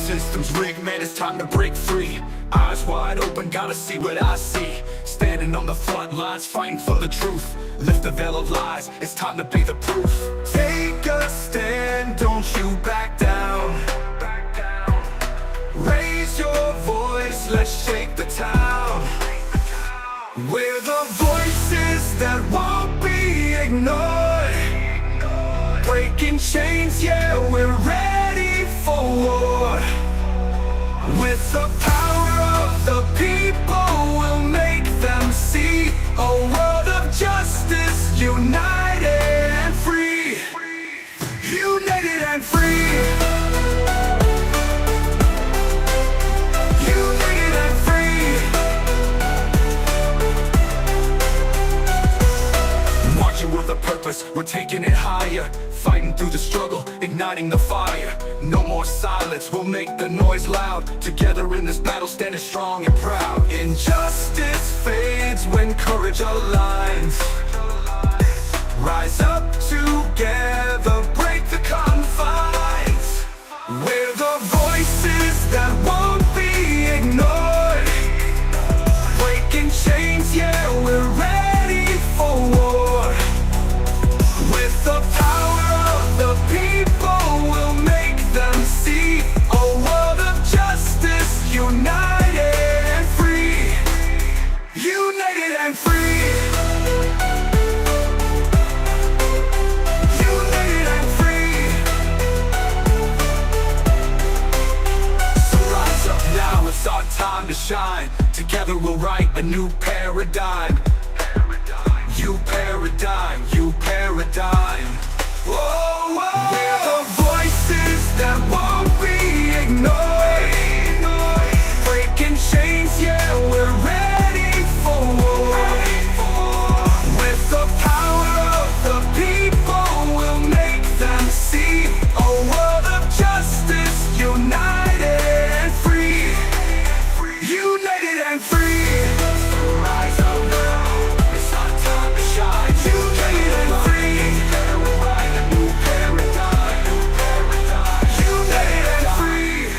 System's rigged, man, it's time to break free. Eyes wide open, gotta see what I see. Standing on the front lines, fighting for the truth. Lift the veil of lies, it's time to be the proof. Take a stand, don't you back down. Raise your voice, let's shake the town. We're the voices that won't be ignored. Breaking chains, yeah, we're ready for war. With the power of the people, we'll make them see a world of justice, united and free. United and free. United and free. Marching with a purpose, we're taking it higher. Fighting through the struggle, igniting the fire. No more silence, we'll make the noise loud. Together in this battle, standing strong and proud. Injustice fades when courage aligns. Rise up together, break the confines. We're the voices that won't be ignored. Breaking chains, yeah, we're ready for war. With the power of the people, we'll make them see a world of justice, united and free. United and free. United and free. So rise up now, it's our time to shine. Together we'll write a new paradigm. You paradigm, you paradigm. Whoa, whoa. We're the voices that won't be ignored. Breaking chains, yeah, we're ready for war. With the power of the people, we'll make them see a world of justice, united and free. United and free. Rise up now, it's our time to shine. United and free. We'll write a new paradigm. United and free.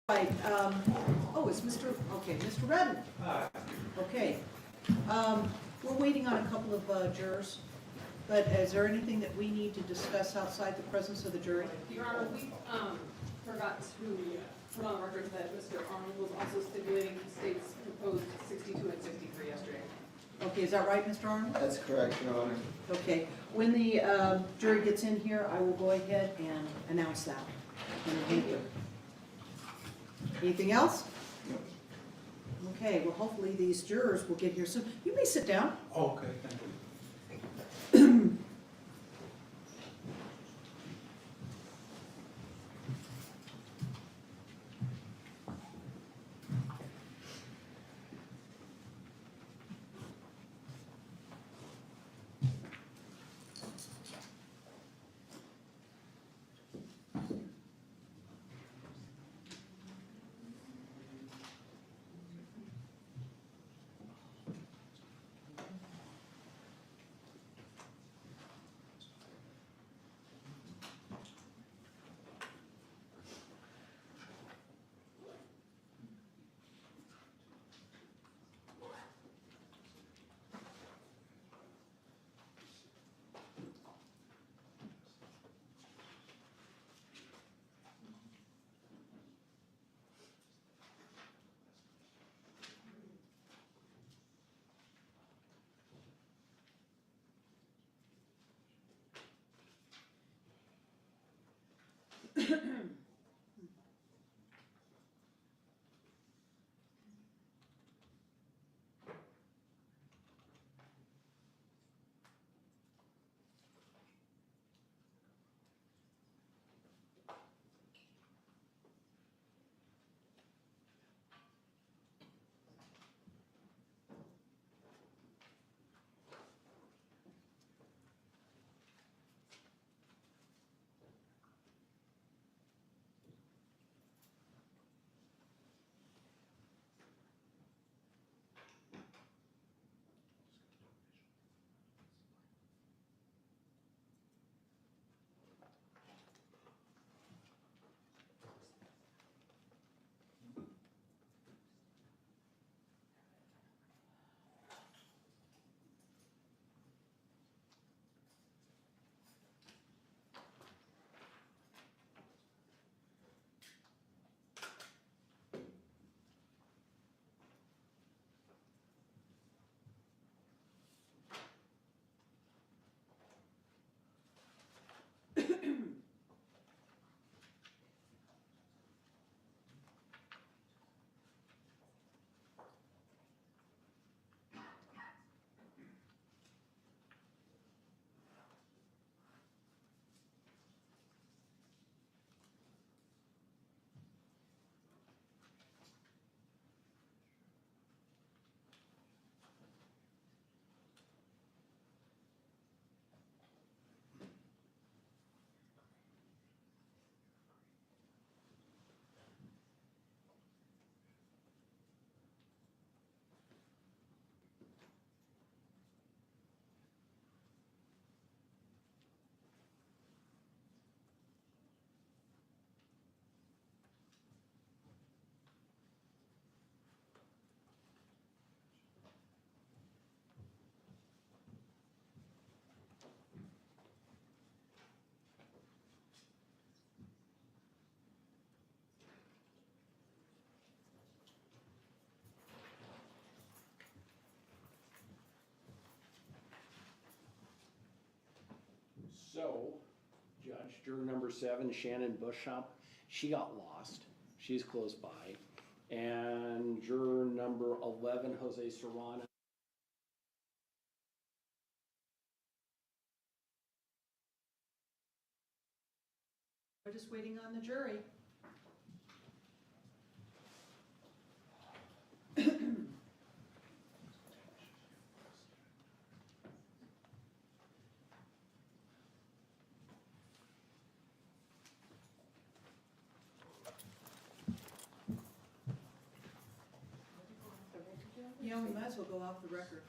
Right, it's Mr. Redden. Okay, we're waiting on a couple of jurors, but is there anything that we need to discuss outside the presence of the jury? Your Honor, we forgot to put on record that Mr. Arnold was also stipulating the state's proposed 62 and 63 yesterday. Okay, is that right, Mr. Arnold? That's correct, Your Honor. Okay, when the jury gets in here, I will go ahead and announce that. And thank you. Anything else? Okay, well, hopefully these jurors will get here soon. You may sit down. Okay, thank you. juror number 7, Shannon Bushump, she got lost. She's close by. And juror number 11, Jose Serrano. We're just waiting on the jury. Yeah, we might as well go off the record.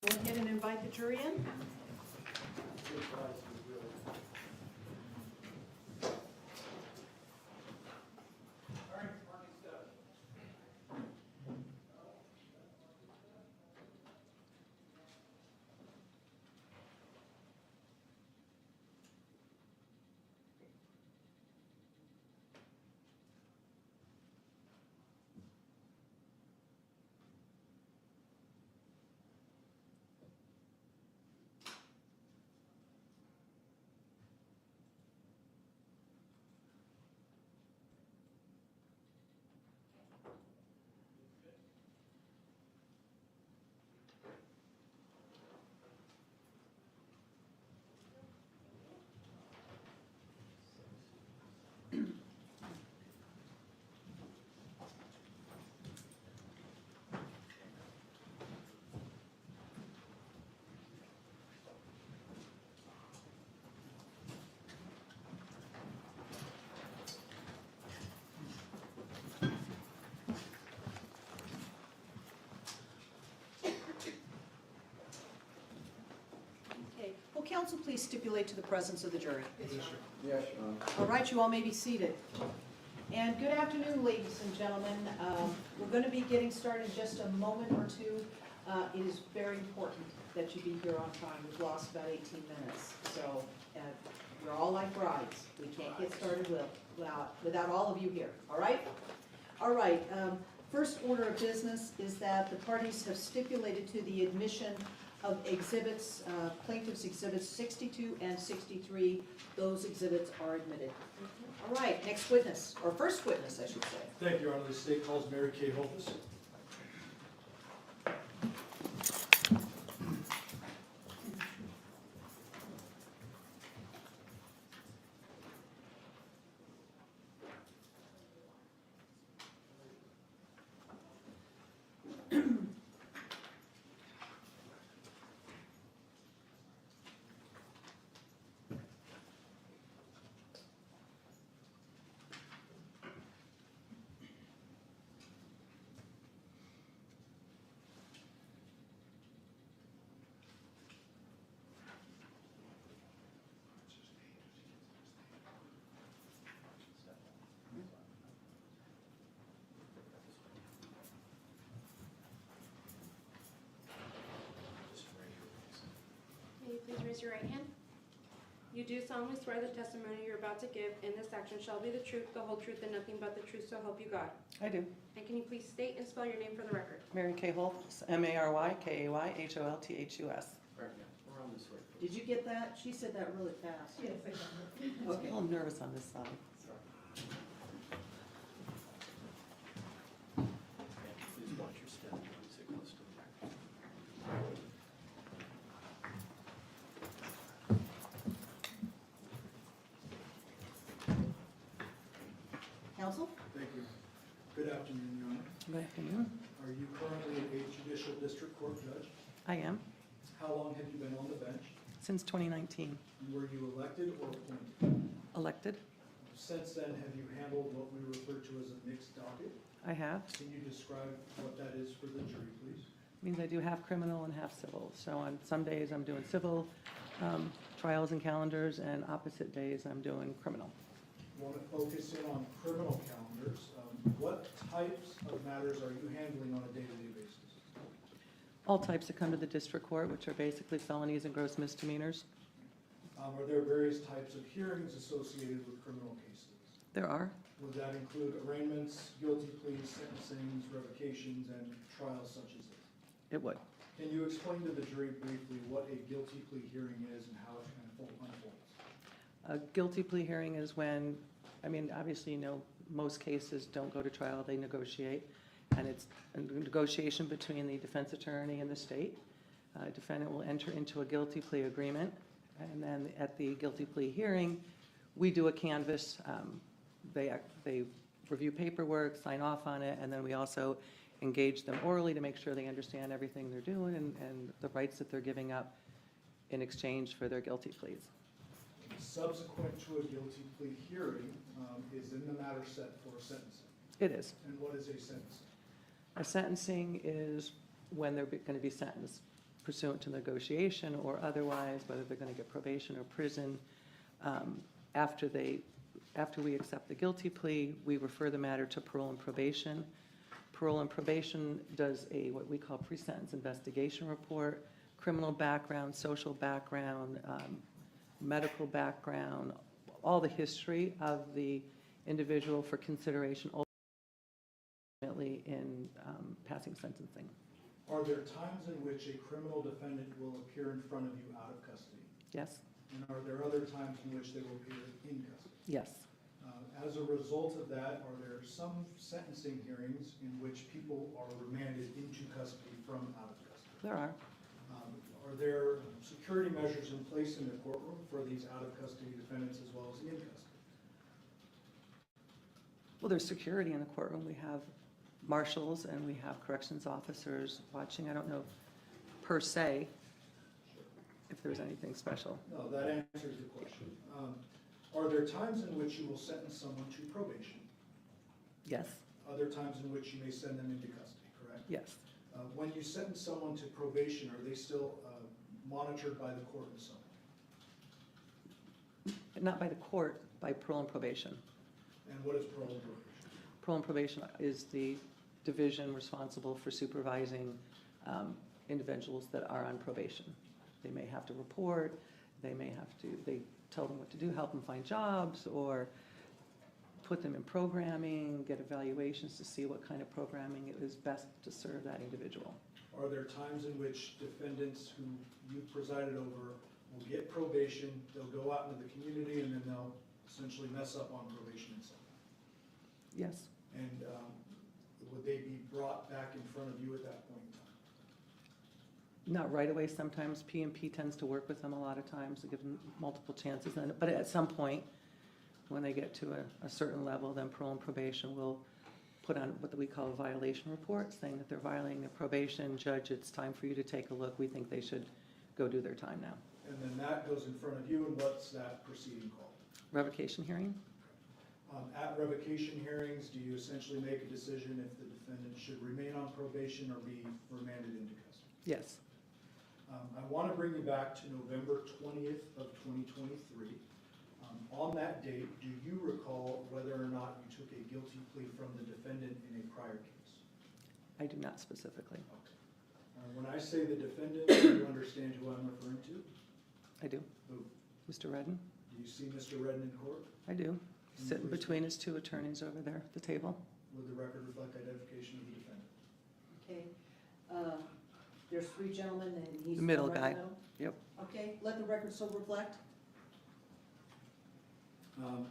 Go ahead and invite the jury in. Okay. Will counsel please stipulate to the presence of the jury? Yes, All right, you all may be seated. And good afternoon, ladies and gentlemen. We're going to be getting started in just a moment or two. It is very important that you be here on time. We've lost about 18 minutes, so we're all like brides. We can't get started without all of you here, all right? All right, first order of business is that the parties have stipulated to the admission of exhibits, plaintiff's exhibits 62 and 63. Those exhibits are admitted. All right, next witness, or first witness, I should say. Thank you, Your Honor. The state calls Mary Kay Holthus. May you please raise your right hand? You do solemnly swear the testimony you're about to give in this action shall be the truth, the whole truth, and nothing but the truth, so help you God. I do. And can you please state and spell your name for the record? Mary Kay Holthus, MaryKayHolthus. We're on this way. Did you get that? She said that really fast. Yes, I got it. I'm a Okay. little nervous on this side. Please watch your step. Sit close to the back. Counsel? Thank you. Good afternoon, Your Honor. Good afternoon. Are you currently a judicial district court judge? I am, How long have you been on the bench? since 2019. Were you elected or appointed? Elected, Since then, have you handled what we refer to as a mixed docket? I have. Can you describe what that is for the jury, please? Means I do half criminal and half civil. So on some days, I'm doing civil trials and calendars, and opposite days, I'm doing criminal. Want to focus in on criminal calendars. What types of matters are you handling on a day-to-day basis? All types that come to the district court, which are basically felonies and gross misdemeanors. Are there various types of hearings associated with criminal cases? There are. Would that include arraignments, guilty pleas, sentencings, revocations, and trials such as this? It would. Can you explain to the jury briefly what a guilty plea hearing is and how it unfolds? A guilty plea hearing is when, obviously, most cases don't go to trial, they negotiate. And it's a negotiation between the defense attorney and the state. Defendant will enter into a guilty plea agreement. And then at the guilty plea hearing, we do a canvass. They review paperwork, sign off on it, and then we also engage them orally to make sure they understand everything they're doing and the rights that they're giving up in exchange for their guilty pleas. Subsequent to a guilty plea hearing, is in the matter set for sentencing? It is. And what is a sentencing? A sentencing is when they're going to be sentenced. pursuant to negotiation or otherwise, whether they're going to get probation or prison. After we accept the guilty plea, we refer the matter to parole and probation. Parole and probation does what we call pre-sentence investigation report, criminal background, social background, medical background, all the history of the individual for consideration ultimately in passing sentencing. Are there times in which a criminal defendant will appear in front of you out of custody? Yes? And are there other times in which they will appear in custody? Yes. As a result of that, are there some sentencing hearings in which people are remanded into custody from out of custody? There are. Are there security measures in place in the courtroom for these out-of-custody defendants as well as the in-custody? Well, there's security in the courtroom. We have marshals and we have corrections officers watching. I don't know per se if there's anything special. No, that answers the question. Are there times in which you will sentence someone to probation? Yes, Other times in which you may send them into custody, correct? yes. When you sentence someone to probation, are they still monitored by the court in some way? Not by the court, by parole and probation. And what is parole and probation? Parole and probation is the division responsible for supervising individuals that are on probation. They may have to report, they tell them what to do, help them find jobs, or put them in programming, get evaluations to see what kind of programming is best to serve that individual. Are there times in which defendants who you've presided over will get probation, they'll go out into the community, and then they'll essentially mess up on probation in some way? Yes, And would they be brought back in front of you at that point in time? not right away. Sometimes P&P tends to work with them a lot of times to give them multiple chances. But at some point, when they get to a certain level, then parole and probation will put on what we call a violation report, saying that they're violating their probation. Judge, it's time for you to take a look. We think they should go do their time now. And then that goes in front of you, and what's that proceeding called? Revocation hearing? At revocation hearings, do you essentially make a decision if the defendant should remain on probation or be remanded into custody? Yes. I want to bring you back to November 20th of 2023. On that date, do you recall whether or not you took a guilty plea from the defendant in a prior case? I do not specifically. Okay. When I say the defendant, do you understand who I'm referring to? I do. Who? Mr. Redden? Do you see Mr. Redden in court? I do. Sitting between his two attorneys over there at the table. Would the record reflect identification of the defendant? Okay, there's three gentlemen and he's. The middle right in guy. middle? Yep. Okay, let the record so reflect.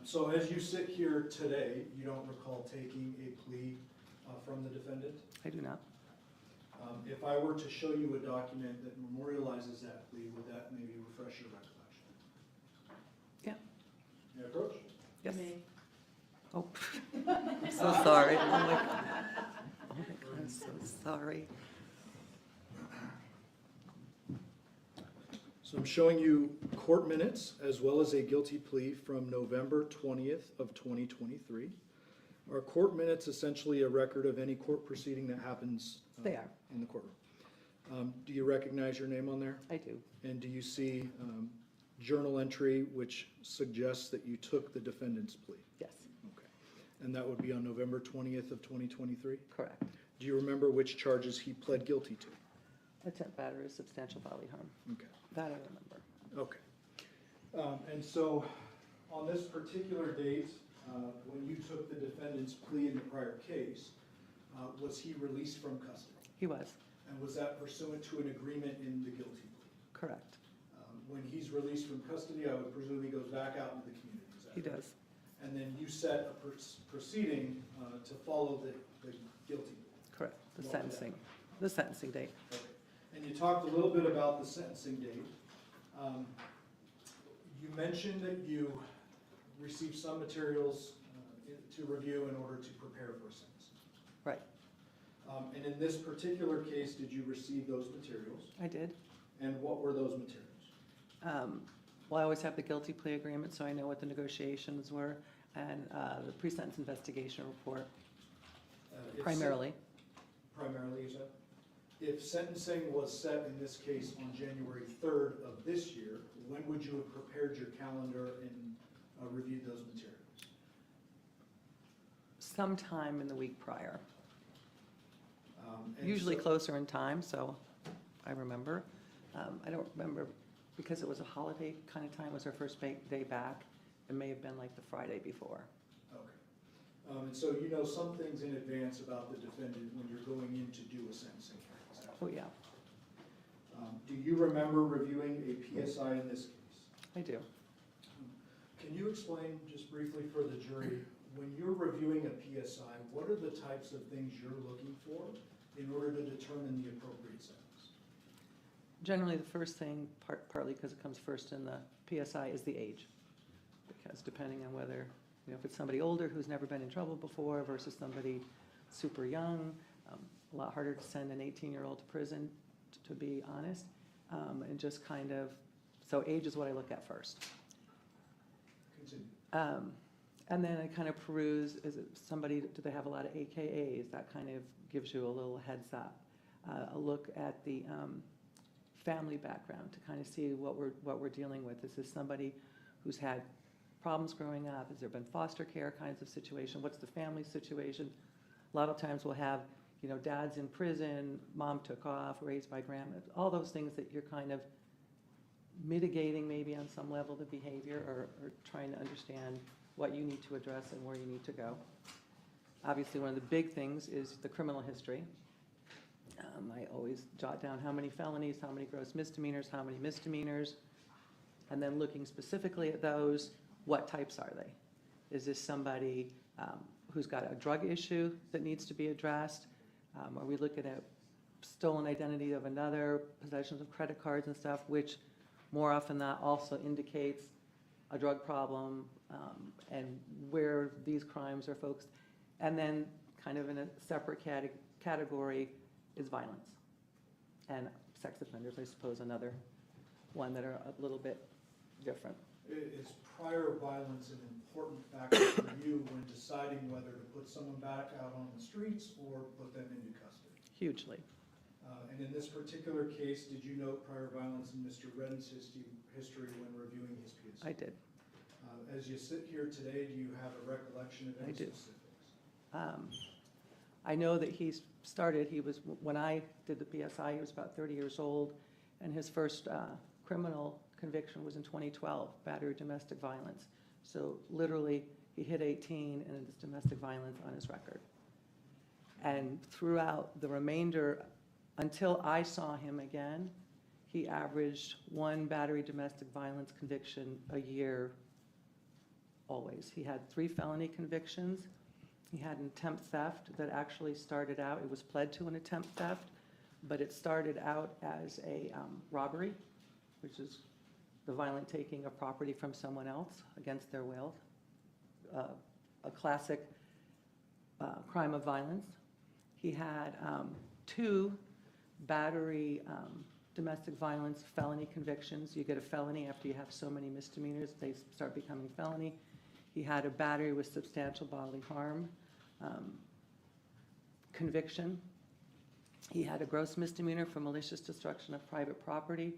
So as you sit here today, you don't recall taking a plea from the defendant? I do not. If I were to show you a document that memorializes that plea, would that maybe refresh your recollection? Yeah. May I approach? Yes. You may. Oh, I'm so sorry. Oh my God. Oh my God, I'm so sorry. So I'm showing you court minutes as well as a guilty plea from November 20th of 2023. Are court minutes essentially a record of any court proceeding that happens They are. in the courtroom? Do you recognize your name on there? I do. And do you see journal entry which suggests that you took the defendant's plea? Yes, Okay. And that would be on November 20th of 2023? correct. Do you remember which charges he pled guilty to? Attempt battery, substantial bodily harm. Okay. That I remember. Okay. And so, on this particular date, when you took the defendant's plea in the prior case, was he released from custody? He was, And was that pursuant to an agreement in the guilty plea? correct. When he's released from custody, I would presume he goes back out into the community, is that He right? does, And then you set a proceeding to follow the guilty plea? correct. The What was that? sentencing date. Okay. And you talked a little bit about the sentencing date. You mentioned that you received some materials to review in order to prepare for a sentence. Right, And in this particular case, did you receive those materials? I did. And what were those materials? Well, I always have the guilty plea agreement, so I know what the negotiations were, and the pre-sentence investigation report, It primarily. Primarily, you said? If sentencing was set in this case on January 3rd of this year, when would you have prepared your calendar and reviewed those materials? Sometime in the week prior, And usually so- closer in time, so I remember. I don't remember, because it was a holiday kind of time, it was our first day back. It may have been like the Friday before. Okay. And so you know some things in advance about the defendant when you're going in to do a sentencing hearing, is that Oh, correct? yeah, Do you remember reviewing a PSI in this case? I do. Can you explain just briefly for the jury, when you're reviewing a PSI, what are the types of things you're looking for in order to determine the appropriate sentence? Generally, the first thing, partly because it comes first in the PSI, is the age. Because depending on whether, if it's somebody older who's never been in trouble before versus somebody super young, a lot harder to send an 18-year-old to prison, to be honest. And just kind of, so age is what I look at first. Continue. And then I kind of peruse, is it somebody, do they have a lot of AKAs? That kind of gives you a little heads up. A look at the family background to kind of see what we're dealing with. Is this somebody who's had problems growing up? Has there been foster care kinds of situation? What's the family situation? A lot of times we'll have, dad's in prison, mom took off, raised by grandma, all those things that you're kind of mitigating maybe on some level the behavior, or trying to understand what you need to address and where you need to go. Obviously, one of the big things is the criminal history. I always jot down how many felonies, how many gross misdemeanors, how many misdemeanors, and then looking specifically at those, what types are they? Is this somebody who's got a drug issue that needs to be addressed? Are we looking at stolen identity of another, possessions of credit cards and stuff, which more often than not also indicates a drug problem, and where these crimes are focused. And then kind of in a separate category is violence. And sex offenders, I suppose, another one that are a little bit different. Is prior violence an important factor for you when deciding whether to put someone back out on the streets or put them into custody? Hugely. And in this particular case, did you note prior violence in Mr. Redden's history when reviewing his PSI? I did. As you sit here today, do you have a recollection of any I do. specifics? I know that when I did the PSI, he was about 30 years old, and his first criminal conviction was in 2012, battery domestic violence. So literally, he hit 18 and it's domestic violence on his record. And throughout the remainder, until I saw him again, he averaged one battery domestic violence conviction a year, always. He had 3 felony convictions. He had an attempt theft that actually started out, it was pled to an attempt theft, but it started out as a robbery, which is the violent taking of property from someone else against their will, a classic crime of violence. He had 2 battery domestic violence felony convictions. You get a felony after you have so many misdemeanors, they start becoming felony. He had a battery with substantial bodily harm conviction. He had a gross misdemeanor for malicious destruction of private property,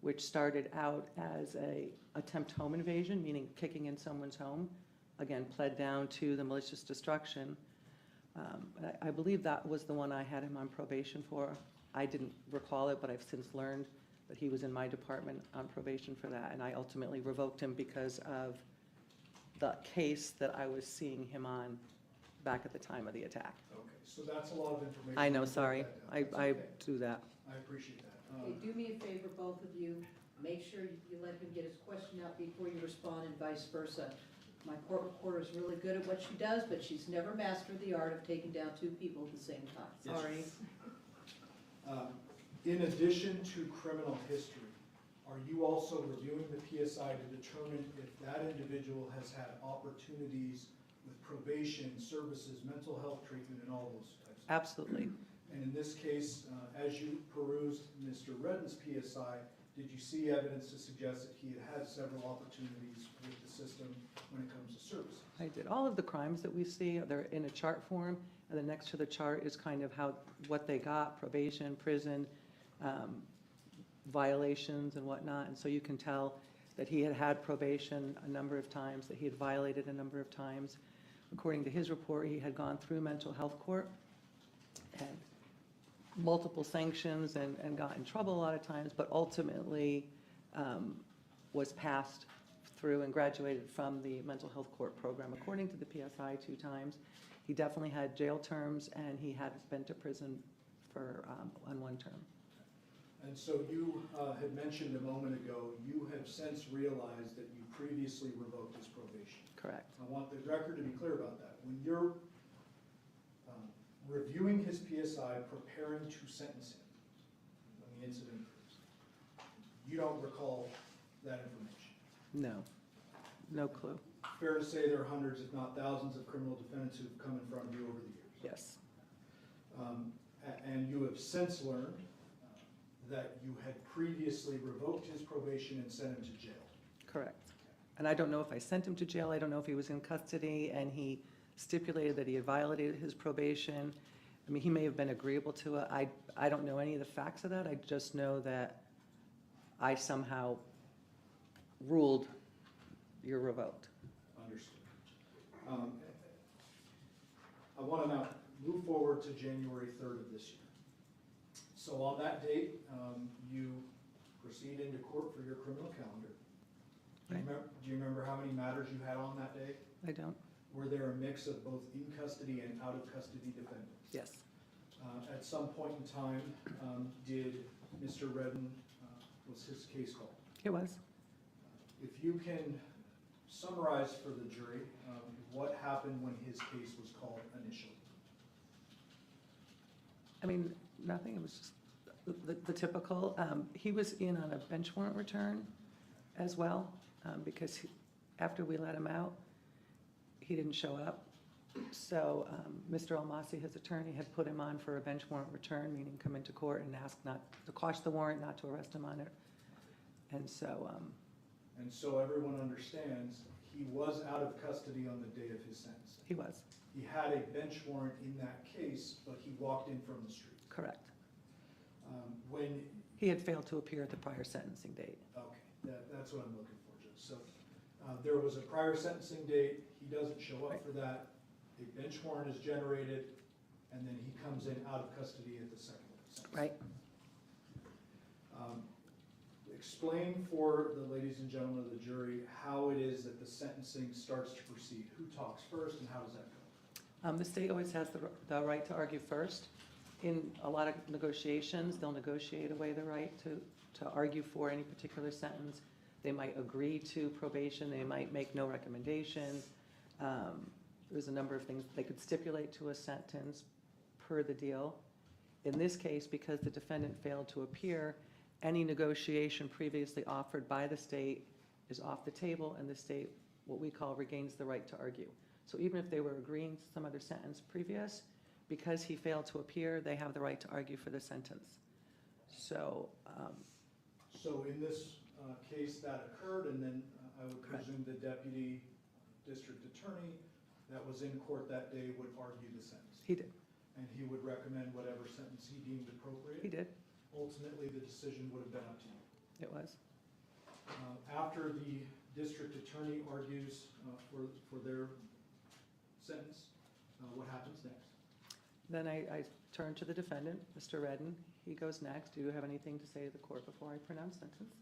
which started out as a attempt home invasion, meaning kicking in someone's home. Again, pled down to the malicious destruction. I believe that was the one I had him on probation for. I didn't recall it, but I've since learned that he was in my department on probation for that, and I ultimately revoked him because of the case that I was seeing him on back at the time of the attack. Okay, so that's a lot of information. I know, You put sorry. that down. That's I okay. do that. I appreciate that. Okay, do me a favor, both of you, make sure you let him get his question out before you respond and vice versa. My court reporter is really good at what she does, but she's never mastered the art of taking down 2 people at the same time. Yes. Sorry. In addition to criminal history, are you also reviewing the PSI to determine if that individual has had opportunities with probation, services, mental health treatment, and all those types of things? Absolutely. And in this case, as you perused Mr. Redden's PSI, did you see evidence to suggest that he had several opportunities with the system when it comes to services? I did. All of the crimes that we see, they're in a chart form, And then next to the chart is kind of what they got, probation, prison, violations and whatnot. And so you can tell that he had had probation a number of times, that he had violated a number of times. According to his report, he had gone through mental health court, had multiple sanctions and got in trouble a lot of times, but ultimately was passed through and graduated from the mental health court program. According to the PSI 2 times, he definitely had jail terms and he had been to prison for on 1 term. And so you had mentioned a moment ago, you have since realized that you previously revoked his probation. Correct. I want the record to be clear about that. When you're reviewing his PSI, preparing to sentence him when the incident occurs, you don't recall that information. No, no clue. Fair to say there are hundreds, if not thousands, of criminal defendants who've come in front of you over the years. Yes, And you have since learned that you had previously revoked his probation and sent him to jail. correct. And I don't know if I sent him to jail, I don't know if he was in custody and he stipulated that he had violated his probation. I mean, he may have been agreeable to it. I don't know any of the facts of that. I just know that I somehow ruled you're revoked. Understood. I want to now move forward to January 3rd of this year. So on that date, you proceed into court for your criminal calendar. Right. Do you remember how many matters you had on that day? I don't, Were there a mix of both in custody and out of custody defendants? yes. At some point in time, did Mr. Redden, was his case called? It was. If you can summarize for the jury, what happened when his case was called initially? I mean, nothing, it was just the typical. He was in on a bench warrant return as well, because after we let him out, he didn't show up. So Mr. Almasi, his attorney, had put him on for a bench warrant return, meaning come into court and ask not to quash the warrant, not to arrest him on it. And so, And so everyone understands, he was out of custody on the day of his sentencing. he was, He had a bench warrant in that case, but he walked in from the street. correct. When, He had failed to appear at the prior sentencing date. okay, that's what I'm looking for, Judge. So there was a prior sentencing date, he doesn't show up for that, a bench warrant is generated, and then he comes in out of custody at the second sentence. Right. Explain for the ladies and gentlemen of the jury how it is that the sentencing starts to proceed. Who talks first and how does that go? The state always has the right to argue first. In a lot of negotiations, they'll negotiate away the right to argue for any particular sentence. They might agree to probation, they might make no recommendation. There's a number of things. They could stipulate to a sentence per the deal. In this case, because the defendant failed to appear, any negotiation previously offered by the state is off the table, and the state, what we call, regains the right to argue. So even if they were agreeing to some other sentence previous, because he failed to appear, they have the right to argue for the sentence. So, So in this case, that occurred, and then I would Correct. presume the deputy district attorney that was in court that day would argue the sentence. he did, And he would recommend whatever sentence he deemed appropriate. he did, Ultimately, the decision would have been up to you. it was. After the district attorney argues for their sentence, what happens next? Then I turn to the defendant, Mr. Redden. He goes next. Do you have anything to say to the court before I pronounce sentence?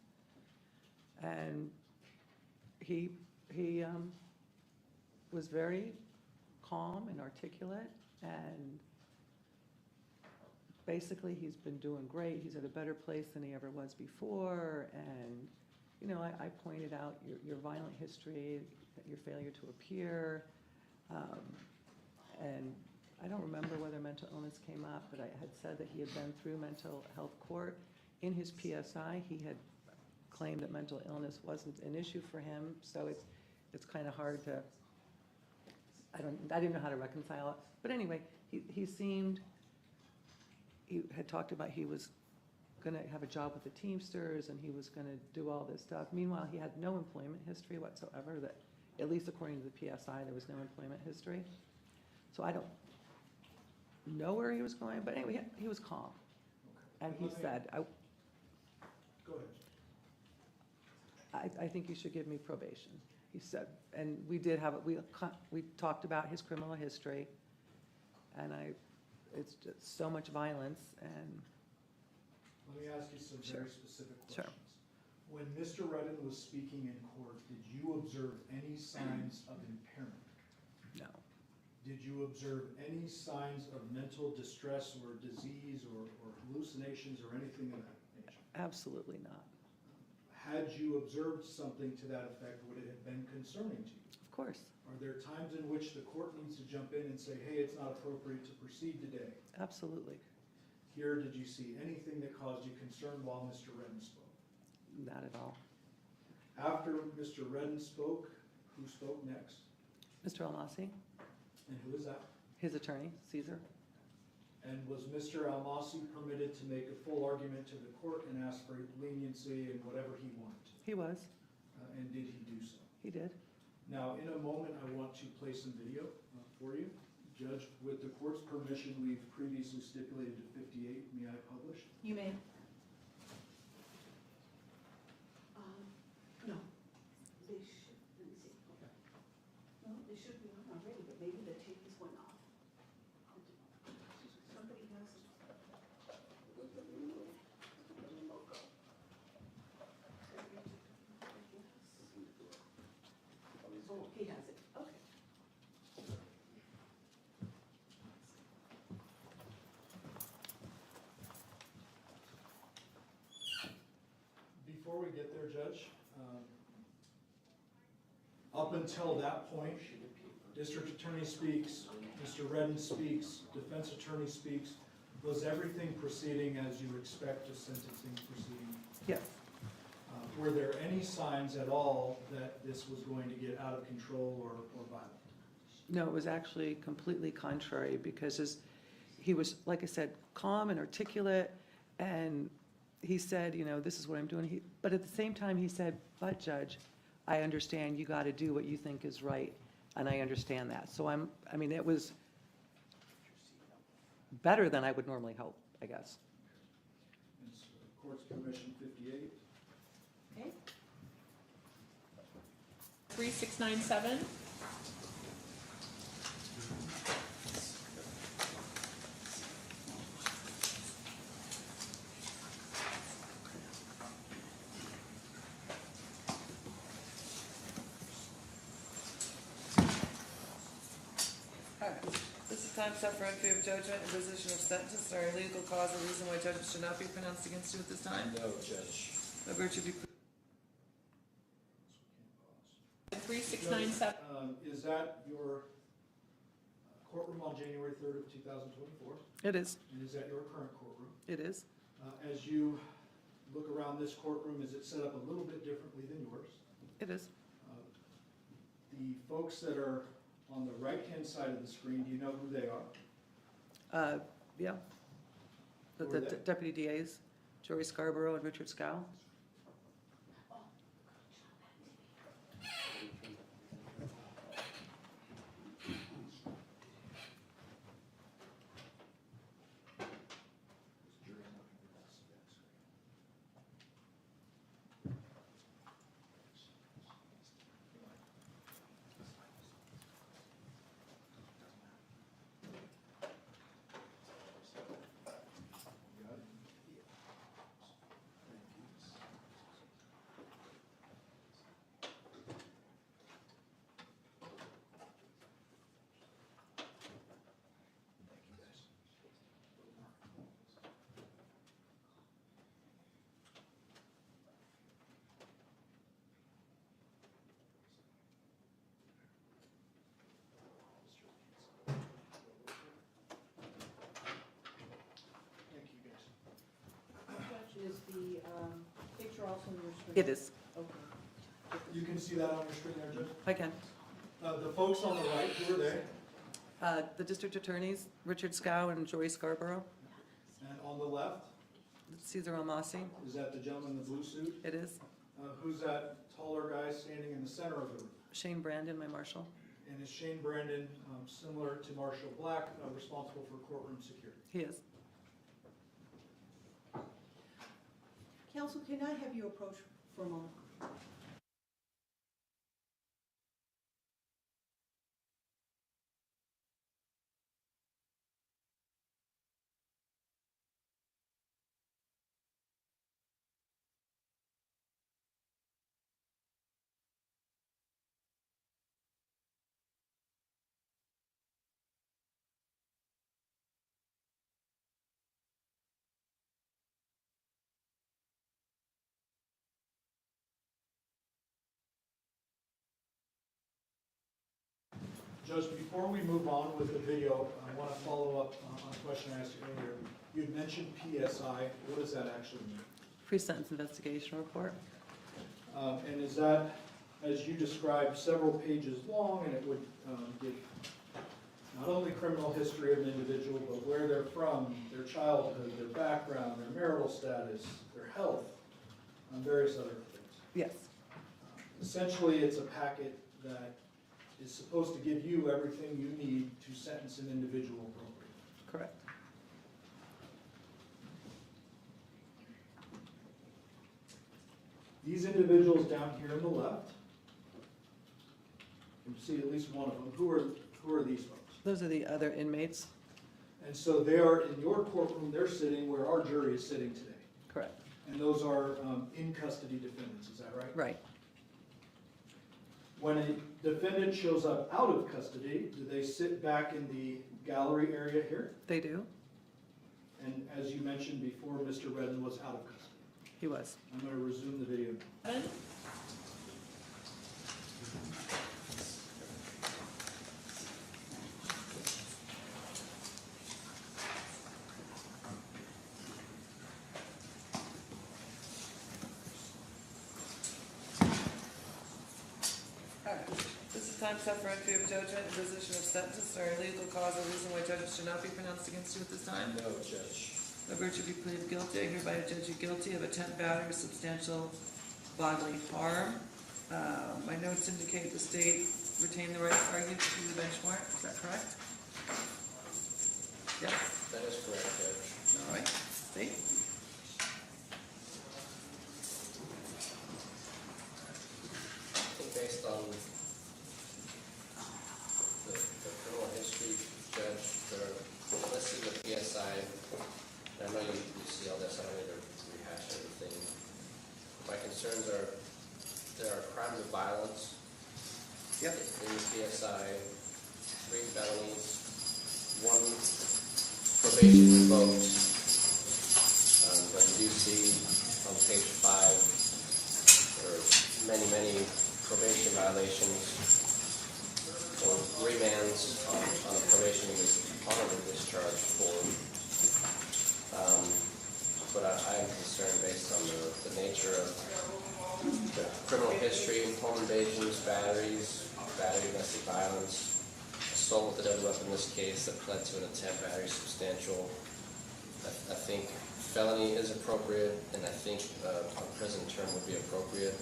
And he was very calm and articulate, and basically he's been doing great. He's at a better place than he ever was before. And, you know, I pointed out your violent history, your failure to appear, and I don't remember whether mental illness came up, but I had said that he had been through mental health court. In his PSI, he had claimed that mental illness wasn't an issue for him, so it's kind of hard to, I didn't know how to reconcile it. But anyway, he seemed, he had talked about he was gonna have a job with the Teamsters and he was gonna do all this stuff. Meanwhile, he had no employment history whatsoever, that, at least according to the PSI, there was no employment history. So know where he was going, but anyway, he was calm. Okay. And he said, Go ahead. I think you should give me probation, he said. And we did have, we talked about his criminal history, and it's just so much violence, and Let me ask you some Sure. very specific Sure. questions. When Mr. Redden was speaking in court, did you observe any signs of impairment? no, Did you observe any signs of mental distress or disease or hallucinations or anything of that nature? absolutely not. Had you observed something to that effect, would it have been concerning to you? Of course, Are there times in which the court needs to jump in and say, hey, it's not appropriate to proceed today? absolutely, Here, did you see anything that caused you concern while Mr. Redden spoke? not at all. After Mr. Redden spoke, who spoke next? Mr. Almasi, And who is that? his attorney, Caesar, And was Mr. Almasi permitted to make a full argument to the court and ask for leniency and whatever he wanted to? he was, And did he do so? he did. Now, in a moment, I want to play some video for you. Judge, with the court's permission, we've previously stipulated to 58. May I publish? You may. No. They should, let me see. No, they should be on already, but maybe the tape is going off. Somebody has it. Look at the logo. Oh, he has it, okay. Before we get there, Judge, up until that point, district attorney speaks, Mr. Redden speaks, defense attorney speaks. Was everything proceeding as you expect a sentencing proceeding? Yes, Were there any signs at all that this was going to get out of control or violent? no, it was actually completely contrary, because he was, like I said, calm and articulate, and he said, you know, this is what I'm doing. But at the same time, he said, but Judge, I understand you gotta do what you think is right, and I understand that. So I mean, it was better than I would normally hope, I guess. And so, court's permission, 58. Okay, 3697. This is time set for entry of judgment and position of sentence. Is there any legal cause or reason why judgment should not be pronounced against you at this time? No, Judge. The virtue be. 3697. Is that your courtroom on January 3rd of 2024? It is, And is that your current courtroom? it is. As you look around this courtroom, is it set up a little bit differently than yours? It is. The folks that are on the right-hand side of the screen, do you know who they are? Yeah. The Who are they? deputy DAs, Joey Scarborough and Richard Scow. Got it? Thank you, guys. Judge, is the picture also on your screen? It is. Okay. You can see that on your screen there, Judge? I can. The folks on the right, who are they? The district attorneys, Richard Scow and Joey Scarborough. And on the left, Caesar Almasi. is that the gentleman in the blue suit? It is. Who's that taller guy standing in the center of the room? Shane Brandon, my marshal. And is Shane Brandon, similar to Marshall Black, responsible for courtroom security? He is. Counsel, can I have you approach for a moment? Judge, before we move on with the video, I want to follow up on a question I asked you earlier. You had mentioned PSI. What does that actually mean? Pre-sentence investigation report. And is that, as you described, several pages long, and it would give not only criminal history of an individual, but where they're from, their childhood, their background, their marital status, their health, and various other things. Yes, Essentially, it's a packet that is supposed to give you everything you need to sentence an individual appropriately. correct. These individuals down here on the left, you can see at least one of them. Who are these folks? Those are the other inmates. And so they are in your courtroom, they're sitting where our jury is sitting today. Correct. And those are in custody defendants, is that right? Right. When a defendant shows up out of custody, do they sit back in the gallery area here? They do. And as you mentioned before, Mr. Redden was out of custody. He was. I'm going to resume the video. Alright, this is time set for entry of judgment, imposition of sentence. Is there any legal cause or reason why judgment should not be pronounced against you at this time? No, Judge. By virtue of you pleaded guilty, I hereby judge you guilty of attempt, battery, or substantial bodily harm. My notes indicate the state retained the right to argue to the bench warrant. Is that correct? Yes. That is correct, Judge. All right. State. I think based on the criminal history, Judge, let's see the PSI. I know you see all this, I don't need to rehash everything. My concerns are, there are crimes of violence. Yep. In the PSI, 3 felonies, 1 probation revoked. But you do see on page 5, there are many, many probation violations or remands on a probation honorable discharge form. But I am concerned based on the nature of the criminal history, home invasions, batteries, battery, domestic violence, assault with a deadly weapon in this case that led to an attempt, battery, substantial. I think felony is appropriate, and I think a prison term would be appropriate.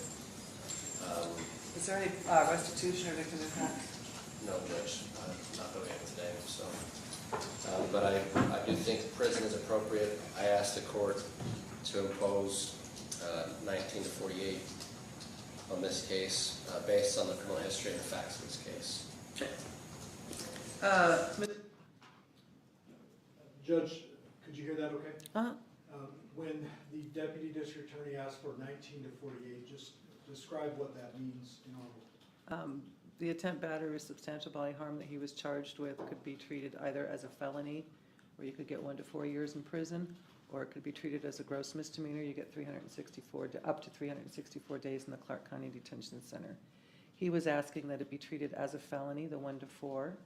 Is there any restitution or victim impact? No, Judge, not going in today, so. But I do think prison is appropriate. I asked the court to impose 19 to 48 on this case, based on the criminal history and the facts of this case. Judge, could you hear that okay? Uh-huh. When the deputy district attorney asked for 19 to 48, just describe what that means in our world. The attempt, battery, or substantial bodily harm that he was charged with could be treated either as a felony, where you could get 1 to 4 years in prison, or it could be treated as a gross misdemeanor. You get up to 364 days in the Clark County Detention Center. He was asking that it be treated as a felony, the 1 to 4,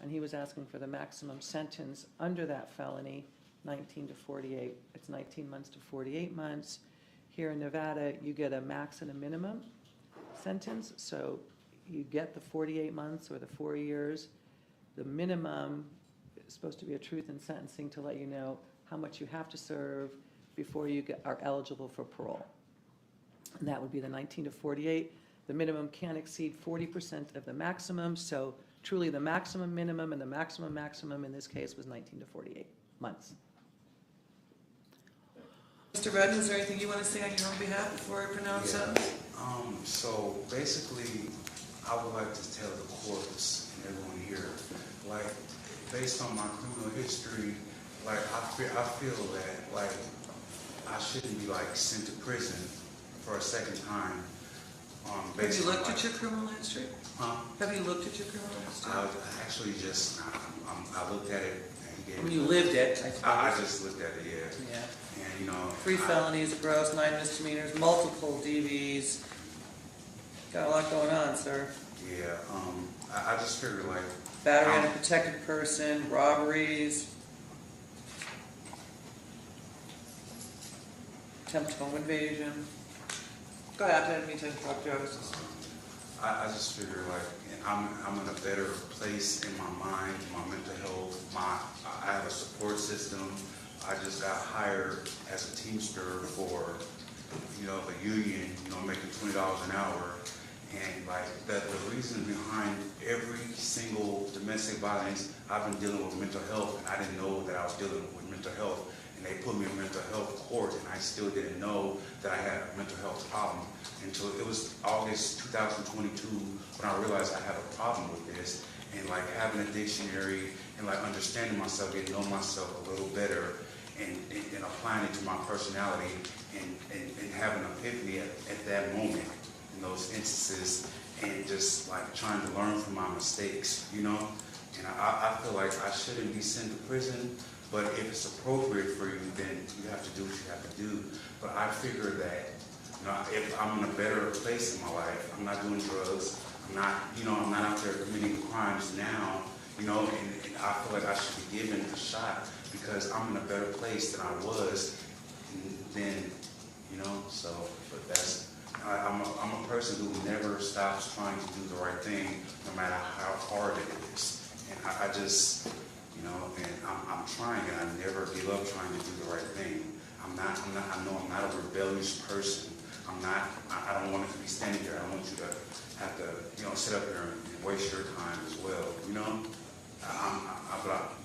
and he was asking for the maximum sentence under that felony, 19 to 48. It's 19 months to 48 months. Here in Nevada, you get a max and a minimum sentence, so you get the 48 months or the 4 years. The minimum is supposed to be a truth in sentencing to let you know how much you have to serve before you are eligible for parole. And that would be the 19 to 48. the minimum can't exceed 40% of the maximum, so truly the maximum minimum and the maximum in this case was 19 to 48 months. Mr. Redden, is there anything you want to say on your own behalf before I pronounce Yeah. sentence? So basically, I would like to tell the courts and everyone here, like, based on my criminal history, like, I feel that, like, I shouldn't be, like, sent to prison for a second time. Have Based you on, looked like, at your criminal history? Huh? Have you looked at your criminal history? I actually just, I looked at it and he I gave mean, me. you lived it, I I suppose. just looked at it, yeah. Yeah. And, you know. 3 I- felonies, a gross, 9 misdemeanors, multiple DVs. Got a lot going on, sir. Yeah, I just figured, like, Battery on a protected person, robberies, attempt home invasion. Go ahead, I didn't mean to interrupt you. I was just- I just figure like I'm in a better place in my mind, my mental health, I have a support system. I just got hired as a teamster for, you know, the union, you know, making $20 an hour. And like the reason behind every single domestic violence, I've been dealing with mental health, and I didn't know that I was dealing with mental health. And they put me in mental health court, and I still didn't know that I had a mental health problem until it was August 2022 when I realized I have a problem with this. And like having a dictionary and like understanding myself, getting to know myself a little better, and applying it to my personality, and having an epiphany at that moment in those instances, and just like trying to learn from my mistakes, you know? And I feel like I shouldn't be sent to prison. But if it's appropriate for you, then you have to do what you have to do. But I figure that, you know, if I'm in a better place in my life, I'm not doing drugs, I'm not out there committing crimes now, you know, and I feel like I should be given a shot because I'm in a better place than I was then, you know, so, but I'm a person who never stops trying to do the right thing, no matter how hard it is. And I just, you know, and I'm trying, and I never give up trying to do the right thing. I know I'm not a rebellious person. I don't want to be standing here. I don't want you to have to, you know, sit up here and waste your time as well, you know?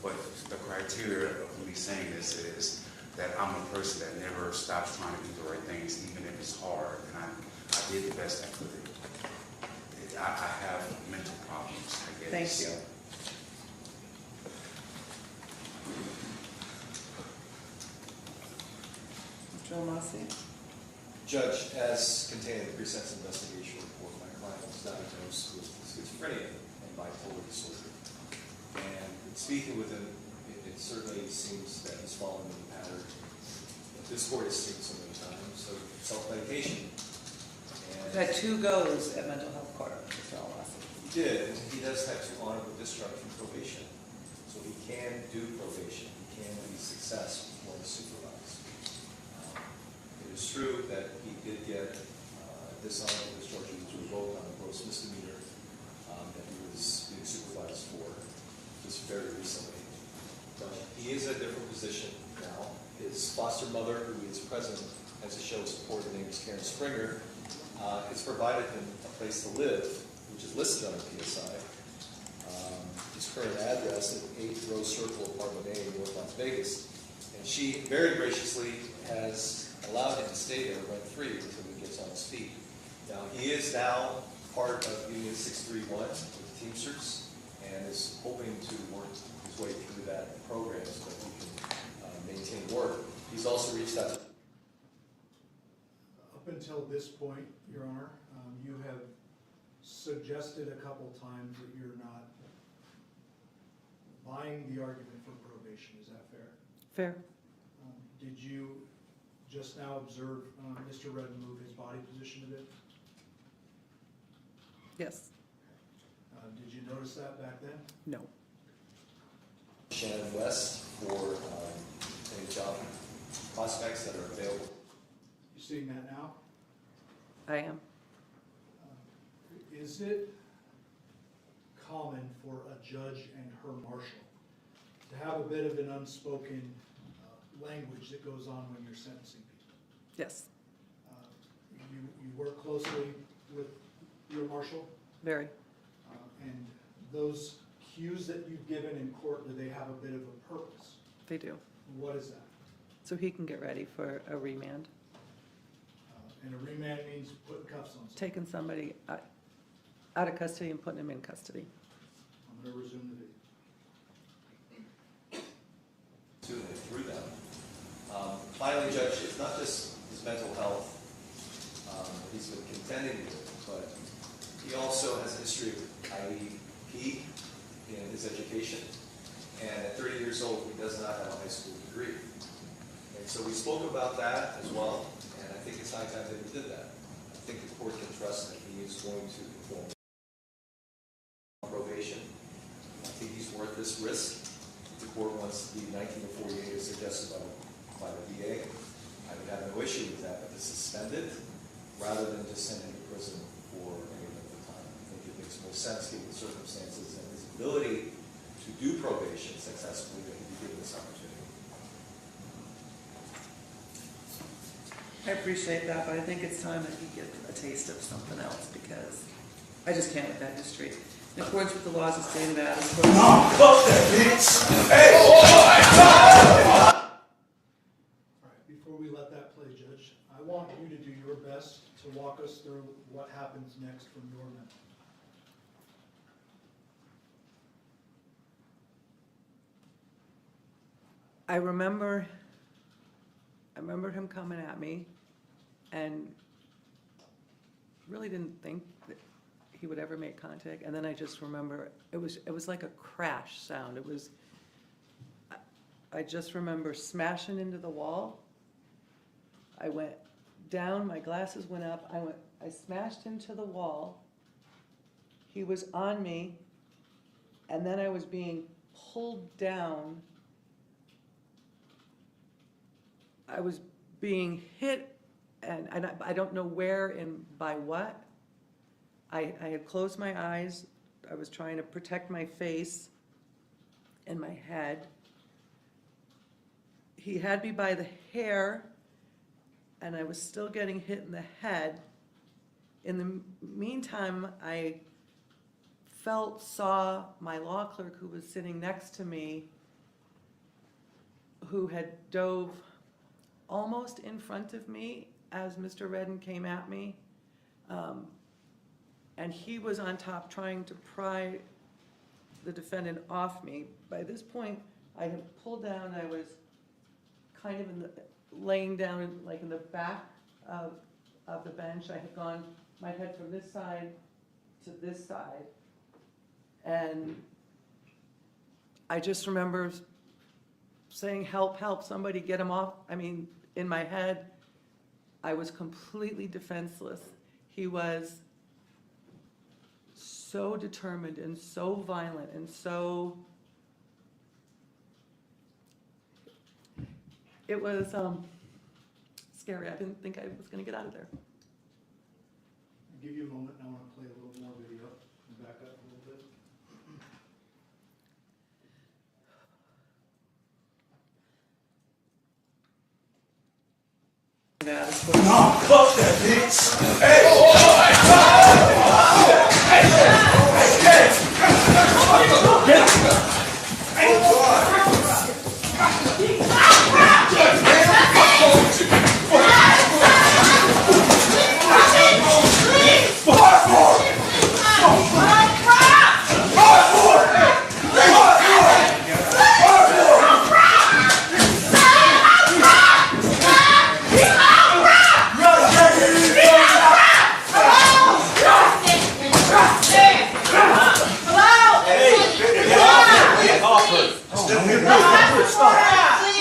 But the criteria of me saying this is that I'm a person that never stops trying to do the right things, even if it's hard, and I did the best I could. I have mental problems, I guess. Thank you. Mr. Almasi? Judge, as contained in the pre-sentence investigation report, my client was diagnosed with schizophrenia and bipolar disorder. And speaking with him, it certainly seems that he's following the pattern that this court has seen so many times of self-medication. I've had 2 goes at mental health court, Mr. Almasi. He did, and he does have 2 honorable discharge from probation. So he can do probation. He can be successful when supervised. It is true that he did get dishonorable discharge. He was revoked on a gross misdemeanor that he was being supervised for just very recently. But he is in a different position now. His foster mother, who is present as a show of support, her name is Karen Springer, has provided him a place to live, which is listed on the PSI. His current address at 8 Rose Circle, Apartment A in North Las Vegas. And she very graciously has allowed him to stay there rent-free until he gets on his feet. Now, he is now part of Union 631 with the Teamsters and is hoping to work his way through that program so that he can maintain work. He's also reached out to... Up until this point, Your Honor, you have suggested a couple times that you're not buying the argument for probation. Is that fair? Fair? Did you just now observe Mr. Redden move his body position a bit? Yes. Did you notice that back then? No. Shannon West for any job prospects that are available. You seeing that now? I am. Is it common for a judge and her marshal to have a bit of an unspoken language that goes on when you're sentencing people? Yes. You work closely with You're a marshal, very. and those cues that you've given in court, do they have a bit of a purpose? They do. What is that? So he can get ready for a remand. And a remand means putting cuffs on someone. Taking somebody out of custody and putting him in custody. I'm gonna resume the video. To and through them. Finally, Judge, it's not just his mental health that he's been contending with, but he also has a history of IEP in his education. And at 30 years old, he does not have a high school degree. And so we spoke about that as well, and I think it's high time that we did that. I think the court can trust that he is going to perform probation. I think he's worth this risk. The court wants to be 19 to 48 as suggested by the VA. I would have no issue with that, but to suspend it rather than just send him to prison for any length of time. I think it makes more sense given the circumstances and his ability to do probation successfully that he be given this opportunity. I appreciate that, but I think it's time that he get a taste of something else because I just can't with that history. In accordance with the laws of the state of Adams. All right, before we let that play, Judge, I want you to do your best to walk us through what happens next from your mouth. I remember him coming at me and really didn't think that he would ever make contact. And then I just remember, it was like a crash sound. I just remember smashing into the wall. I went down, my glasses went up, I smashed into the wall. He was on me, and then I was being pulled down. I was being hit, and I don't know where and by what. I had closed my eyes. I was trying to protect my face and my head. He had me by the hair, and I was still getting hit in the head. In the meantime, I saw my law clerk who was sitting next to me, who had dove almost in front of me as Mr. Redden came at me. And he was on top trying to pry the defendant off me. By this point, I had pulled down, I was kind of laying down like in the back of the bench. I had gone my head from this side to this side. And I just remember saying, help, help, somebody get him off. I mean, in my head, I was completely defenseless. He was so determined and so violent and so, it was scary. I didn't think I was gonna get out of there. I'll give you a moment, and I want to play a little more video and back up a little bit. Fuck that bitch!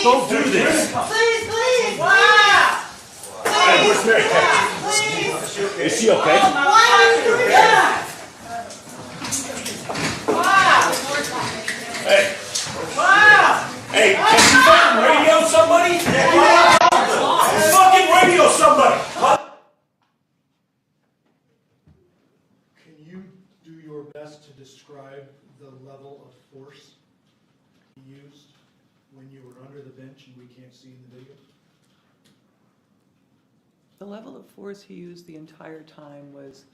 Don't do this! Please, please! Wow! Hey, where's Mary Kay? Is she okay? Why are you doing that? Wow! Hey, Wow! hey, can you fucking radio somebody? Fucking radio somebody! Can you do your best to describe the level of force you used when you were under the bench and we can't see in the video? The level of force he used the entire time was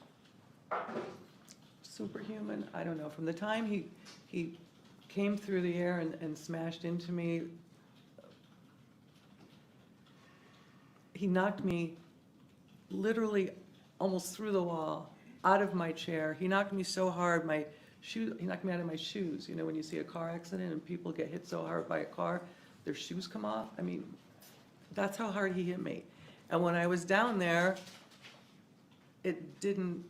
Superhuman, I don't know. From the time he came through the air and smashed into me, he knocked me literally almost through the wall, out of my chair. He knocked me so hard, he knocked me out of my shoes. You know, when you see a car accident and people get hit so hard by a car, their shoes come off. I mean, that's how hard he hit me. And when I was down there, it didn't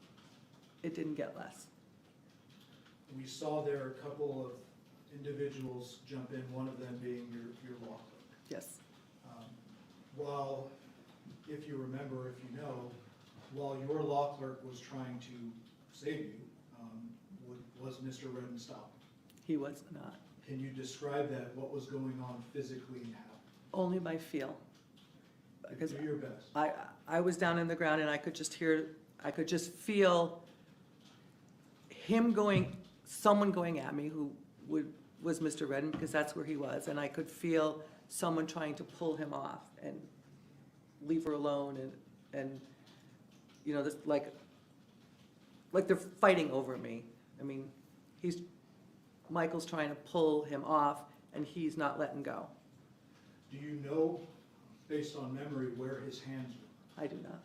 get less. We saw there a couple of individuals jump in, one of them being your law clerk. Yes, While, if you remember, if you know, while your law clerk was trying to save you, was Mr. Redden stopped? he was not. Can you describe that, what was going on physically and how? Only by feel. Because Do your best. I was down in the ground and I could just feel someone going at me who was Mr. Redden, because that's where he was, and I could feel someone trying to pull him off and leave her alone, and you know, this like they're fighting over me. I mean, Michael's trying to pull him off and he's not letting go. Do you know, based on memory, where his hands were? I do not.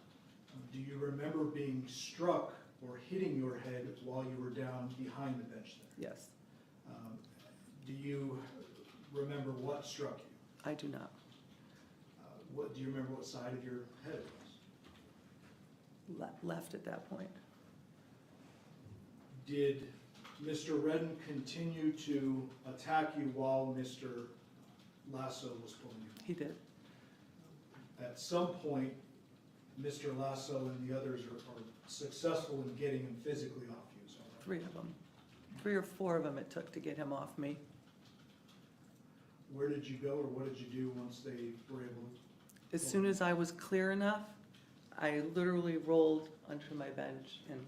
Do you remember being struck or hitting your head while you were down behind the bench there? Yes, Do you remember what struck you? I do not. Do you remember what side of your head it was? Left at that point. Did Mr. Redden continue to attack you while Mr. Lasso was pulling you? He did. At some point, Mr. Lasso and the others are successful in getting him physically off you, is that right? 3 of them. 3 or 4 of them it took to get him off me. Where did you go, or what did you do once they were able to? As soon as I was clear enough, I literally rolled onto my bench in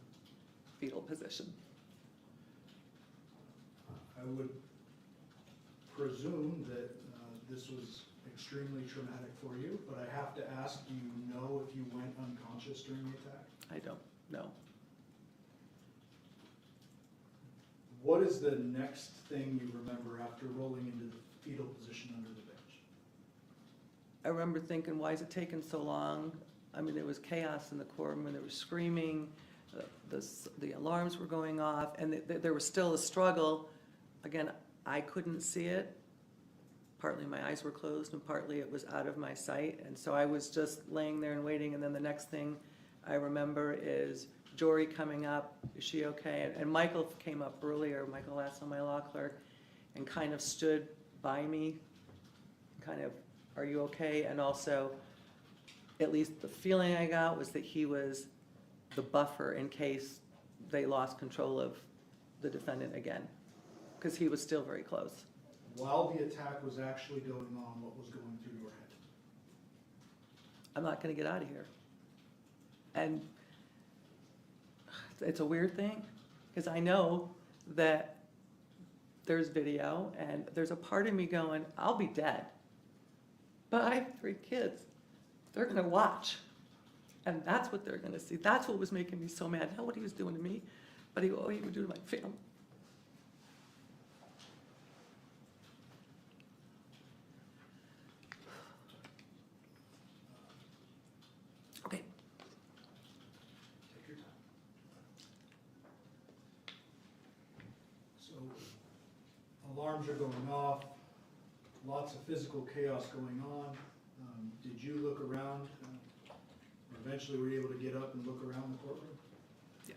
fetal position. I would presume that this was extremely traumatic for you, but I have to ask, do you know if you went unconscious during the attack? I don't know. What is the next thing you remember after rolling into the fetal position under the bench? I remember thinking, why is it taking so long? I mean, there was chaos in the courtroom, there was screaming, the alarms were going off, and there was still a struggle. Again, I couldn't see it. Partly my eyes were closed and partly it was out of my sight. And so I was just laying there and waiting. And then the next thing I remember is Jory coming up, is she okay? And Michael came up earlier, Michael Lasso, my law clerk, and kind of stood by me, kind of, are you okay? And also, at least the feeling I got was that he was the buffer in case they lost control of the defendant again, because he was still very close. While the attack was actually going on, what was going through your head? I'm not gonna get out of here. And it's a weird thing, because I know that there's video, and there's a part of me going, I'll be dead. But I have 3 kids. They're gonna watch. And that's what they're gonna see. That's what was making me so mad. Not what he was doing to me, but what he would do to my family. Okay. Take your time. So, alarms are going off, lots of physical chaos going on. Did you look around, or eventually were you able to get up and look around the courtroom? Yeah.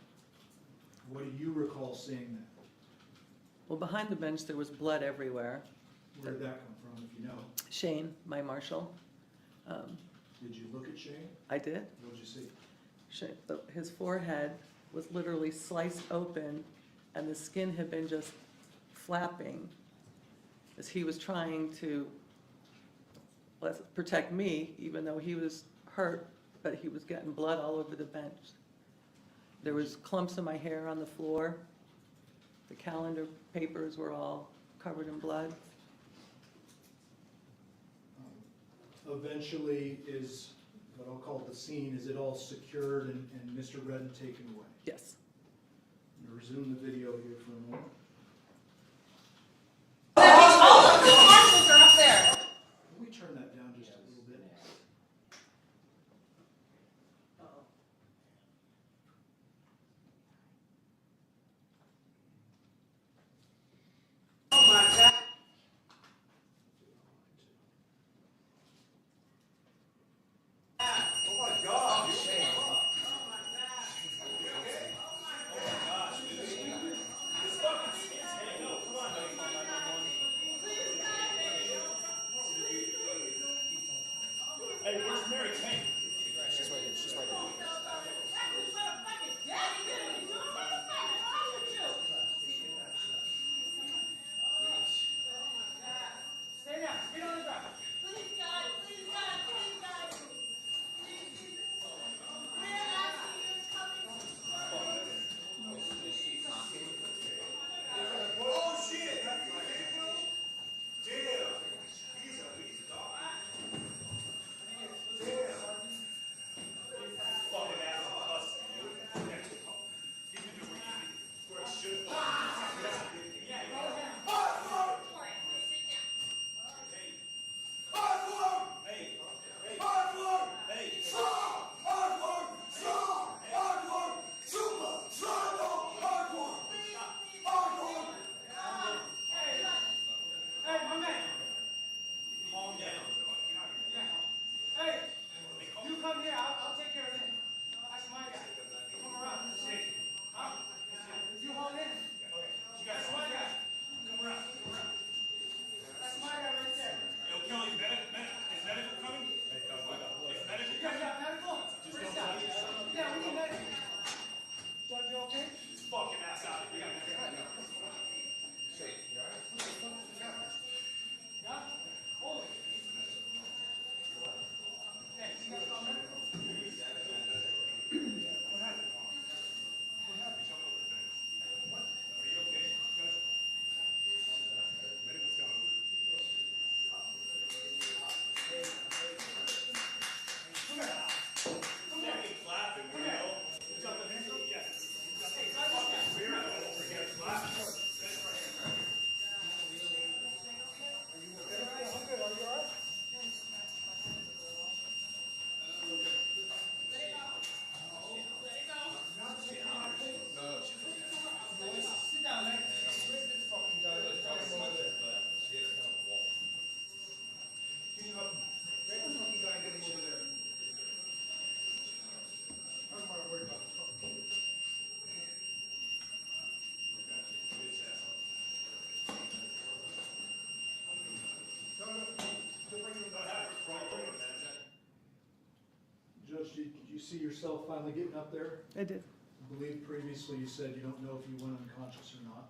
What do you recall seeing then? Well, behind the bench, there was blood everywhere. Where did that come from, if you know? Shane, my marshal, Did you look at Shane? I did. What did you see? His forehead was literally sliced open, and the skin had been just flapping as he was trying to protect me, even though he was hurt, but he was getting blood all over the bench. There was clumps of my hair on the floor. The calendar papers were all covered in blood. Eventually is, what I'll call the scene, is it all secured and Mr. Redden taken away? Yes. to resume the video here for a moment. All of the marshals are up there. Can we turn that down just a little bit? Oh my God. Judge, did you see yourself finally getting up there? I did, I believe previously you said you don't know if you went unconscious or not.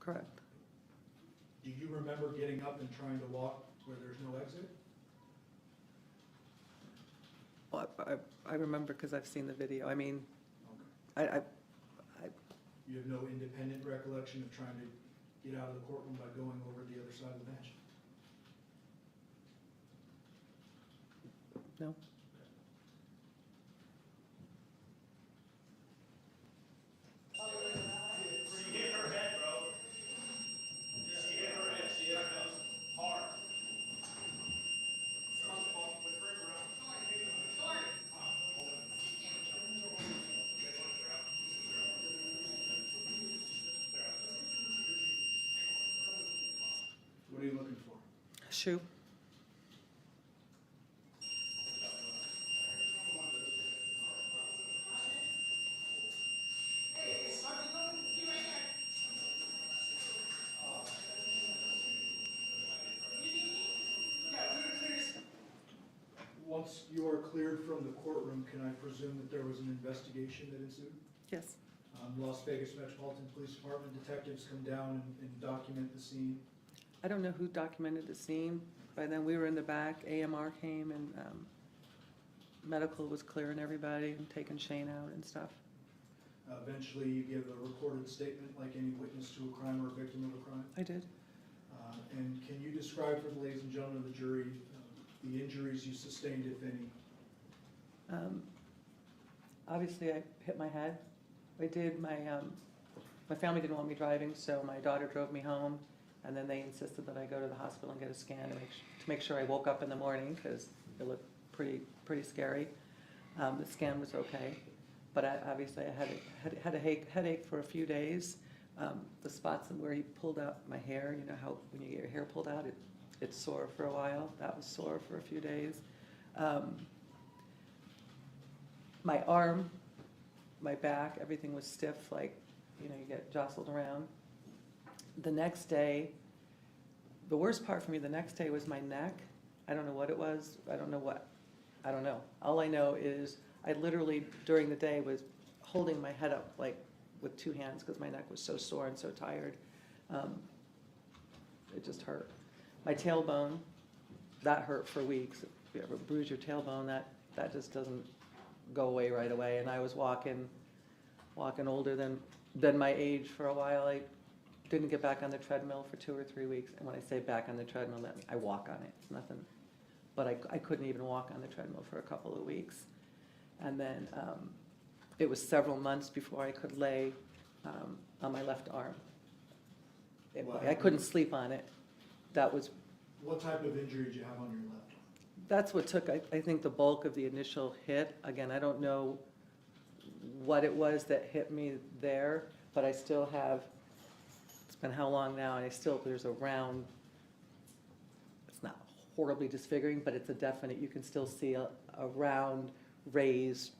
correct. Do you remember getting up and trying to walk where there's no exit? Well, I remember because I've seen the video. I mean, Okay. I You have no independent recollection of trying to get out of the courtroom by going over to the other side of the bench? no. She hit her head, bro. She hit her head. She hit her head hard. What are you looking for? Shoe. Once you are cleared from the courtroom, can I presume that there was an investigation that ensued? Yes, Las Vegas Metropolitan Police Department detectives come down and document the scene. I don't know who documented the scene. By then, we were in the back. AMR came and medical was clearing everybody and taking Shane out and stuff. Eventually, you give a recorded statement like any witness to a crime or a victim of a crime. I did. And can you describe for the ladies and gentlemen of the jury the injuries you sustained, if any? Obviously, I hit my head. I did my my family didn't want me driving, so my daughter drove me home, and then they insisted that I go to the hospital and get a scan to make sure I woke up in the morning, because it looked pretty scary. The scan was okay, but obviously I had a headache for a few days. The spots where he pulled out my hair, you know how when you get your hair pulled out, it's sore for a while. That was sore for a few days. My arm, my back, everything was stiff, like, you know, you get jostled around. The next day, the worst part for me the next day was my neck. I don't know what it was. I don't know. All I know is I literally, during the day, was holding my head up, like, with two hands, because my neck was so sore and so tired. It just hurt. My tailbone, that hurt for weeks. If you ever bruise your tailbone, that just doesn't go away right away. And I was walking older than my age for a while. I didn't get back on the treadmill for 2 or 3 weeks. And when I say back on the treadmill, that means I walk on it. It's nothing. But I couldn't even walk on the treadmill for a couple of weeks. And then it was several months before I could lay on my left arm. I couldn't sleep on it. That was. What type of injury did you have on your left arm? That's what took, I think, the bulk of the initial hit. Again, I don't know what it was that hit me there, but I still have, it's been how long now, and there's a round, it's not horribly disfiguring, but it's a definite, you can still see a round, raised,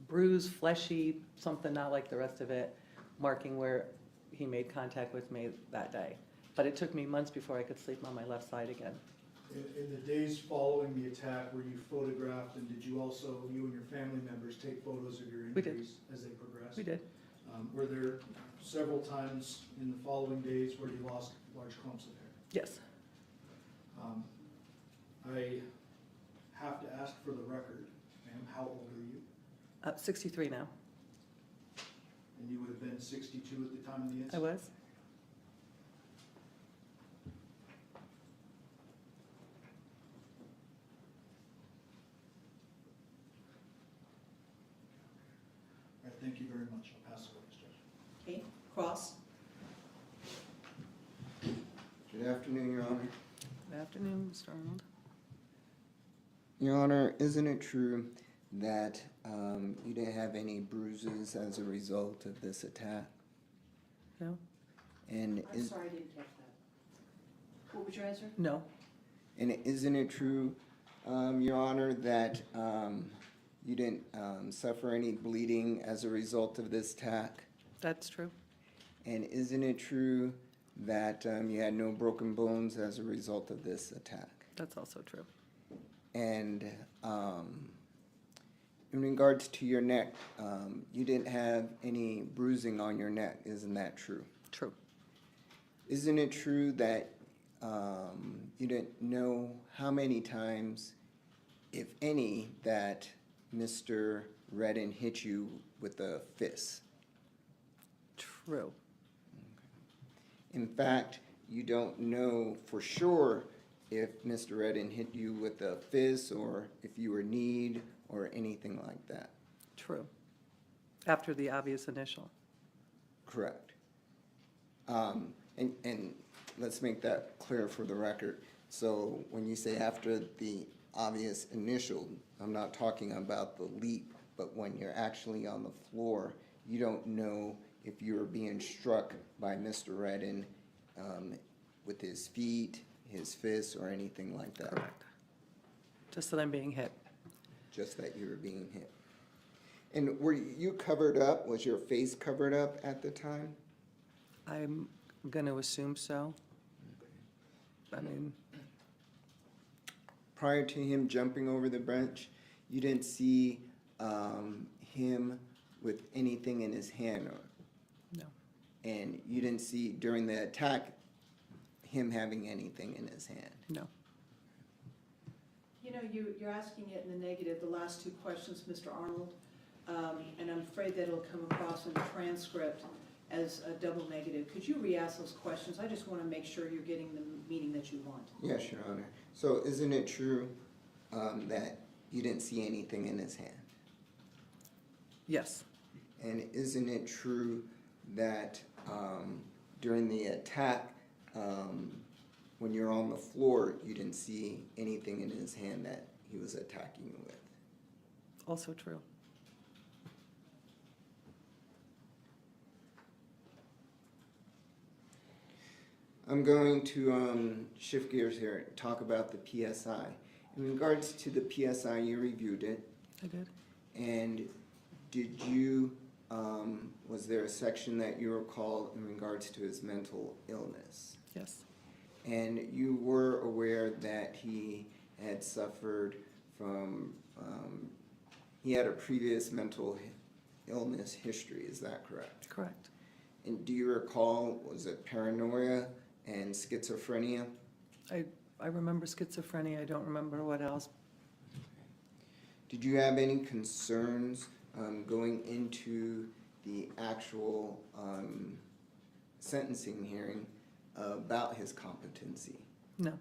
bruised, fleshy, something not like the rest of it, marking where he made contact with me that day. But it took me months before I could sleep on my left side again. In the days following the attack, were you photographed, and did you also, you and your family members, take photos of your We did. injuries as they progressed? We did. Were there several times in the following days where you lost large clumps of hair? Yes. I have to ask for the record, ma'am, how old are you? 63 now. And you would have been 62 at the time of the incident? I was. All right, thank you very much. I'll pass it over, Judge. Okay, Cross? Good afternoon, Your Honor. Good afternoon, Mr. Arnold. Your Honor, isn't it true that you didn't have any bruises as a result of this attack? No? And I'm sorry, I didn't catch that. What was your answer? No. And isn't it true, Your Honor, that you didn't suffer any bleeding as a result of this attack? That's true. And isn't it true that you had no broken bones as a result of this attack? That's also true. And in regards to your neck, you didn't have any bruising on your neck, isn't that true? True. Isn't it true that you didn't know how many times, if any, that Mr. Redden hit you with a fist? True. In fact, you don't know for sure if Mr. Redden hit you with a fist or if you were kneed or anything like that. True. After the obvious initial. Correct. And let's make that clear for the record. So when you say after the obvious initial, I'm not talking about the leap, but when you're actually on the floor, you don't know if you were being struck by Mr. Redden with his feet, his fists, or anything like that. Correct. Just that I'm being hit. Just that you were being hit. And were you covered up? Was your face covered up at the time? I'm going to assume so. I mean, Prior to him jumping over the bench, you didn't see him with anything in his hand, no. and you didn't see during the attack him having anything in his hand. No. You know, you're asking it in the negative, the last two questions, Mr. Arnold, and I'm afraid that it'll come across in the transcript as a double negative. Could you re-ask those questions? I just want to make sure you're getting the meaning that you want. Yes, Your Honor. So isn't it true that you didn't see anything in his hand? Yes. And isn't it true that during the attack, when you're on the floor, you didn't see anything in his hand that he was attacking you with? Also true. I'm going to shift gears here and talk about the PSI. In regards to the PSI, you reviewed it, I did. and did you, was there a section that you recall in regards to his mental illness? Yes. And you were aware that he had suffered from, he had a previous mental illness history, is that correct? Correct. And do you recall, was it paranoia and schizophrenia? I remember schizophrenia. I don't remember what else. Did you have any concerns going into the actual sentencing hearing about his competency? No.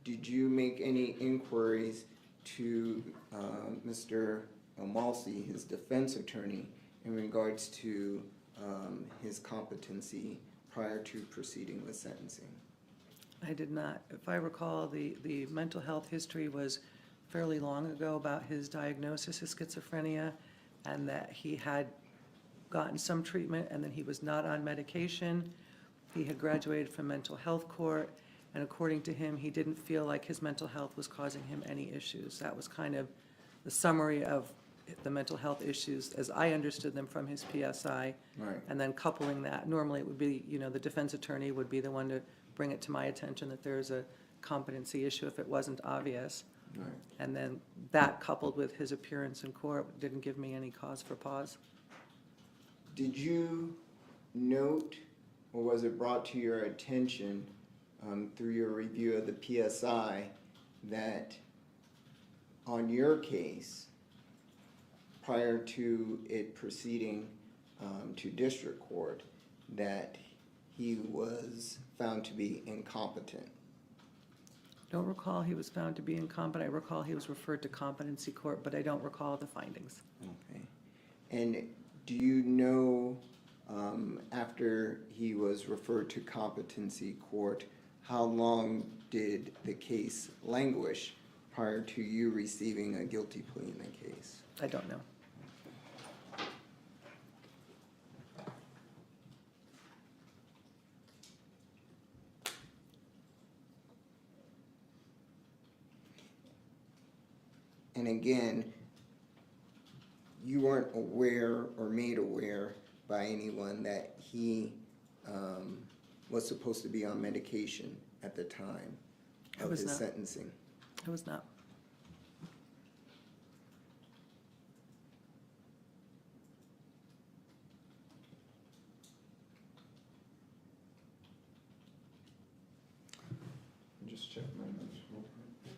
Did you make any inquiries to Mr. Malsi, his defense attorney, in regards to his competency prior to proceeding with sentencing? I did not. If I recall, the mental health history was fairly long ago about his diagnosis of schizophrenia, and that he had gotten some treatment and then he was not on medication. He had graduated from mental health court, and according to him, he didn't feel like his mental health was causing him any issues. That was kind of the summary of the mental health issues as I understood them from his PSI. Right. And then coupling that, normally it would be, the defense attorney would be the one to bring it to my attention that there's a competency issue if it wasn't obvious. Right. And then that coupled with his appearance in court didn't give me any cause for pause. Did you note, or was it brought to your attention through your review of the PSI, that on your case, prior to it proceeding to district court, that he was found to be incompetent? Don't recall he was found to be incompetent. I recall he was referred to competency court, but I don't recall the findings. Okay. And do you know, after he was referred to competency court, how long did the case languish prior to you receiving a guilty plea in the case? I don't know. And again, you weren't aware or made aware by anyone that he was supposed to be on medication at the time I of was his not. sentencing? I was not. Just check my notes real quick.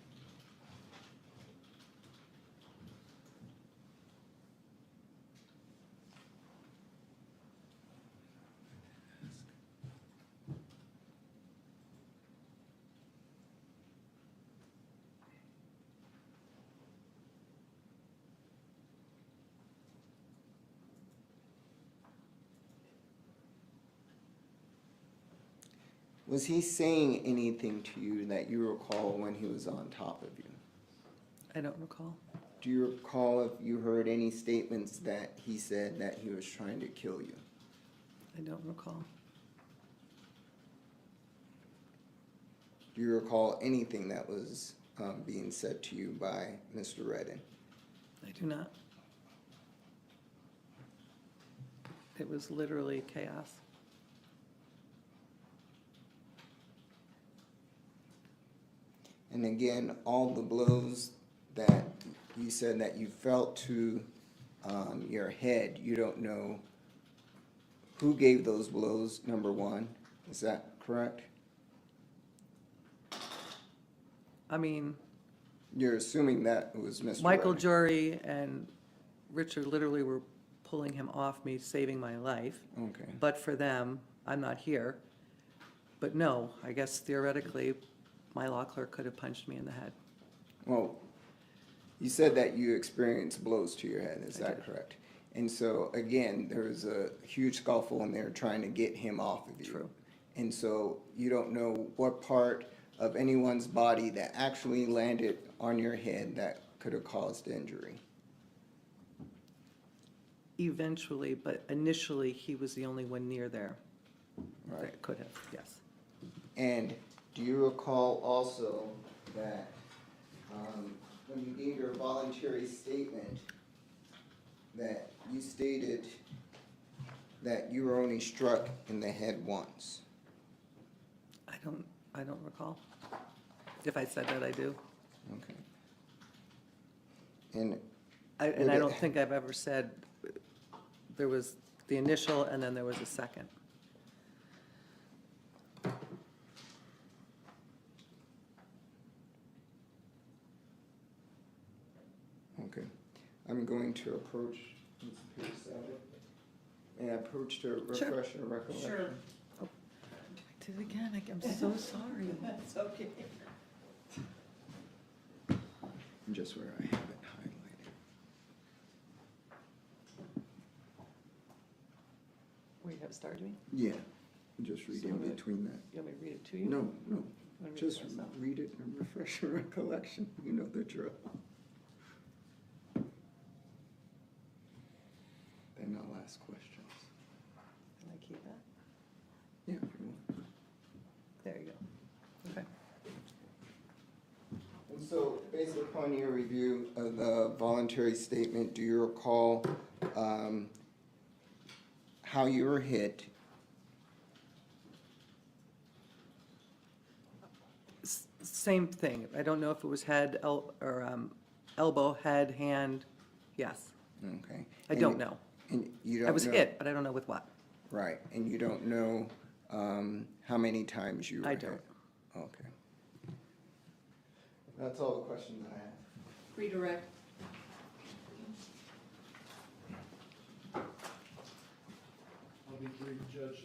Was he saying anything to you that you recall when he was on top of you? I don't recall. Do you recall if you heard any statements that he said that he was trying to kill you? I don't recall. Do you recall anything that was being said to you by Mr. Redden? I do not. It was literally chaos. And again, all the blows that you said that you felt to your head, you don't know who gave those blows, number one. Is that correct? I mean, You're assuming that it was Mr. Michael Redden. Jury and Richard literally were pulling him off me, saving my life. Okay. But for them, I'm not here. But no, I guess theoretically, my law clerk could have punched me in the head. Well, you said that you experienced blows to your head, is I that did. correct? And so, again, there's a huge scuffle and they're trying to get him off of you. True. And so you don't know what part of anyone's body that actually landed on your head that could have caused injury. Eventually, but initially, he was the only one near there Right. that could have, yes. And do you recall also that when you gave your voluntary statement, that you stated that you were only struck in the head once? I don't recall. If I said that, I do. Okay. And And I don't think I've ever said, there was the initial and then there was a second. okay, I'm going to approach Ms. Pierce Abbott. May I approach to refresh her recollection? Sure. I did it again, I'm so sorry. That's okay. Just where I have it highlighted. We have started me? Yeah, just read So in good. between that. You want me to read it to you? No, no, Want me to just read it myself? read it and refresh your recollection. You know the drill. Then I'll ask questions. Can I keep that? Yeah, if you want. There you go. Okay. And so, based upon your review of the voluntary statement, do you recall how you were hit? Same thing. I don't know if it was head, elbow, head, hand. Yes. Okay. I And don't you- know. And you don't I was know- hit, but I don't know with what. Right, and you don't know how many times you were I hit? don't. Okay. That's all the questions I have. Redirect. I'll be brief, Judge.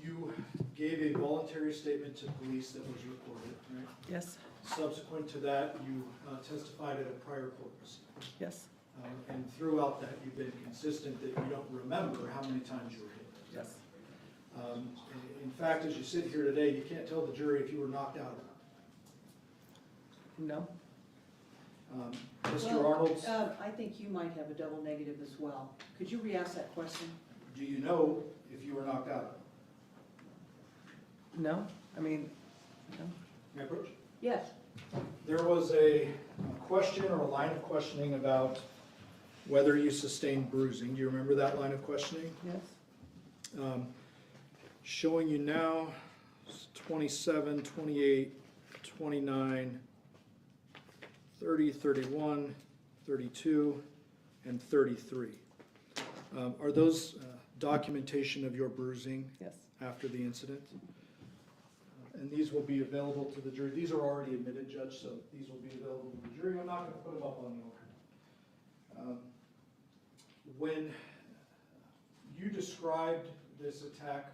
You gave a voluntary statement to police that was recorded, right? Yes, Subsequent to that, you testified at a prior court proceeding. yes, And throughout that, you've been consistent that you don't remember how many times you were hit. yes. In fact, as you sit here today, you can't tell the jury if you were knocked out or No? not. Mr. Well, Arnold's, I think you might have a double negative as well. Could you re-ask that question? do you know if you were knocked out? No? I mean, no? May I approach? Yes. There was a question or a line of questioning about whether you sustained bruising. Do you remember that line of questioning? Yes? Showing you now, 27, 28, 29, 30, 31, 32, and 33. Are those documentation of your bruising Yes. after the incident? And these will be available to the jury. These are already admitted, Judge, so these will be available to the jury. I'm not going to put them up on the overhead. When you described this attack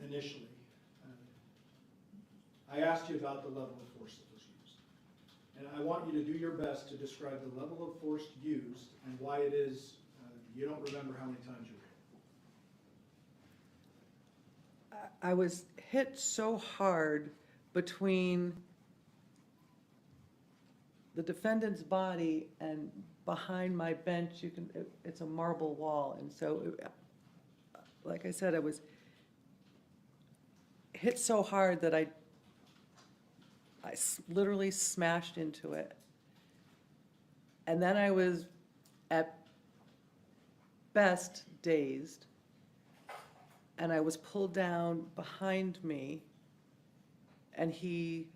initially, I asked you about the level of force that was used. And I want you to do your best to describe the level of force used and why it is you don't remember how many times you were hit. I was hit so hard between the defendant's body and behind my bench, it's a marble wall, and so, like I said, I was hit so hard that I literally smashed into it. And then I was, at best, dazed, and I was pulled down behind me, and he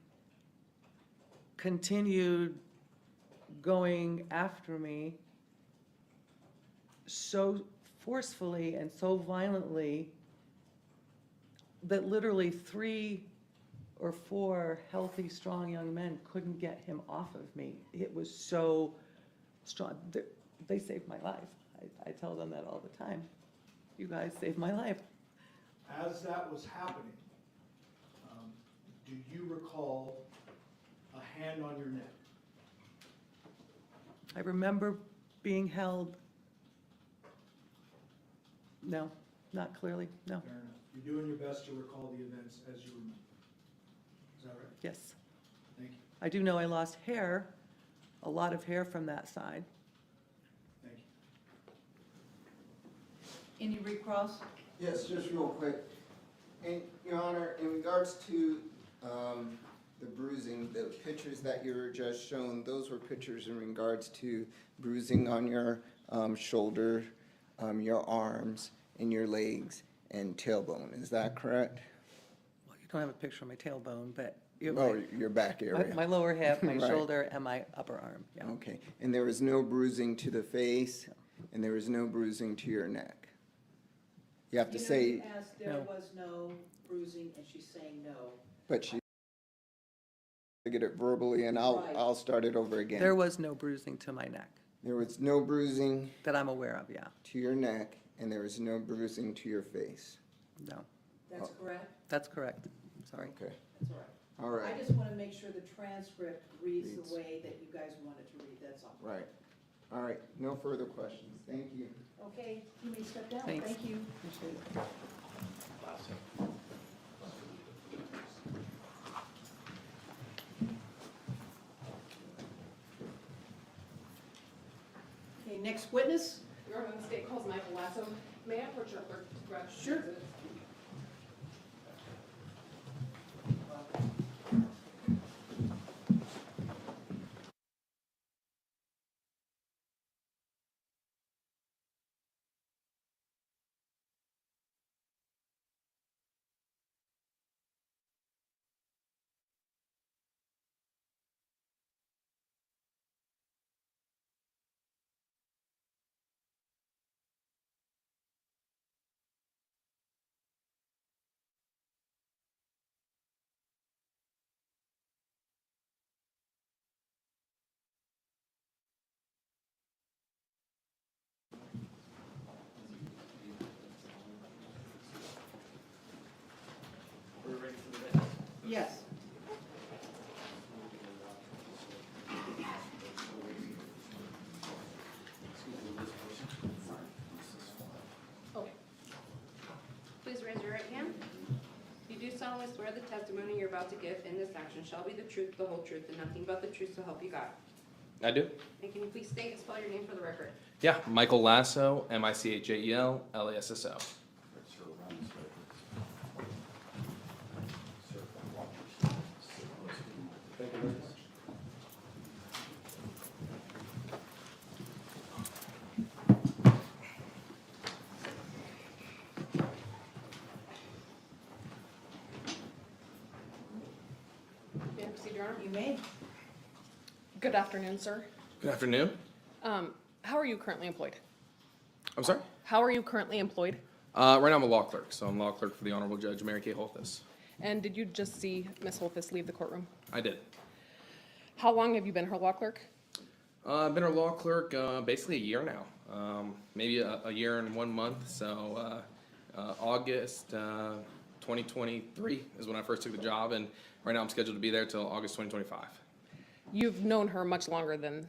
continued going after me so forcefully and so violently that literally 3 or 4 healthy, strong young men couldn't get him off of me. It was so strong. They saved my life. I tell them that all the time. You guys saved my life. As that was happening, do you recall a hand on your neck? I remember being held No, not clearly, no. Fair enough. You're doing your best to recall the events as you remember. Is that right? Yes. Thank you. I do know I lost hair, a lot of hair from that side. Thank you. Any recross? Yes, just real quick. And, Your Honor, in regards to the bruising, the pictures that you were just shown, those were pictures in regards to bruising on your shoulder, your arms, and your legs and tailbone. Is that correct? Well, you don't have a picture of my tailbone, but Oh, your back area. my lower hip, my Right. shoulder, and my upper arm, yeah. Okay, and there was no bruising to the face, and there was no bruising to your neck? You have to You know, say, you asked, there No. was no bruising, and she's saying no. but she get it verbally, and Right. I'll start it over again. There was no bruising to my neck, There was no bruising that I'm aware of, yeah, to your neck, and there was no bruising to your face. no. That's correct? That's correct, sorry. Okay, That's all right. all I right, just want to make sure the transcript reads Reads. the way that you guys want it to read, that's all. right. All right, no further questions. Thank you. Okay, you may step down, Thanks. thank you. Appreciate it. Okay, next witness? Your Honor, the state calls Michael Lasso. May I approach your clerk to grab? Sure. Yes. Okay. Please raise your right hand. You do solemnly swear the testimony you're about to give in this action shall be the truth, the whole truth, and nothing but the truth, so help you God. I do. And can you please state and spell your name for the record? Yeah, Michael Lasso, Michael Lasso. May I proceed, Your Honor? You may. Good afternoon, sir. Good afternoon. How are you currently employed? I'm sorry? How are you currently employed? Right now I'm a law clerk, so I'm law clerk for the Honorable Judge Mary Kay Holthus. And did you just see Ms. Holthus leave the courtroom? I did. How long have you been her law clerk? I've been her law clerk basically a year now, maybe a year and 1 month. So August 2023 is when I first took the job, and right now I'm scheduled to be there till August 2025. You've known her much longer than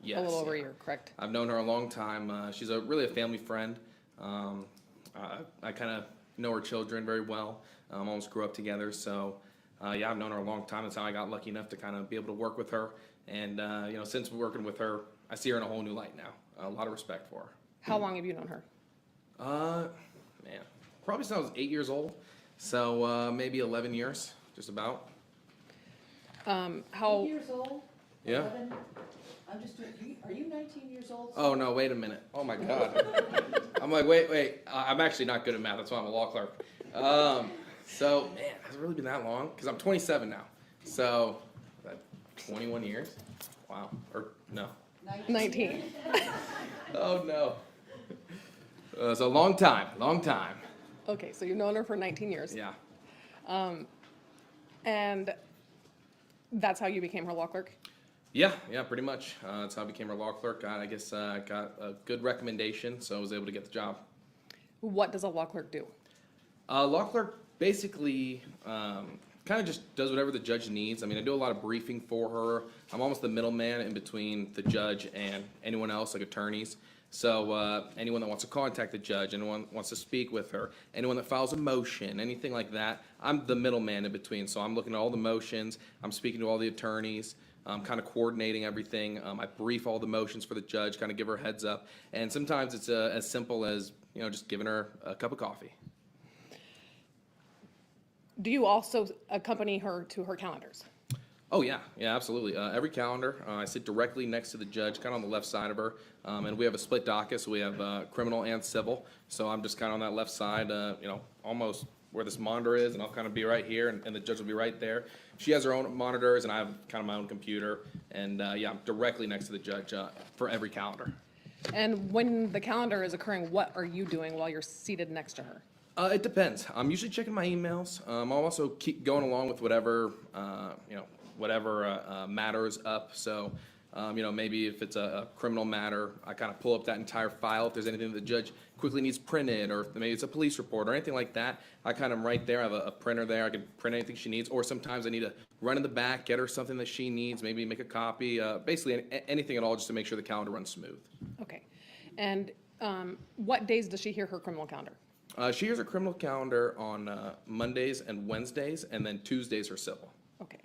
Yes, a little over a yeah. year, correct? I've known her a long time. She's really a family friend. I kind of know her children very well. Almost grew up together, so yeah, I've known her a long time. That's how I got lucky enough to kind of be able to work with her. And you know, since working with her, I see her in a whole new light now. A lot of respect for her. How long have you known her? Man, probably since I was 8 years old. So maybe 11 years, just about. 8 How, years old? Yeah. 11? I'm just doing, are you 19 years old? Oh no, wait a minute. Oh my God. I'm like, wait. I'm actually not good at math. That's why I'm a law clerk. So man, has it really been that long? Because I'm 27 now. So, that 21 years? Wow. Or no. 19. Oh no. It's a long time. Okay, so you've known her for 19 years. Yeah. And that's how you became her law clerk? Yeah, pretty much. That's how I became her law clerk. I guess I got a good recommendation, so I was able to get the job. What does a law clerk do? Law clerk basically kind of just does whatever the judge needs. I mean, I do a lot of briefing for her. I'm almost the middleman in between the judge and anyone else, like attorneys. So anyone that wants to contact the judge, anyone wants to speak with her, anyone that files a motion, anything like that, I'm the middleman in between. So I'm looking at all the motions, I'm speaking to all the attorneys, I'm kind of coordinating everything. I brief all the motions for the judge, kind of give her a heads up. And sometimes it's as simple as, just giving her a cup of coffee. Do you also accompany her to her calendars? Oh, yeah, absolutely. Every calendar, I sit directly next to the judge, kind of on the left side of her. And we have a split docket, so we have criminal and civil. So I'm just kind of on that left side, almost where this monitor is, and I'll kind of be right here, and the judge will be right there. She has her own monitors, and I have kind of my own computer. And I'm directly next to the judge for every calendar. And when the calendar is occurring, what are you doing while you're seated next to her? It depends. I'm usually checking my emails. I'll also keep going along with whatever, matters up. So, maybe if it's a criminal matter, I kind of pull up that entire file. If there's anything that the judge quickly needs printed, or maybe it's a police report or anything like that, I kind of right there. I have a printer there. I can print anything she needs. Or sometimes I need to run in the back, get her something that she needs, maybe make a copy, basically anything at all just to make sure the calendar runs smooth. Okay. And what days does she hear her criminal calendar? She hears her criminal calendar on Mondays and Wednesdays, and then Tuesdays her civil. Okay.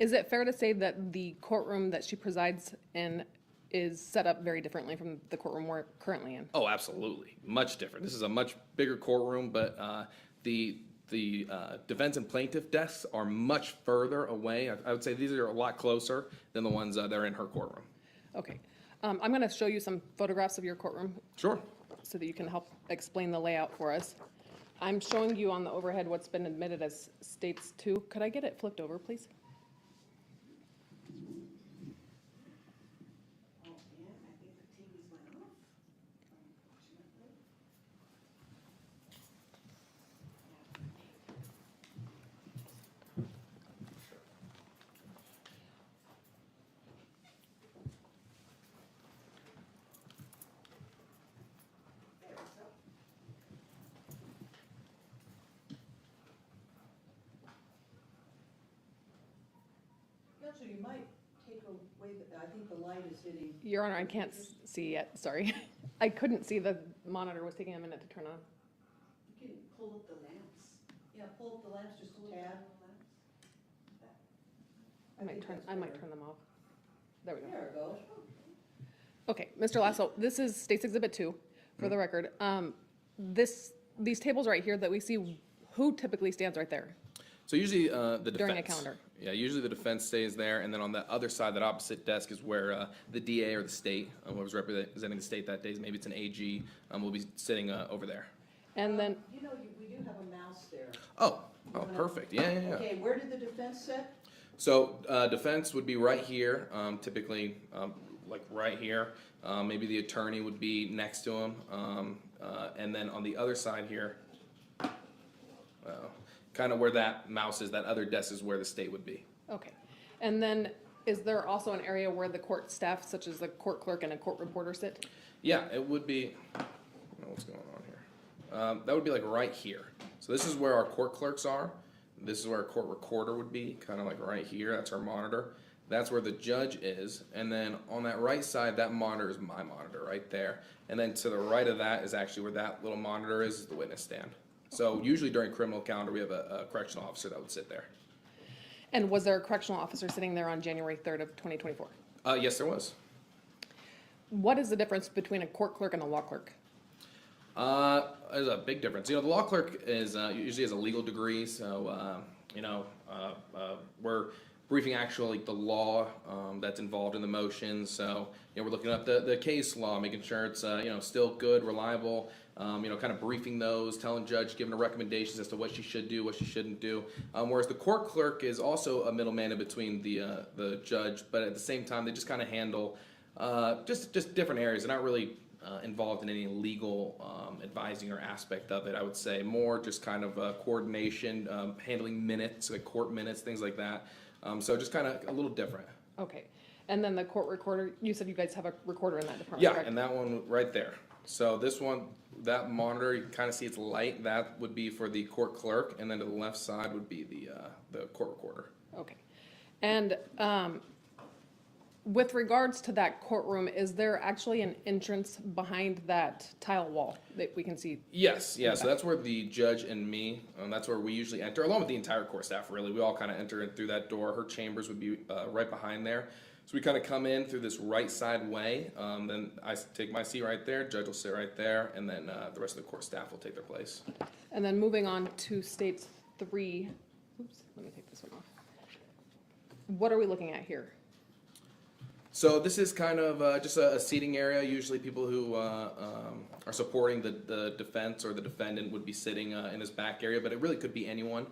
Is it fair to say that the courtroom that she presides in is set up very differently from the courtroom we're currently in? Oh, absolutely. Much different. This is a much bigger courtroom, but the defense and plaintiff desks are much further away. I would say these are a lot closer than the ones that are in her courtroom. Okay. I'm going to show you some photographs of your courtroom. Sure. So that you can help explain the layout for us. I'm showing you on the overhead what's been admitted as States 2. Could I get it flipped over, please? Actually, you might take away, I think the light is hitting. Your Honor, I can't see yet, sorry. I couldn't see the monitor was taking a minute to turn on. You can pull up the lamps. Yeah, pull up the lamps just a tad. I might turn them off. There we go. There it goes. Okay, Mr. Lasso, this is State's Exhibit 2, for the record. These tables right here that we see, who typically stands right there? So usually the defense. During a calendar. Yeah, usually the defense stays there, and then on the other side, that opposite desk is where the DA or the state, whoever's representing the state that day, maybe it's an AG, will be sitting over there. And then, We do have a mouse there. Oh, perfect. Yeah. Okay, where did the defense sit? So defense would be right here, typically like right here. Maybe the attorney would be next to him, and then on the other side here, kind of where that mouse is, that other desk is where the state would be. okay. And then, is there also an area where the court staff, such as the court clerk and a court reporter sit? Yeah, it would be, I don't know what's going on here. That would be like right here. So this is where our court clerks are. This is where our court recorder would be, kind of like right here. That's our monitor. That's where the judge is. And then on that right side, that monitor is my monitor right there. And then to the right of that is actually where that little monitor is the witness stand. So usually during criminal calendar, we have a correctional officer that would sit there. And was there a correctional officer sitting there on January 3rd of 2024? Yes, there was. What is the difference between a court clerk and a law clerk? There's a big difference. The law clerk is usually has a legal degree, so we're briefing actually the law that's involved in the motion. So we're looking up the case law, making sure it's still good, reliable. Kind of briefing those, telling judge, giving her recommendations as to what she should do, what she shouldn't do. Whereas the court clerk is also a middleman in between the judge, but at the same time they just kind of handle just different areas. They're not really involved in any legal advising or aspect of it. I would say more just kind of coordination, handling minutes, like court minutes, things like that. So just kind of a little different. Okay. And then the court recorder, you said you guys have a recorder in that department, Yeah, correct? and that one right there. So this one, that monitor, you can kind of see it's light. That would be for the court clerk, and then to the left side would be the court recorder. Okay. And With regards to that courtroom, is there actually an entrance behind that tile wall that we can see? Yes, yeah, so that's where the judge and me, that's where we usually enter, along with the entire court staff, really. We all kind of enter in through that door. Her chambers would be right behind there. So we kind of come in through this right side way, then I take my seat right there, judge will sit right there, and then the rest of the court staff will take their place. And then moving on to states 3, oops, let me take this one off. What are we looking at here? So this is kind of just a seating area. Usually people who are supporting the defense or the defendant would be sitting in this back area, but it really could be anyone.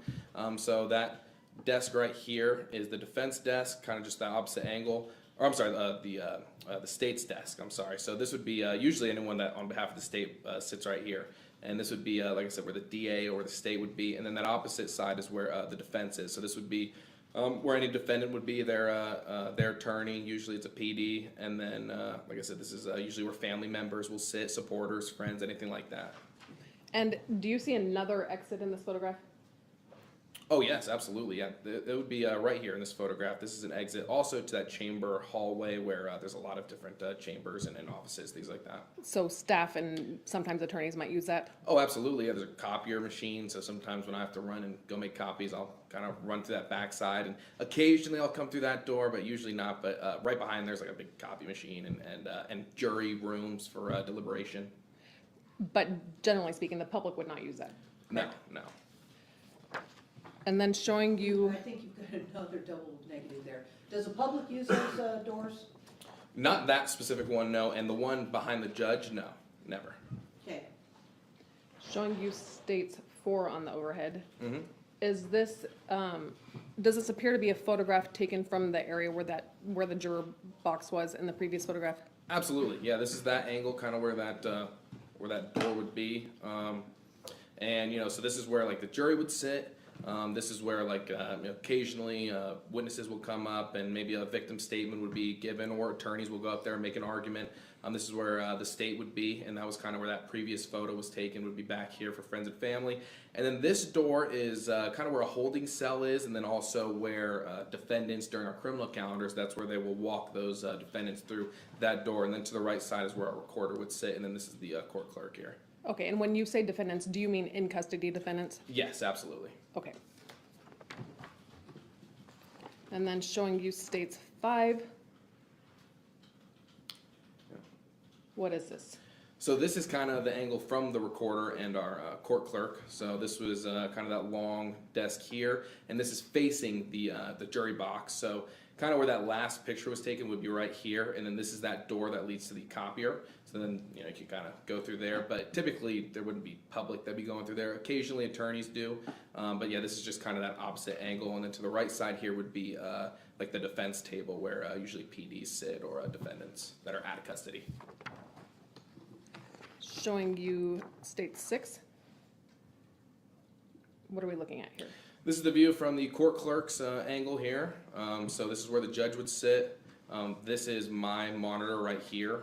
So that desk right here is the defense desk, kind of just the opposite angle. Or I'm sorry, the state's desk, I'm sorry. So this would be usually anyone that on behalf of the state sits right here. And this would be, like I said, where the DA or the state would be. And then that opposite side is where the defense is. So this would be where any defendant would be, their attorney. Usually it's a PD. And then, like I said, this is usually where family members will sit, supporters, friends, anything like that. And do you see another exit in this photograph? Oh, yes, absolutely. Yeah, it would be right here in this photograph. This is an exit also to that chamber hallway where there's a lot of different chambers and offices, things like that. So staff and sometimes attorneys might use that? Oh, absolutely. Yeah, there's a copier machine. So sometimes when I have to run and go make copies, I'll kind of run through that backside. And occasionally I'll come through that door, but usually not. But right behind there's like a big copy machine and jury rooms for deliberation. But generally speaking, the public would not use that? No, no. And then showing you, I think you've got another double negative there. Does the public use those doors? Not that specific one, no. And the one behind the judge, no, never. Okay. showing you states 4 on the overhead. Mm-hmm. Is this, does this appear to be a photograph taken from the area where the juror box was in the previous photograph? Absolutely, yeah, this is that angle, kind of where that door would be. And, you know, so this is where, like, the jury would sit. This is where, like, occasionally witnesses will come up and maybe a victim statement would be given, or attorneys will go up there and make an argument. This is where the state would be, and that was kind of where that previous photo was taken, would be back here for friends and family. And then this door is kind of where a holding cell is, and then also where defendants during our criminal calendars, that's where they will walk those defendants through that door. And then to the right side is where our recorder would sit, and then this is the court clerk here. Okay, and when you say defendants, do you mean in custody defendants? Yes, absolutely. Okay. And then showing you states 5. What is this? So this is kind of the angle from the recorder and our court clerk. So this was kind of that long desk here, and this is facing the jury box. So kind of where that last picture was taken would be right here, and then this is that door that leads to the copier. So then, you know, you can kind of go through there, but typically there wouldn't be public that'd be going through there. Occasionally attorneys do, but yeah, this is just kind of that opposite angle. And then to the right side here would be like the defense table where usually PDs sit, or defendants that are out of custody. Showing you state 6. What are we looking at here? This is the view from the court clerk's angle here. So this is where the judge would sit. This is my monitor right here.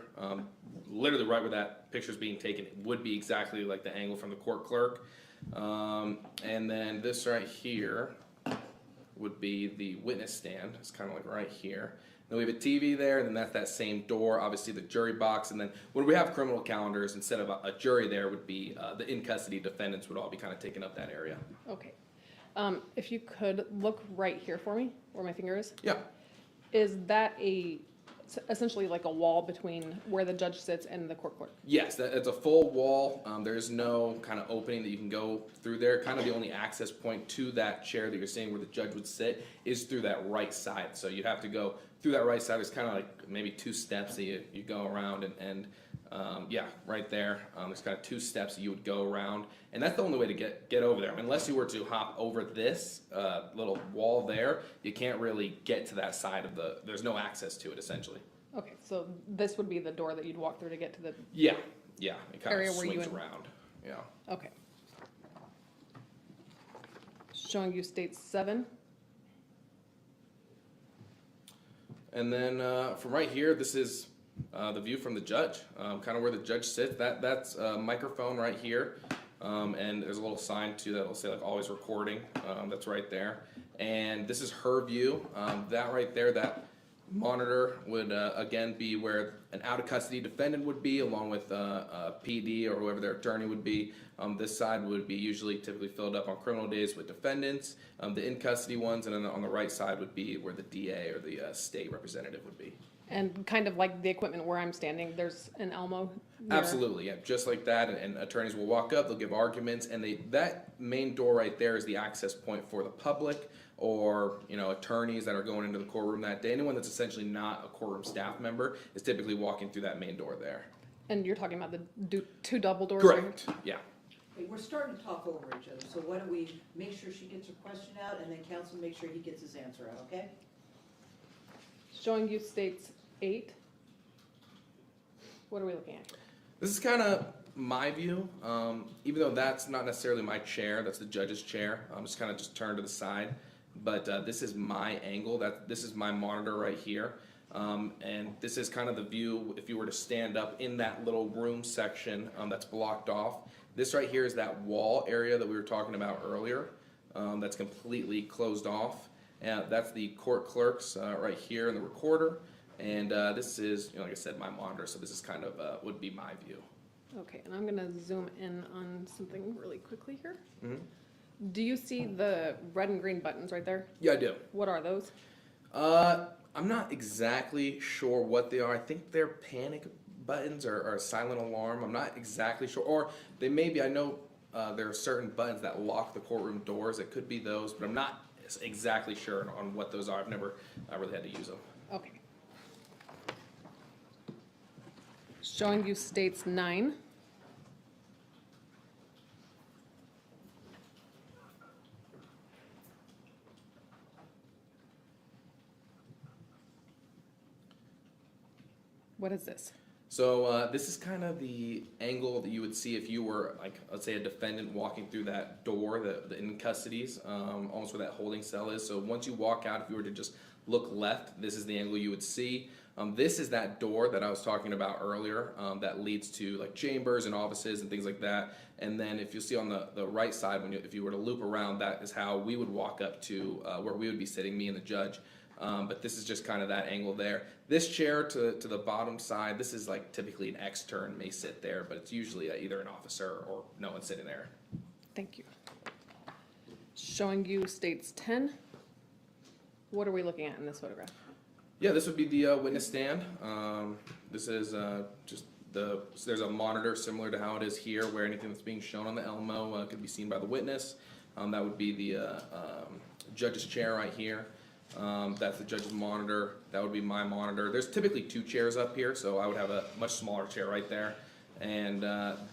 Literally right where that picture is being taken, it would be exactly like the angle from the court clerk. And then this right here would be the witness stand. It's kind of like right here. Then we have a TV there, and then that's that same door, obviously the jury box. And then when we have criminal calendars, instead of a jury there would be the in-custody defendants would all be kind of taking up that area. Okay. If you could look right here for me, where my finger is. Yeah. Is that essentially like a wall between where the judge sits and the court clerk? Yes, it's a full wall. There's no kind of opening that you can go through there. Kind of the only access point to that chair that you're seeing where the judge would sit is through that right side. So you have to go through that right side. There's kind of like maybe 2 steps that you go around, and yeah, right there. There's kind of 2 steps that you would go around, and that's the only way to get over there. I mean, unless you were to hop over this little wall there, you can't really get to that side of there's no access to it, essentially. Okay, so this would be the door that you'd walk through to get to the Yeah, it kind area of where swings you around. Yeah. Okay. Showing you state 7. And then from right here, this is the view from the judge, kind of where the judge sits. That's a microphone right here, and there's a little sign too that'll say like always recording. That's right there. And this is her view. That right there, that monitor would, again, be where an out-of-custody defendant would be, along with PD or whoever their attorney would be. This side would be usually typically filled up on criminal days with defendants, the in-custody ones, and then on the right side would be where the DA or the state representative would be. And kind of like the equipment where I'm standing, there's an Elmo near- Absolutely, yeah, just like that, and attorneys will walk up, they'll give arguments, and that main door right there is the access point for the public, or, you know, attorneys that are going into the courtroom that day. Anyone that's essentially not a courtroom staff member is typically walking through that main door there. And you're talking about the two double doors? right here? Correct, yeah. Hey, we're starting to talk over each other, so why don't we make sure she gets her question out, and then counsel make sure he gets his answer out, okay? Showing use states 8. What are we looking at here? This is kind of my view, even though that's not necessarily my chair, that's the judge's chair. I'm just kind of just turned to the side, but this is my angle. This is my monitor right here, and this is kind of the view if you were to stand up in that little room section that's blocked off. This right here is that wall area that we were talking about earlier, that's completely closed off. And that's the court clerks right here in the recorder. And this is, you know, like I said, my monitor, so this is kind of would be my view. Okay, and I'm gonna zoom in on something really quickly here. Mm-hmm. Do you see the red and green buttons right there? Yeah, I do. What are those? I'm not exactly sure what they are. I think they're panic buttons or silent alarm. I'm not exactly sure. Or they may be, I know there are certain buttons that lock the courtroom doors. It could be those, but I'm not exactly sure on what those are. I've never really had to use them. Okay. Showing use states 9. What is this? So this is kind of the angle that you would see if you were, like, let's say a defendant walking through that door, the in custodies, almost where that holding cell is. So once you walk out, if you were to just look left, this is the angle you would see. This is that door that I was talking about earlier that leads to like chambers and offices and things like that. And then if you see on the right side, if you were to loop around, that is how we would walk up to where we would be sitting, me and the judge. But this is just kind of that angle there. This chair to the bottom side, this is like typically an extern may sit there, but it's usually either an officer or no one sitting there. Thank you. Showing you states 10. What are we looking at in this photograph? Yeah, this would be the witness stand. This is just there's a monitor similar to how it is here, where anything that's being shown on the Elmo could be seen by the witness. That would be the judge's chair right here. That's the judge's monitor. That would be my monitor. There's typically 2 chairs up here, so I would have a much smaller chair right there. And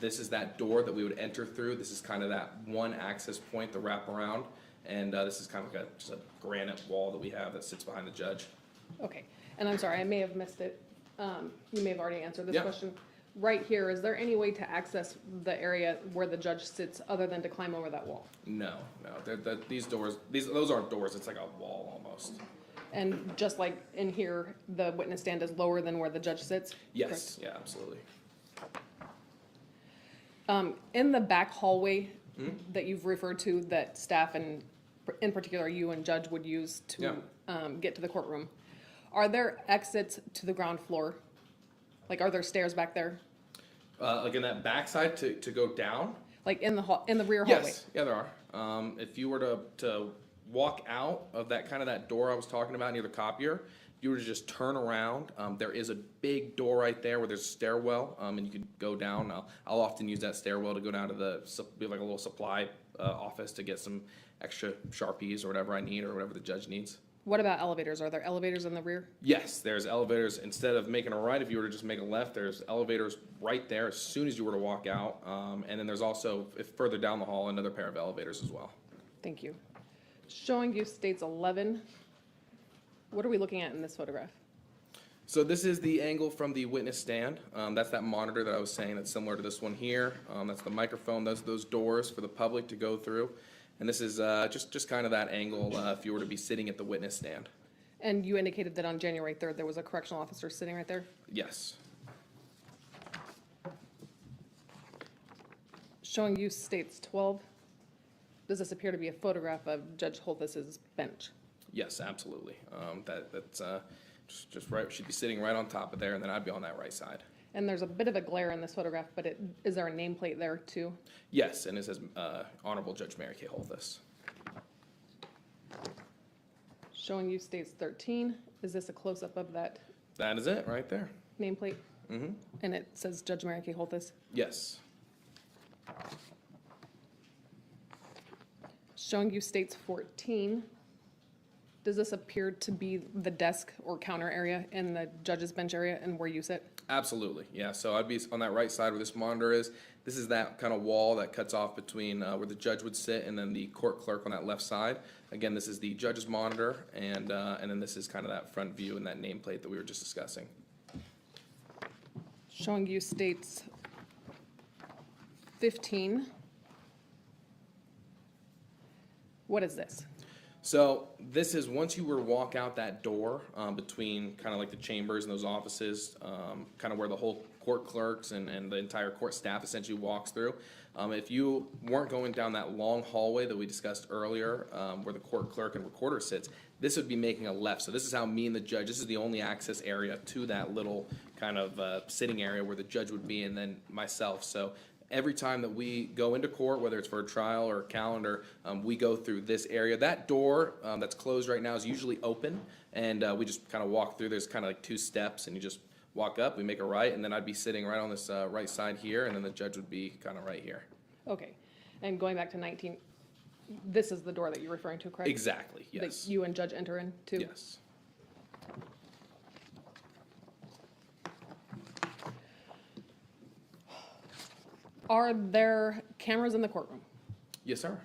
this is that door that we would enter through. This is kind of that one access point, the wraparound. And this is kind of like just a granite wall that we have that sits behind the judge. Okay, and I'm sorry, I may have missed it. You may have already answered this Yeah. question. Right here, is there any way to access the area where the judge sits other than to climb over that wall? No. These doors, those aren't doors. It's like a wall almost. And just like in here, the witness stand is lower than where the judge sits? Yes. Yeah. Absolutely. In the back hallway that you've referred to, that staff and in particular you and judge would use to get to the courtroom, are there exits to the ground floor? Like, are there stairs back there? Like in that backside to go down? Like in the rear hallway? Yes, yeah, there are. If you were to walk out of that door I was talking about near the copier, if you were to just turn around, there is a big door right there where there's a stairwell, and you could go down. I'll often use that stairwell to go down to like a little supply office to get some extra Sharpies or whatever I need or whatever the judge needs. What about elevators? Are there elevators in the rear? Yes, there's elevators. Instead of making a right, if you were to just make a left, there's elevators right there as soon as you were to walk out. And then there's also, if further down the hall, another pair of elevators as well. Thank you. Showing you states 11. What are we looking at in this photograph? So this is the angle from the witness stand. That's that monitor that I was saying that's similar to this one here. That's the microphone. That's those doors for the public to go through. And this is just kind of that angle if you were to be sitting at the witness stand. And you indicated that on January 3rd, there was a correctional officer sitting right there? Yes. Showing use states 12. Does this appear to be a photograph of Judge Holthus's bench? Yes, absolutely. That's just right, she'd be sitting right on top of there, and then I'd be on that right side. And there's a bit of a glare in this photograph, but is there a nameplate there too? Yes, and it says Honorable Judge Mary Kay Holthus. Showing you states 13. Is this a close-up of that That is it, right there. nameplate? Mm-hmm. And it says Judge Mary Kay Holthus. Yes. Showing you states 14. Does this appear to be the desk or counter area in the judge's bench area and where you sit? Absolutely, yeah. So I'd be on that right side where this monitor is. This is that kind of wall that cuts off between where the judge would sit and then the court clerk on that left side. Again, this is the judge's monitor, and then this is kind of that front view and that nameplate that we were just discussing. Showing you states 15. What is this? So this is once you were to walk out that door between kind of like the chambers and those offices, kind of where the whole court clerks and the entire court staff essentially walks through. If you weren't going down that long hallway that we discussed earlier, where the court clerk and recorder sits, this would be making a left. So this is how me and the judge, this is the only access area to that little kind of sitting area where the judge would be, and then myself. So every time that we go into court, whether it's for a trial or a calendar, we go through this area. That door that's closed right now is usually open, and we just kind of walk through. There's kind of like 2 steps, and you just walk up, we make a right, and then I'd be sitting right on this right side here, and then the judge would be kind of right here. Okay. And going back to 19, this is the door that you're referring to, correct? Exactly, yes. That you and judge enter into? Yes. Are there cameras in the courtroom? Yes, sir.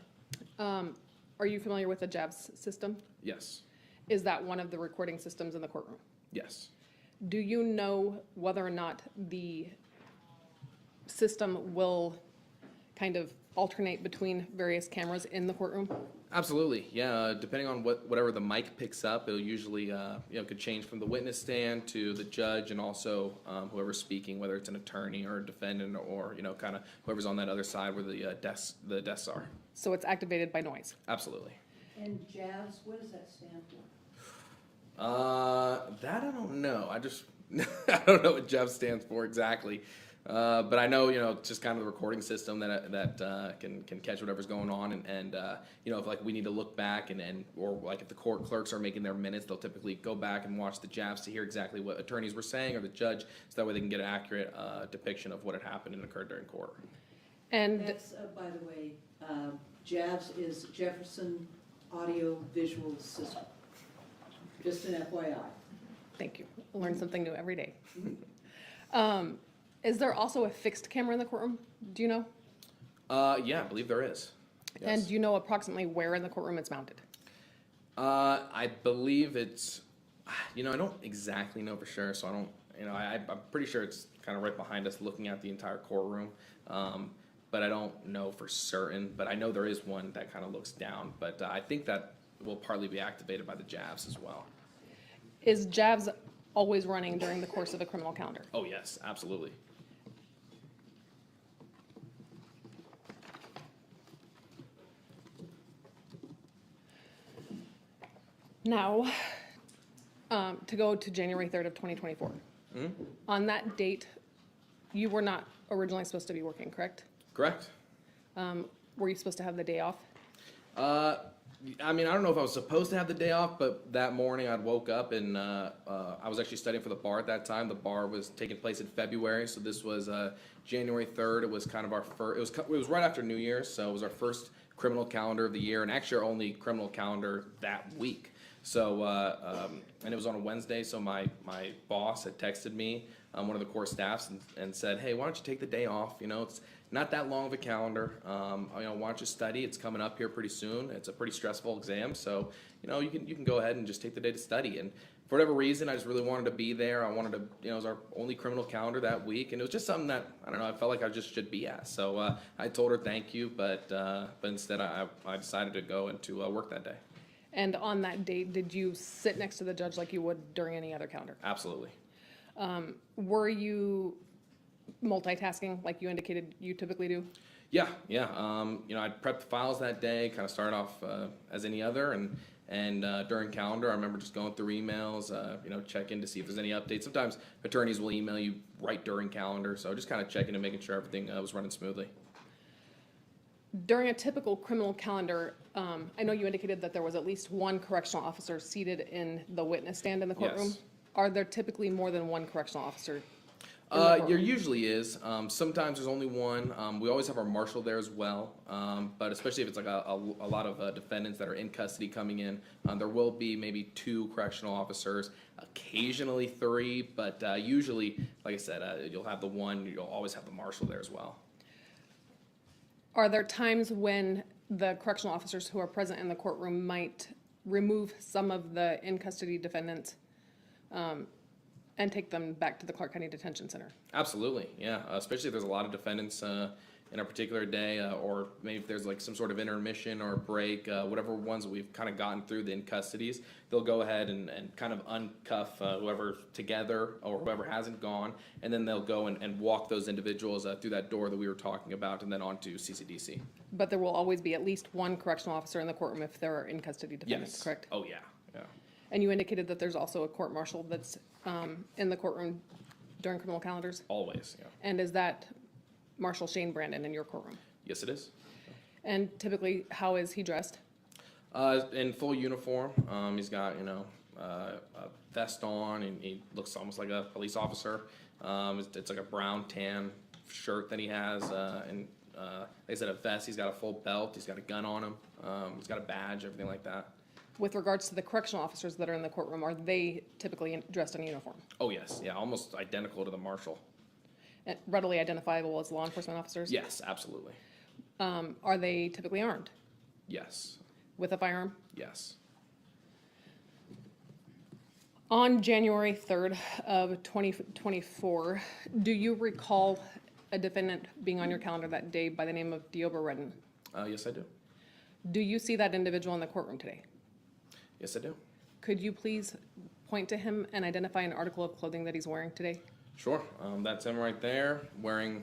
Are you familiar with the JAVS system? Yes. Is that one of the recording systems in the courtroom? Yes. Do you know whether or not the system will kind of alternate between various cameras in the courtroom? Absolutely, yeah. Depending on whatever the mic picks up, it'll usually could change from the witness stand to the judge and also whoever's speaking, whether it's an attorney or a defendant or kind of whoever's on that other side where the desks are. So it's activated by noise? Absolutely. And JAVS, what does that stand for? That I don't know. I don't know what JAV stands for exactly. But I know, it's just kind of the recording system that can catch whatever's going on, and if like we need to look back or like if the court clerks are making their minutes, they'll typically go back and watch the JAVs to hear exactly what attorneys were saying or the judge, so that way they can get an accurate depiction of what had happened and occurred during court. And that's, by the way, JAVS is Jefferson Audio Visual System. Just an FYI. Thank you. I learn something new every day. Is there also a fixed camera in the courtroom? Do you know? Yeah, I believe there is. Yes. And do you know approximately where in the courtroom it's mounted? I believe it's, I don't exactly know for sure, so I don't, I'm pretty sure it's kind of right behind us looking at the entire courtroom. But I don't know for certain, but I know there is one that kind of looks down, but I think that will partly be activated by the JAVs as well. Is JAVS always running during the course of a criminal calendar? Oh, yes, absolutely. Now, to go to January 3rd of 2024. Mm-hmm. On that date, you were not originally supposed to be working, correct? Correct. Were you supposed to have the day off? I don't know if I was supposed to have the day off, but that morning I'd woke up and I was actually studying for the bar at that time. The bar was taking place in February, so this was January 3rd. It was kind of our first, it was right after New Year's, so it was our first criminal calendar of the year, and actually our only criminal calendar that week. So, and it was on a Wednesday, so my boss had texted me, one of the court staffs, and said, hey, why don't you take the day off? It's not that long of a calendar. Why don't you study? It's coming up here pretty soon. It's a pretty stressful exam, so you can go ahead and just take the day to study. And for whatever reason, I just really wanted to be there. I wanted to, it was our only criminal calendar that week, and it was just something that I felt like I just should be at. So I told her thank you, but instead I decided to go into work that day. And on that date, did you sit next to the judge like you would during any other calendar? Absolutely. Were you multitasking like you indicated you typically do? Yeah. I'd prep the files that day, kind of start off as any other, and And during calendar, I remember just going through emails, checking to see if there's any updates. Sometimes attorneys will email you right during calendar, so just kind of checking and making sure everything was running smoothly. During a typical criminal calendar, I know you indicated that there was at least one correctional officer seated in the witness stand in the courtroom. Yes. Are there typically more than one correctional officer? There usually is. Sometimes there's only one. We always have our marshal there as well. But especially if it's like a lot of defendants that are in custody coming in, there will be maybe 2 correctional officers, occasionally 3, but usually, like I said, you'll have the one. You'll always have the marshal there as well. Are there times when the correctional officers who are present in the courtroom might remove some of the in-custody defendants and take them back to the Clark County Detention Center? Absolutely, yeah. Especially if there's a lot of defendants in a particular day, or maybe if there's like some sort of intermission or break, whatever ones that we've kind of gotten through the in-custodies, they'll go ahead and kind of uncuff whoever's together or whoever hasn't gone, and then they'll go and walk those individuals through that door that we were talking about and then on to CCDC. But there will always be at least one correctional officer in the courtroom if there are in-custody defendants, Yes. correct? Oh, yeah, yeah. And you indicated that there's also a court marshal that's in the courtroom during criminal calendars? Always, yeah. And is that Marshal Shane Brandon in your courtroom? Yes, it is. And typically, how is he dressed? In full uniform. He's got, a vest on, and he looks almost like a police officer. It's like a brown tan shirt that he has, and like I said, a vest. He's got a full belt. He's got a gun on him. He's got a badge, everything like that. With regards to the correctional officers that are in the courtroom, are they typically dressed in uniform? Oh, yes. Yeah, almost identical to the marshal. And readily identifiable as law enforcement officers? Yes, absolutely. Are they typically armed Yes. with a firearm? Yes. On January 3rd of 2024, do you recall a defendant being on your calendar that day by the name of Deobra Redden? Yes, I do. Do you see that individual in the courtroom today? Yes, I do. Could you please point to him and identify an article of clothing that he's wearing today? Sure. That's him right there, wearing,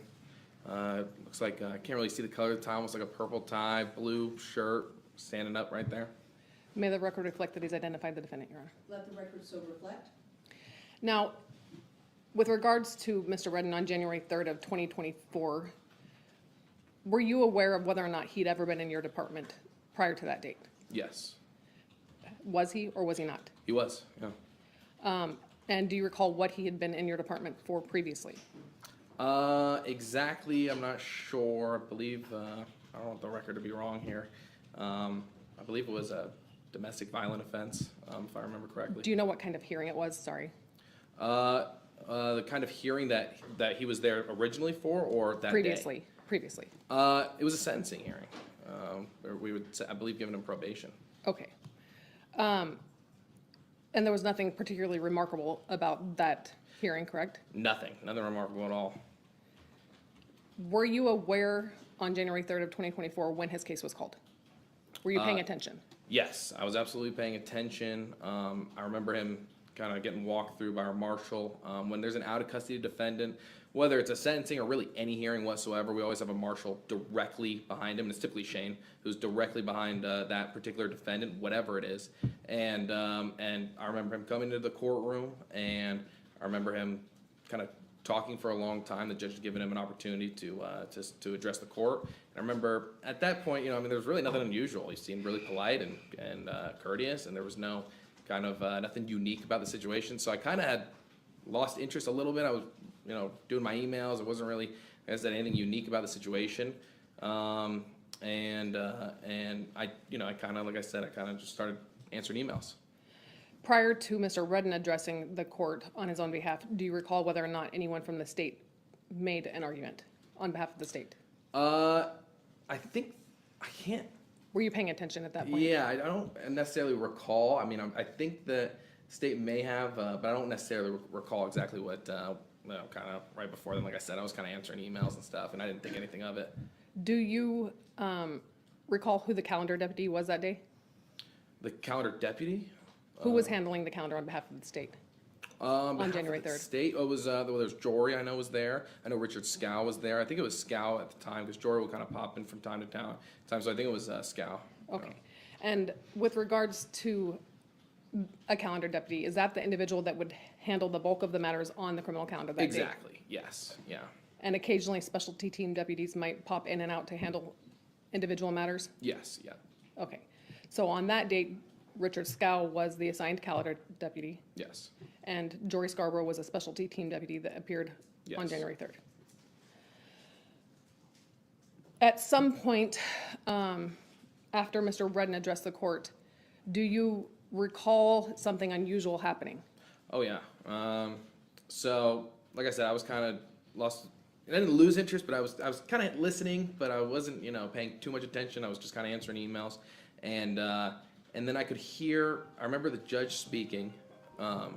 looks like, I can't really see the color of the tie, almost like a purple tie, blue shirt, standing up right there. May the record reflect that he's identified the defendant, Your Honor. Let the record so reflect. Now, with regards to Mr. Redden on January 3rd of 2024, were you aware of whether or not he'd ever been in your department prior to that date? Yes. Was he or was he not? He was, yeah. And do you recall what he had been in your department for previously? Exactly, I'm not sure. I believe, I don't want the record to be wrong here. I believe it was a domestic violent offense, if I remember correctly. Do you know what kind of hearing it was? Sorry. The kind of hearing that he was there originally for, or that Previously. day? Previously. It was a sentencing hearing. Where we would, I believe, given him probation. Okay. And there was nothing particularly remarkable about that hearing, correct? Nothing remarkable at all. Were you aware on January 3rd of 2024 when his case was called? Were you paying attention? Yes, I was absolutely paying attention. I remember him kind of getting walked through by our marshal. When there's an out-of-custody defendant, whether it's a sentencing or really any hearing whatsoever, we always have a marshal directly behind him. And it's typically Shane, who's directly behind that particular defendant, whatever it is. And I remember him coming into the courtroom, and I remember him kind of talking for a long time. The judge had given him an opportunity to address the court. And I remember at that point, there was really nothing unusual. He seemed really polite and courteous, and there was no kind of nothing unique about the situation. So I kind of had lost interest a little bit. I was, doing my emails. It wasn't really, like I said, anything unique about the situation. And I kind of, like I said, I kind of just started answering emails. Prior to Mr. Redden addressing the court on his own behalf, do you recall whether or not anyone from the state made an argument on behalf of the state? I think, I can't. Were you paying attention at that point? Yeah, I don't necessarily recall. I mean, I think the state may have, but I don't necessarily recall exactly what, kind of right before then. Like I said, I was kind of answering emails and stuff, and I didn't think anything of it. Do you recall who the calendar deputy was that day? The calendar deputy? Who was handling the calendar on behalf of the state? On January 3rd. State, there was Jory, I know, was there. I know Richard Scow was there. I think it was Scow at the time, because Jory would kind of pop in from time to time. So I think it was Scow. Okay. And with regards to a calendar deputy, is that the individual that would handle the bulk of the matters on the criminal calendar that day? Exactly, yes, yeah. And occasionally, specialty team deputies might pop in and out to handle individual matters? Yes, yeah, Okay. So on that date, Richard Scow was the assigned calendar deputy, yes. and Jory Scarborough was a specialty team deputy that appeared on Yes. January 3rd. At some point, after Mr. Redden addressed the court, do you recall something unusual happening? Oh, yeah. So, like I said, I was kind of lost. I didn't lose interest, but I was kind of listening, but I wasn't, paying too much attention. I was just kind of answering emails, and then I could hear. I remember the judge speaking. I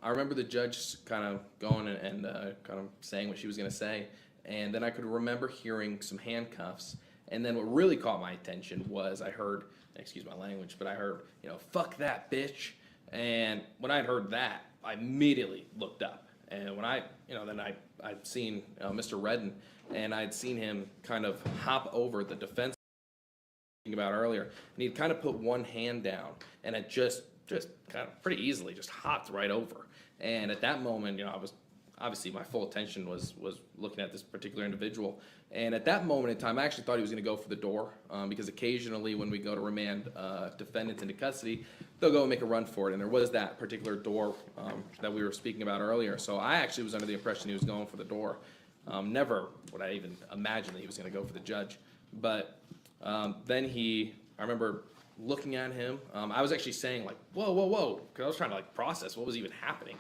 remember the judge kind of going and kind of saying what she was going to say, and then I could remember hearing some handcuffs. And then what really caught my attention was I heard, excuse my language, but I heard, fuck that bitch. And when I'd heard that, I immediately looked up. And when then I'd seen Mr. Redden, and I'd seen him kind of hop over the defense about earlier, and he'd kind of put one hand down, and it just kind of pretty easily just hopped right over. And at that moment, I was obviously my full attention was looking at this particular individual. And at that moment in time, I actually thought he was going to go for the door, because occasionally when we go to remand defendants into custody, they'll go and make a run for it. And there was that particular door that we were speaking about earlier. So I actually was under the impression he was going for the door. Never would I even imagine that he was going to go for the judge. But then I remember looking at him. I was actually saying like, whoa, whoa, whoa, because I was trying to like process what was even happening.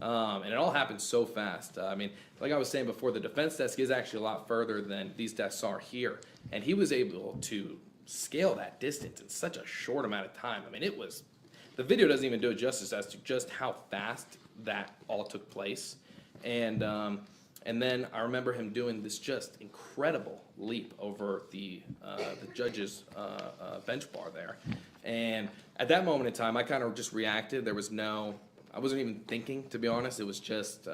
And it all happened so fast. I mean, like I was saying before, the defense desk is actually a lot further than these desks are here. And he was able to scale that distance in such a short amount of time. I mean, the video doesn't even do it justice as to just how fast that all took place. And then I remember him doing this just incredible leap over the judge's bench bar there. And at that moment in time, I kind of just reacted. I wasn't even thinking, to be honest. It was just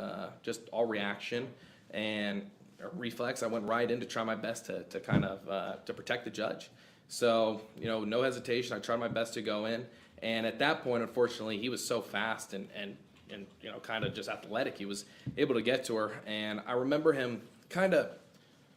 all reaction and a reflex. I went right in to try my best to kind of to protect the judge. So, no hesitation. I tried my best to go in. And at that point, unfortunately, he was so fast and kind of just athletic. He was able to get to her. And I remember him kind of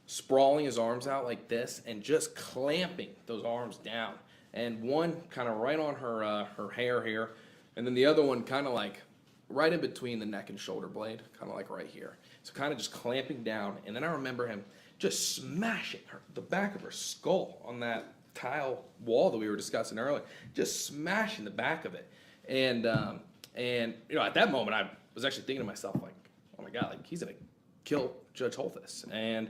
sprawling his arms out like this and just clamping those arms down. And one kind of right on her hair here. And then the other one kind of like right in between the neck and shoulder blade, kind of like right here. So kind of just clamping down. And then I remember him just smashing the back of her skull on that tile wall that we were discussing earlier, just smashing the back of it. And at that moment, I was actually thinking to myself, like, oh my God, like he's going to kill Judge Holthus. And,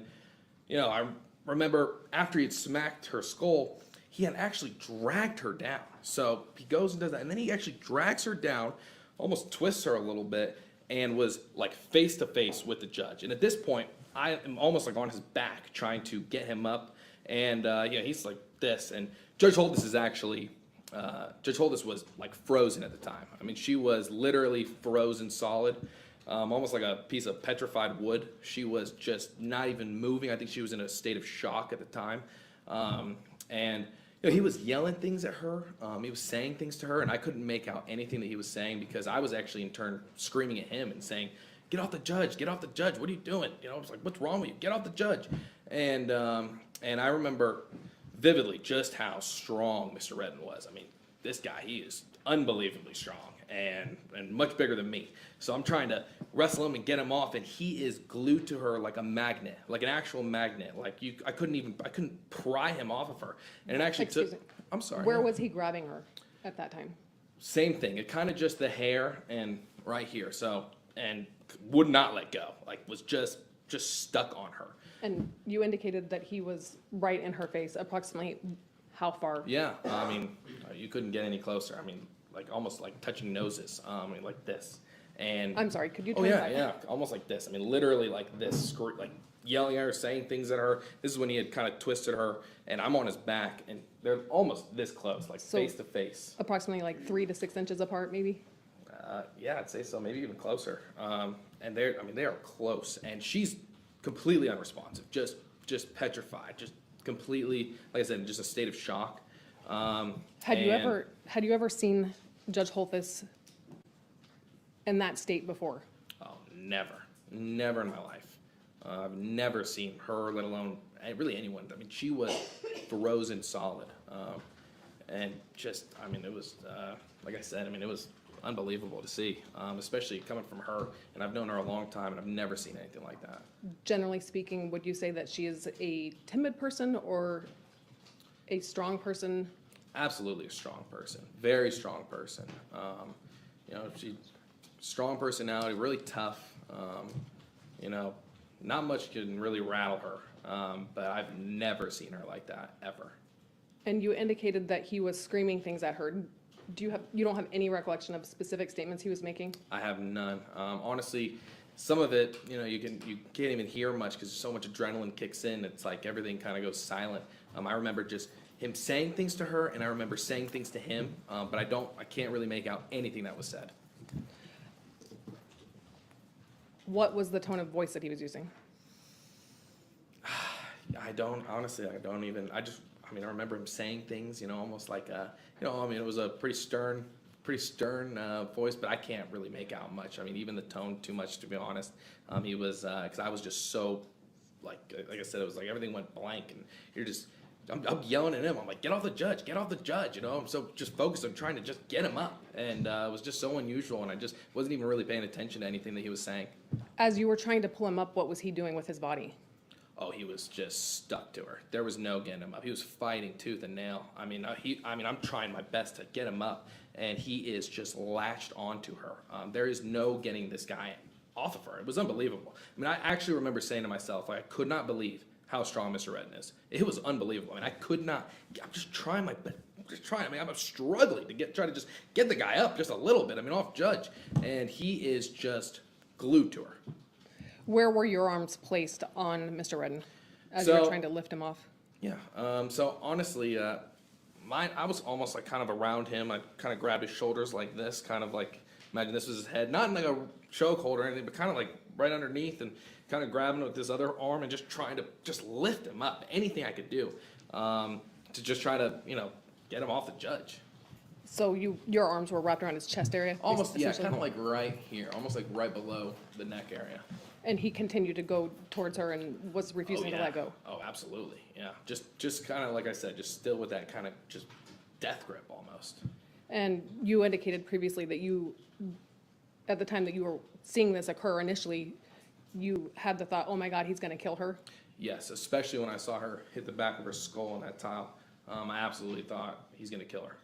I remember after he'd smacked her skull, he had actually dragged her down. So he goes and does that, and then he actually drags her down, almost twists her a little bit, and was like face to face with the judge. And at this point, I am almost like on his back trying to get him up, and he's like this. And Judge Holthus is actually, Judge Holthus was like frozen at the time. I mean, she was literally frozen solid, almost like a piece of petrified wood. She was just not even moving. I think she was in a state of shock at the time, and. He was yelling things at her. He was saying things to her, and I couldn't make out anything that he was saying because I was actually in turn screaming at him and saying, "Get off the judge! Get off the judge! What are you doing?" I was like, "What's wrong with you? Get off the judge!" And I remember vividly just how strong Mr. Redden was. I mean, this guy, he is unbelievably strong and much bigger than me. So I'm trying to wrestle him and get him off, and he is glued to her like a magnet, like an actual magnet. Like I couldn't pry him off of her. And it actually Excuse me. I'm sorry. Where was he grabbing her at that time? Same thing. It kind of just the hair and right here. So, and would not let go. Like was just stuck on her. And you indicated that he was right in her face, approximately how far? Yeah. I mean, you couldn't get any closer. I mean, like almost like touching noses. Like this. And I'm sorry, could you turn yeah, almost like this. I mean, literally like this, like yelling at her, saying things at her. This is when he had kind of twisted her, and I'm on his back, and they're almost this close, like So- face to face. Approximately like 3 to 6 inches apart, maybe? Yeah, I'd say so, maybe even closer. And they are close, and she's completely unresponsive, just petrified, just completely, like I said, in just a state of shock. Had you ever seen Judge Holthus in that state before? Oh, never in my life. I've never seen her, let alone really anyone. I mean, she was frozen solid, and just, I mean, it was like I said, I mean, it was unbelievable to see, especially coming from her. And I've known her a long time, and I've never seen anything like that. Generally speaking, would you say that she is a timid person or a strong person? Absolutely a strong person, very strong person. You know, she strong personality, really tough. You know, not much can really rattle her, but I've never seen her like that ever. And you indicated that he was screaming things at her. You don't have any recollection of specific statements he was making? I have none. Honestly, some of it, you know, you can't even hear much because so much adrenaline kicks in. It's like everything kind of goes silent. I remember just him saying things to her, and I remember saying things to him, but I can't really make out anything that was said. What was the tone of voice that he was using? I don't even, I mean, I remember him saying things, you know, almost like, you know, I mean, it was a pretty stern voice, but I can't really make out much. I mean, even the tone too much, to be honest. He was, because I was just so, like I said, it was like everything went blank, and you're just, I'm yelling at him. I'm like, get off the judge, you know. I'm so just focused on trying to just get him up, and it was just so unusual, and I just wasn't even really paying attention to anything that he was saying. As you were trying to pull him up, what was he doing with his body? Oh, he was just stuck to her. There was no getting him up. He was fighting tooth and nail. I mean, I'm trying my best to get him up, and he is just latched onto her. There is no getting this guy off of her. It was unbelievable. I mean, I actually remember saying to myself, like, I could not believe how strong Mr. Redden is. It was unbelievable. I mean, I could not. I'm just trying my best. I mean, I'm struggling to try to just get the guy up just a little bit. I mean, off Judge, and he is just glued to her. Where were your arms placed on Mr. Redden as you were trying to lift him off? Yeah. So honestly, I was almost like kind of around him. I kind of grabbed his shoulders like this, kind of like, imagine this was his head, not in like a choke hold or anything, but kind of like right underneath, and kind of grabbing with this other arm and just trying to just lift him up. Anything I could do to just try to, you know, get him off the judge. So your arms were wrapped around his chest area? Almost, yeah, kind of like right here, almost like right below the neck area. And he continued to go towards her and was refusing to let go? Oh, absolutely, yeah. Just kind of, like I said, just still with that kind of just death grip almost. And you indicated previously that you, at the time that you were seeing this occur initially, you had the thought, oh my God, he's gonna kill her? Yes, especially when I saw her hit the back of her skull on that tile. I absolutely thought he's gonna kill her.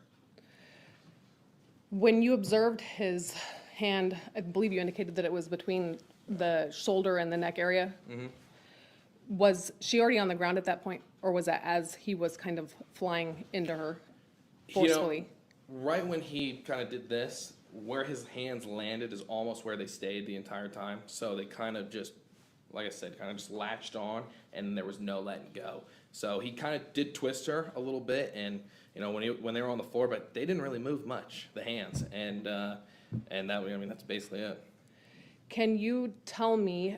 When you observed his hand, I believe you indicated that it was between the shoulder and the neck area. Mm-hmm. Was she already on the ground at that point, or was that as he was kind of flying into her forcefully? You know, right when he kind of did this, where his hands landed is almost where they stayed the entire time. So they kind of just, like I said, kind of just latched on, and there was no letting go. So he kind of did twist her a little bit, and you know, when they were on the floor, but they didn't really move much, the hands, and that, I mean, that's basically it. Can you tell me,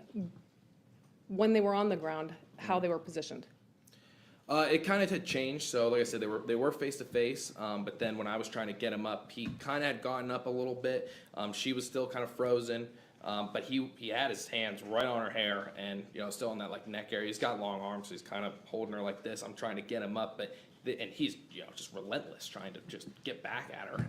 when they were on the ground, how they were positioned? It kind of had changed. So like I said, they were face to face, but then when I was trying to get him up, he kind of had gotten up a little bit. She was still kind of frozen, but he had his hands right on her hair, and you know, still in that like neck area. He's got long arms, so he's kind of holding her like this. I'm trying to get him up, and he's, you know, just relentless, trying to just get back at her.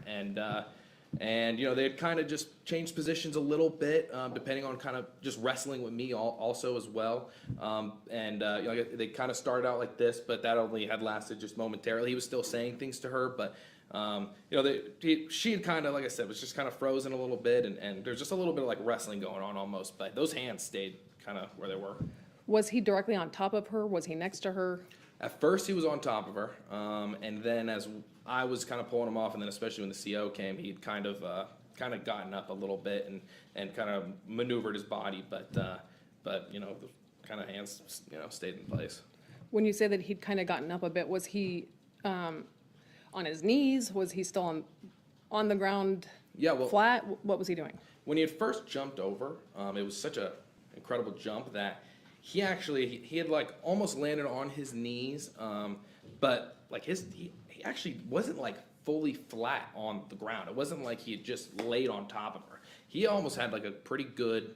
And you know, they had kind of just changed positions a little bit, depending on kind of just wrestling with me also as well. You know, they kind of started out like this, but that only had lasted just momentarily. He was still saying things to her, but you know, she had kind of, like I said, was just kind of frozen a little bit, and there's just a little bit of like wrestling going on almost, but those hands stayed kind of where they were. Was he directly on top of her? Was he next to her? At first, he was on top of her, and then as I was kind of pulling him off, and then especially when the CO came, he'd kind of gotten up a little bit and kind of maneuvered his body, but you know, the kind of hands, you know, stayed in place. When you say that he'd kind of gotten up a bit, was he on his knees? Was he still on the ground? Yeah, well, flat? What was he doing? When he had first jumped over, it was such a incredible jump that he had like almost landed on his knees, but like he actually wasn't like fully flat on the ground. It wasn't like he had just laid on top of her. He almost had like a pretty good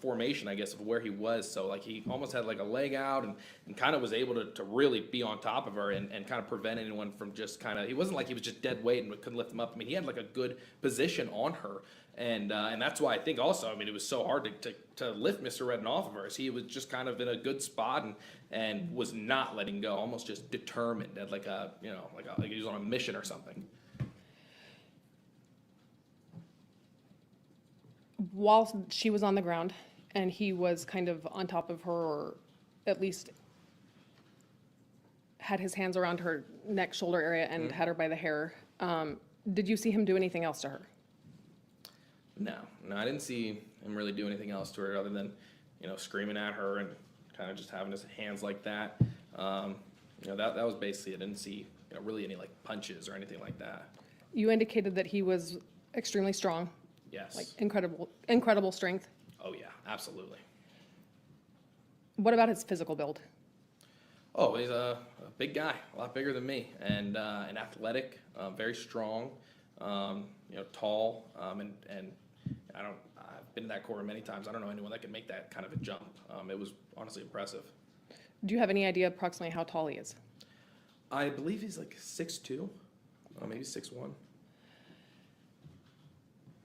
formation, I guess, of where he was. So like he almost had like a leg out and kind of was able to really be on top of her and kind of prevent anyone from just kind of, he wasn't like he was just dead weight and couldn't lift him up. I mean, he had like a good position on her. And that's why I think also, I mean, it was so hard to lift Mr. Redden off of her, as he was just kind of in a good spot and was not letting go, almost just determined, at like he was on a mission or something. While she was on the ground and he was kind of on top of her, or at least had his hands around her neck, shoulder area and had her by the hair, did you see him do anything else to her? No, I didn't see him really do anything else to her other than, screaming at her and kind of just having his hands like that. That was basically it. I didn't see, really any like punches or anything like that. You indicated that he was extremely strong. Yes. Like incredible strength. Oh yeah, absolutely. What about his physical build? Oh, he's a big guy, a lot bigger than me, and athletic, very strong, tall, and I've been in that courtroom many times. I don't know anyone that can make that kind of a jump. It was honestly impressive. Do you have any idea approximately how tall he is? I believe he's like 6'2", maybe 6'1".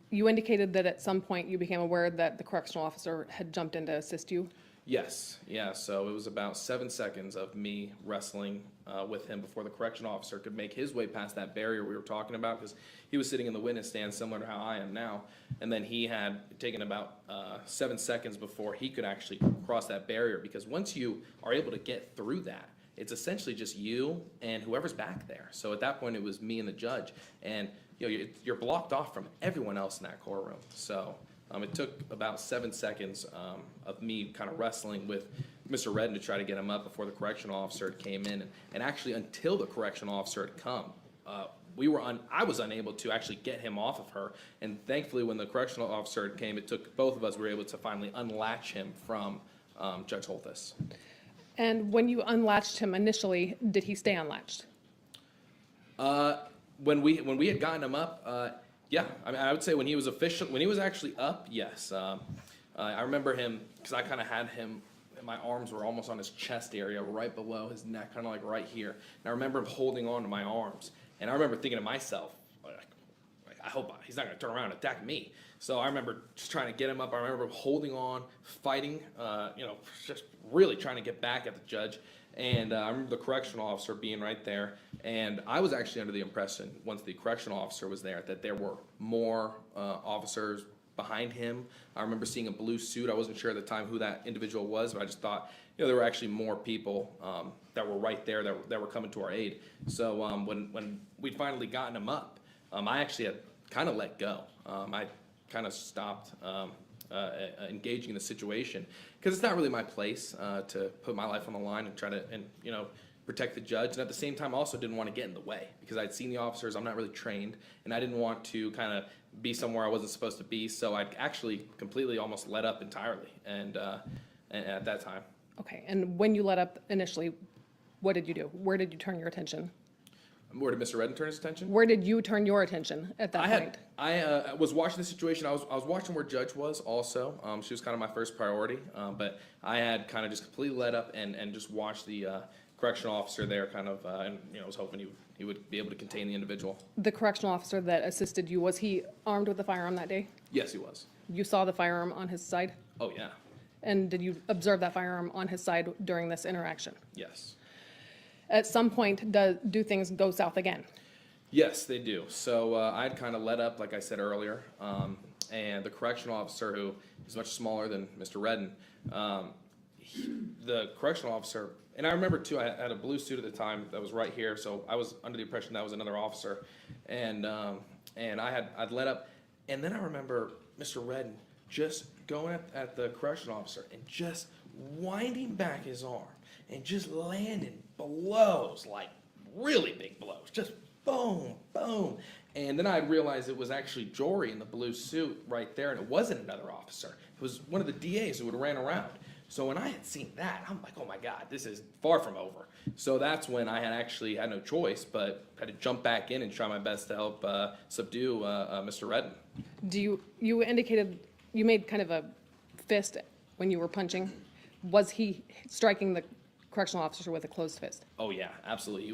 You indicated that at some point you became aware that the correctional officer had jumped in to assist you. Yes, yeah, so it was about 7 seconds of me wrestling with him before the correctional officer could make his way past that barrier we were talking about, because he was sitting in the witness stand similar to how I am now, and then he had taken about 7 seconds before he could actually cross that barrier, because once you are able to get through that, it's essentially just you and whoever's back there. So at that point it was me and the judge, and you're blocked off from everyone else in that courtroom. So it took about 7 seconds of me kind of wrestling with Mr. Redden to try to get him up before the correctional officer came in. And actually, until the correctional officer had come, I was unable to actually get him off of her. And thankfully, when the correctional officer came, it took both of us were able to finally unlatch him from Judge Holthus. And when you unlatched him initially, did he stay unlatched? When we had gotten him up, yeah, I mean, I would say when he was actually up, yes. I remember him, because I kind of had him, my arms were almost on his chest area, right below his neck, kind of like right here. And I remember him holding on to my arms. And I remember thinking to myself, I hope he's not going to turn around and attack me. So I remember just trying to get him up. I remember him holding on, fighting, just really trying to get back at the judge. And I remember the correctional officer being right there. And I was actually under the impression, once the correctional officer was there, that there were more officers behind him. I remember seeing a blue suit. I wasn't sure at the time who that individual was, but I just thought, there were actually more people that were right there that were coming to our aid. So when we'd finally gotten him up, I actually had kind of let go. I kind of stopped engaging in the situation, because it's not really my place to put my life on the line and try to protect the judge, and at the same time also didn't want to get in the way, because I'd seen the officers. I'm not really trained, and I didn't want to kind of be somewhere I wasn't supposed to be, so I actually completely almost let up entirely, and at that time. Okay, and when you let up initially, what did you do? Where did you turn your attention? Where did Mr. Redden turn his attention? Where did you turn your attention at that point? I was watching the situation. I was watching where Judge was also. She was kind of my first priority, but I had kind of just completely let up and just watched the correctional officer there kind of, and was hoping he would be able to contain the individual. The correctional officer that assisted you, was he armed with a firearm that day? Yes, he was. You saw the firearm on his side? Oh, yeah. And did you observe that firearm on his side during this interaction? Yes. At some point, do things go south again? Yes, they do. So I'd kind of let up, like I said earlier, and the correctional officer, who is much smaller than Mr. Redden, the correctional officer, and I remember too, I had a blue suit at the time that was right here, so I was under the impression that was another officer, and I'd let up, and then I remember Mr. Redden just going at the correctional officer and just winding back his arm and just landing blows, like really big blows, just boom, boom. And then I realized it was actually Jory in the blue suit right there, and it wasn't another officer. It was one of the DAs who had ran around. So when I had seen that, I'm like, oh my God, this is far from over. So that's when I had no choice, but had to jump back in and try my best to help subdue Mr. Redden. You indicated, you made kind of a fist when you were punching. Was he striking the correctional officer with a closed fist? Oh yeah, absolutely.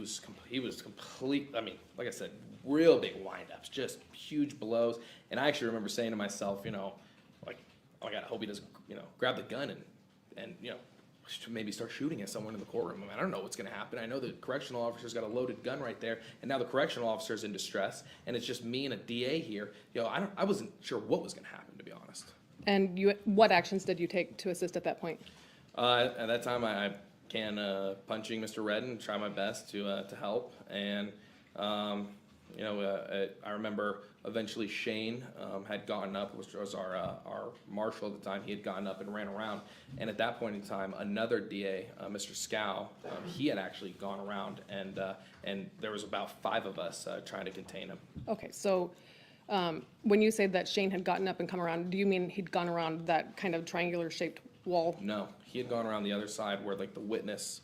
He was complete. I mean, like I said, real big windups, just huge blows. And I actually remember saying to myself, like, oh my God, I hope he doesn't, grab the gun and maybe start shooting at someone in the courtroom. I mean, I don't know what's going to happen. I know the correctional officer's got a loaded gun right there, and now the correctional officer's in distress, and it's just me and a DA here. I wasn't sure what was going to happen, to be honest. And what actions did you take to assist at that point? At that time, I began punching Mr. Redden, try my best to help, and I remember eventually Shane had gotten up, which was our marshal at the time. He had gotten up and ran around, and at that point in time, another DA, Mr. Scow, he had actually gone around, and there was about 5 of us trying to contain him. Okay, so when you say that Shane had gotten up and come around, do you mean he'd gone around that kind of triangular shaped wall? No, he had gone around the other side where like the witness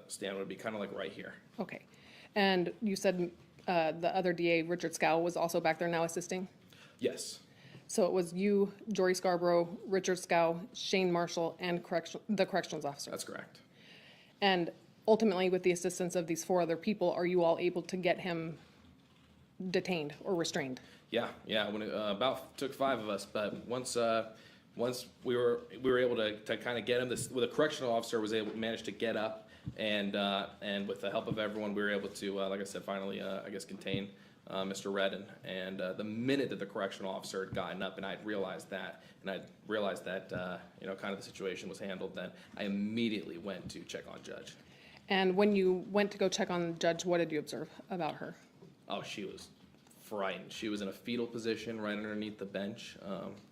stand would be, kind of like right here. Okay, and you said the other DA, Richard Scow, was also back there now assisting? Yes. So it was you, Jory Scarborough, Richard Scow, Shane Marshall, and the corrections officer? That's correct. And ultimately, with the assistance of these 4 other people, are you all able to get him detained or restrained? Yeah. When it took 5 of us, but once we were able to kind of get him, the correctional officer managed to get up, and with the help of everyone, we were able to, like I said, finally, contain Mr. Redden. And the minute that the correctional officer had gotten up, and I'd realized that, kind of the situation was handled, then I immediately went to check on Judge. And when you went to go check on Judge, what did you observe about her? Oh, she was frightened. She was in a fetal position right underneath the bench.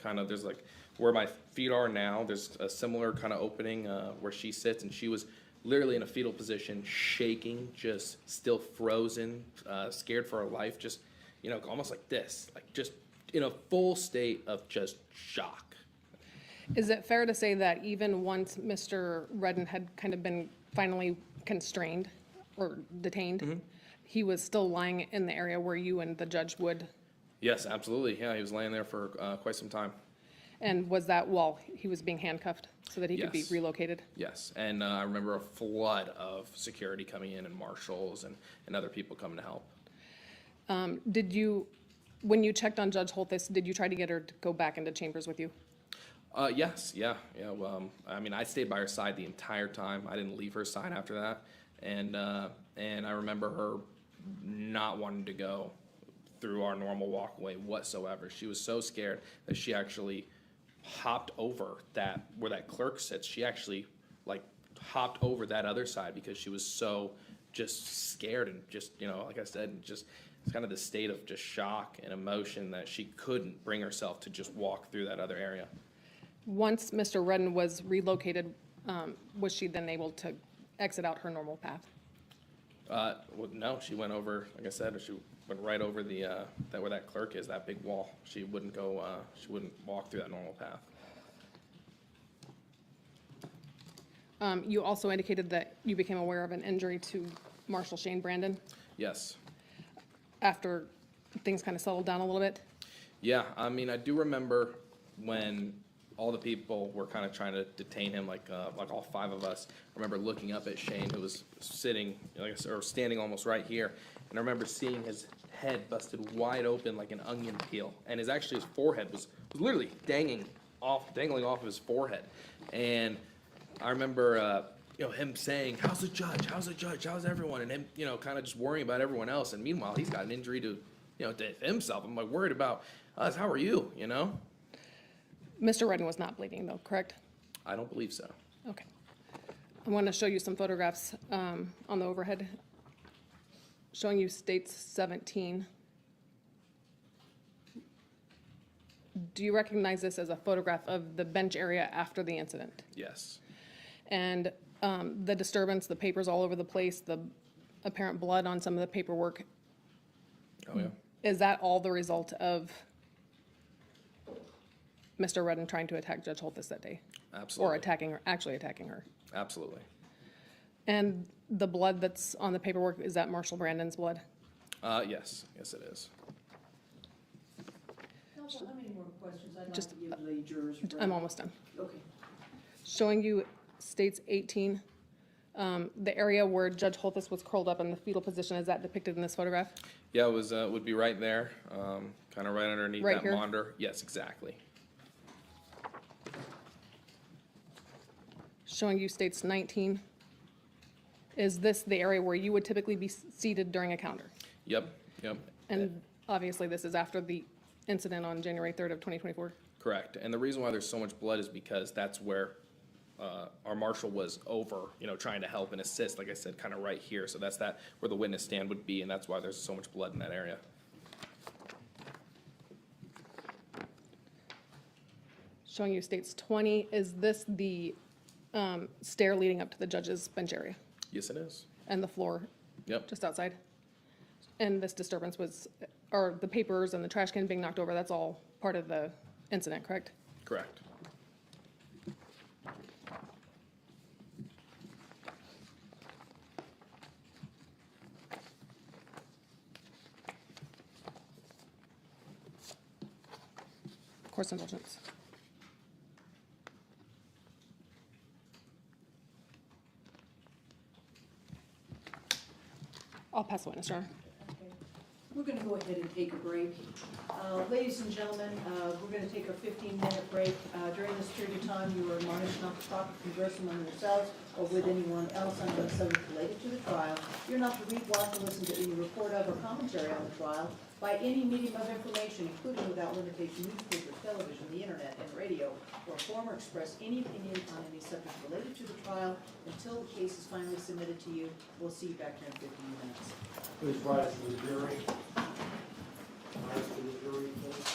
There's like where my feet are now, there's a similar kind of opening where she sits, and she was literally in a fetal position, shaking, just still frozen, scared for her life, just, almost like this, like just in a full state of just shock. Is it fair to say that even once Mr. Redden had kind of been finally constrained or detained, he was still lying in the area where you and the judge would? Yes, absolutely. Yeah, he was laying there for quite some time. And was that while he was being handcuffed so that he could be relocated? Yes, and I remember a flood of security coming in, and marshals and other people coming to help. When you checked on Judge Holthus, did you try to get her to go back into chambers with you? Yes, yeah. I stayed by her side the entire time. I didn't leave her side after that, and I remember her not wanting to go through our normal walkway whatsoever. She was so scared that she actually hopped over where that clerk sits. She actually hopped over that other side because she was so just scared, and just, like I said, just it's kind of the state of just shock and emotion that she couldn't bring herself to just walk through that other area. Once Mr. Redden was relocated, was she then able to exit out her normal path? No, she went over, like I said, she went right over where that clerk is, that big wall. She wouldn't go, she wouldn't walk through that normal path. You also indicated that you became aware of an injury to Marshal Shane Brandon Yes. after things kind of settled down a little bit? Yeah, I do remember when all the people were kind of trying to detain him, like all 5 of us. I remember looking up at Shane, who was sitting, or standing almost right here, and I remember seeing his head busted wide open like an onion peel, and his forehead was literally dangling off of his forehead. And I remember him saying, "How's the judge? How's the judge? How's everyone?" And him, kind of just worrying about everyone else. And meanwhile, he's got an injury to himself. I'm like worried about us. How are you? Mr. Redden was not bleeding though, correct? I don't believe so. Okay. I want to show you some photographs on the overhead showing you states 17. Do you recognize this as a photograph of the bench area after the incident? Yes. And the disturbance, the papers all over the place, the apparent blood on some of the paperwork. Oh, yeah. is that all the result of Mr. Redden trying to attack Judge Holthus that day? Absolutely. Or attacking her, actually attacking her? Absolutely. And the blood that's on the paperwork, is that Marshall Brandon's blood? Yes, yes it is. Counsel, how many more questions? I'd like Just, to give the jurors. a break. I'm almost done. Okay. Showing you states 18, the area where Judge Holthus was curled up in the fetal position, is that depicted in this photograph? Yeah, it was, would be right there, kind of right underneath Right that here? monitor. Yes, exactly. Showing you states 19, is this the area where you would typically be seated during a counter? Yep, yep. And obviously, this is after the incident on January 3rd of 2024? Correct. And the reason why there's so much blood is because that's where our marshal was over, trying to help and assist, like I said, kind of right here. So that's where the witness stand would be, and that's why there's so much blood in that area. Showing you states 20, is this the stair leading up to the judge's bench area Yes, it is. and the floor Yep, just outside? And this disturbance was, or the papers and the trash can being knocked over, that's all part of the incident, correct? correct. Course indulgence. I'll pass the witness, Your Honor. Okay. We're going to go ahead and take a break. Ladies and gentlemen, we're going to take a 15-minute break. During this period of time, you are admonished not to talk or converse among yourselves or with anyone else on the subject related to the trial. You're not to read, watch, or listen to any report of or commentary on the trial by any medium of information, including without limitation newspapers, television, the internet, and radio, or form or express any opinion on any subject related to the trial until the case is finally submitted to you. We'll see you back here in 15 minutes. Please rise to the jury. Rise to the jury, please.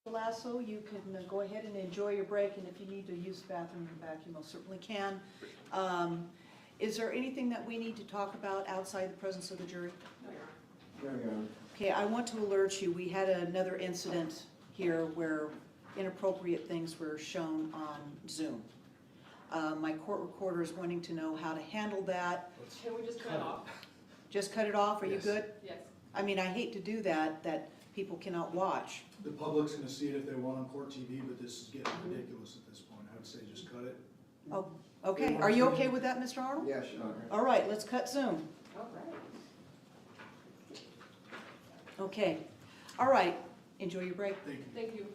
Lasso, you can go ahead and enjoy your break, and if you need to use the bathroom in the back, you most certainly can. Is there anything that we need to talk about outside the presence of the jury? Okay, I want to alert you, we had another incident here where inappropriate things were shown on Zoom. My court recorder is wanting to know how to handle that. Can we just cut it off? Just cut it off, are you Yes. good? Yes. I mean, I hate to do that people cannot watch. The public's gonna see it if they want on court TV, but this is getting ridiculous at this point. I would say just cut it. Oh, okay, are you okay with that, Mr. Arnold? Yes, Your Honor. All right, let's cut Zoom. All right. Okay, all right, enjoy your break. Thank you. Thank you.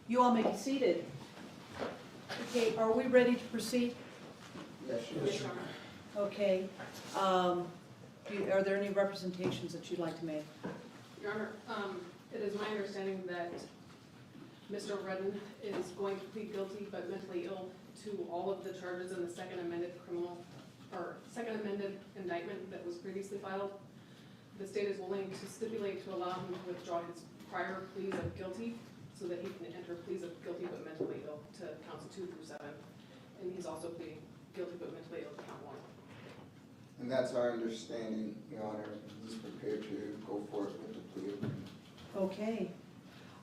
You all may be seated. Okay, are we ready to proceed? Yes, Yes, Your Honor. Okay. Are there any representations that you'd like to make? Your Honor, it is my understanding that Mr. Redden is going to plead guilty but mentally ill to all of the charges in the second amended indictment that was previously filed. The state is willing to stipulate to allow him to withdraw his prior pleas of guilty so that he can enter pleas of guilty but mentally ill to counts 2 through 7. And he's also pleading guilty but mentally ill to count 1. And that's our understanding, Your Honor. He's prepared to go forth with the plea agreement. Okay.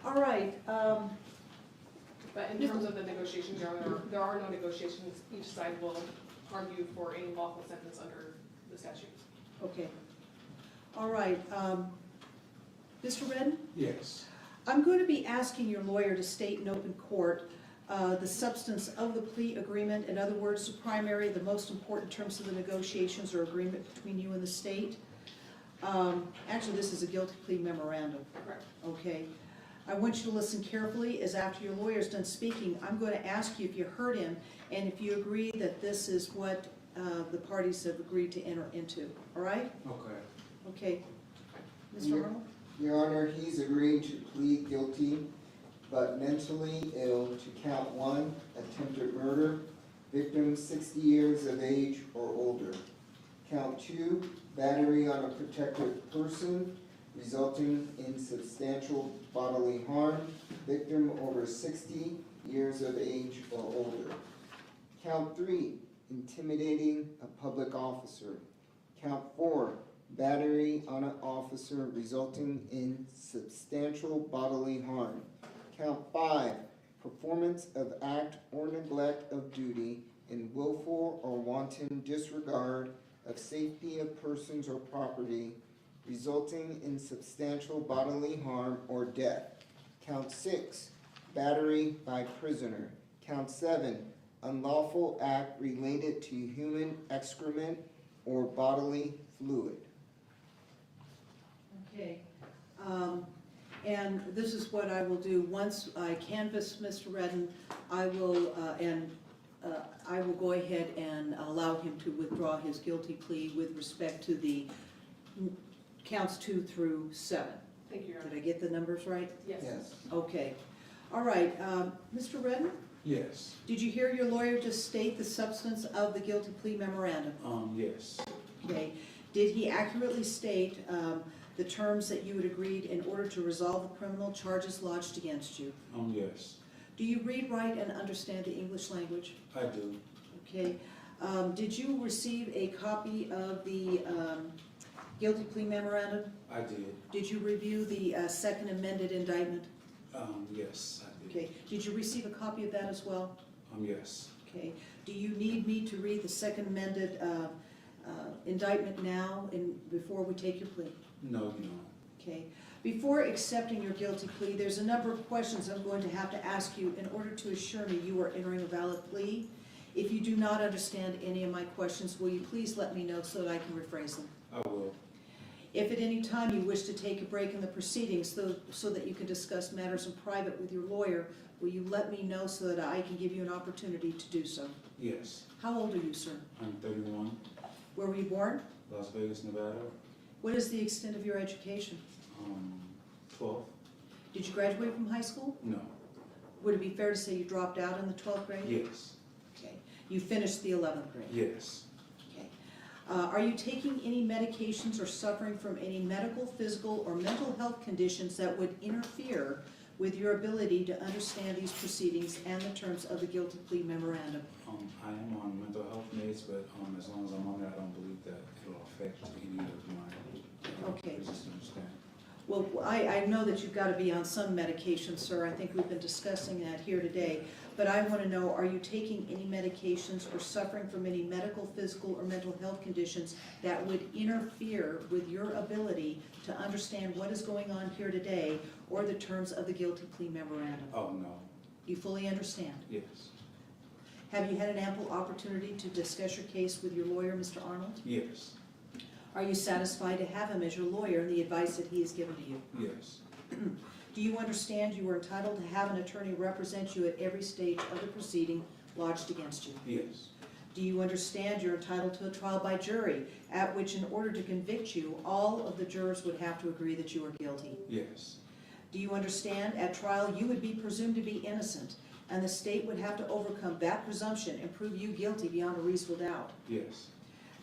All right. But in terms of the negotiations, Your Honor, there are no negotiations. Each side will argue for a lawful sentence under the statute. Okay. All right. Mr. Redden? Yes. I'm going to be asking your lawyer to state in open court the substance of the plea agreement. In other words, the primary, the most important terms of the negotiations or agreement between you and the state. Actually, this is a guilty plea memorandum. Correct. Okay. I want you to listen carefully, as after your lawyer's done speaking, I'm going to ask you if you heard him and if you agree that this is what the parties have agreed to enter into. All right? Okay. Okay. Mr. Arnold? Your Honor, he's agreed to plead guilty, but mentally ill to count 1, attempted murder, victim 60 years of age or older. Count 2, battery on a protected person, resulting in substantial bodily harm, victim over 60 years of age or older. Count 3, intimidating a public officer. Count 4, battery on an officer resulting in substantial bodily harm. Count 5, performance of act or neglect of duty in willful or wanton disregard of safety of persons or property resulting in substantial bodily harm or death. Count 6, battery by prisoner. Count 7, unlawful act related to human excrement or bodily fluid. Okay. And this is what I will do. Once I canvass Mr. Redden, I will go ahead and allow him to withdraw his guilty plea with respect to the counts 2 through 7. Thank you, Your Honor. Did I get the numbers right? Yes. Okay. All right. Mr. Redden, Yes. did you hear your lawyer just state the substance of the guilty plea memorandum? Yes. Okay. Did he accurately state the terms that you had agreed in order to resolve the criminal charges lodged against you? Yes. Do you read, write, and understand the English language? I do. Okay. Did you receive a copy of the guilty plea memorandum? I did. Did you review the second amended indictment? Yes, I did. Okay. Did you receive a copy of that as well? Yes. Okay. Do you need me to read the second amended indictment now before we take your plea? No, you don't. Okay. Before accepting your guilty plea, there's a number of questions I'm going to have to ask you in order to assure me you are entering a valid plea. If you do not understand any of my questions, will you please let me know so that I can rephrase them? I will. If at any time you wish to take a break in the proceedings so that you can discuss matters in private with your lawyer, will you let me know so that I can give you an opportunity to do so? Yes. How old are you, sir? I'm 31. Where were you born? Las Vegas, Nevada. What is the extent of your education? 12. Did you graduate from high school? No. Would it be fair to say you dropped out in the 12th grade? Yes. Okay. You finished the 11th grade? Yes. Okay. Are you taking any medications or suffering from any medical, physical, or mental health conditions that would interfere with your ability to understand these proceedings and the terms of the guilty plea memorandum? I am on mental health meds, but as long as I'm on it, I don't believe that it'll affect any of my Okay. just understand. Well, I know that you've got to be on some medication, sir. I think we've been discussing that here today. But I want to know, are you taking any medications or suffering from any medical, physical, or mental health conditions that would interfere with your ability to understand what is going on here today or the terms of the guilty plea memorandum? Oh, no. You fully understand? Yes. Have you had an ample opportunity to discuss your case with your lawyer, Mr. Arnold? Yes. Are you satisfied to have him as your lawyer and the advice that he has given to you? Yes. Do you understand you are entitled to have an attorney represent you at every stage of the proceeding lodged against you? Yes. Do you understand you're entitled to a trial by jury, at which in order to convict you, all of the jurors would have to agree that you are guilty? Yes. Do you understand at trial you would be presumed to be innocent, and the state would have to overcome that presumption and prove you guilty beyond a reasonable doubt? Yes.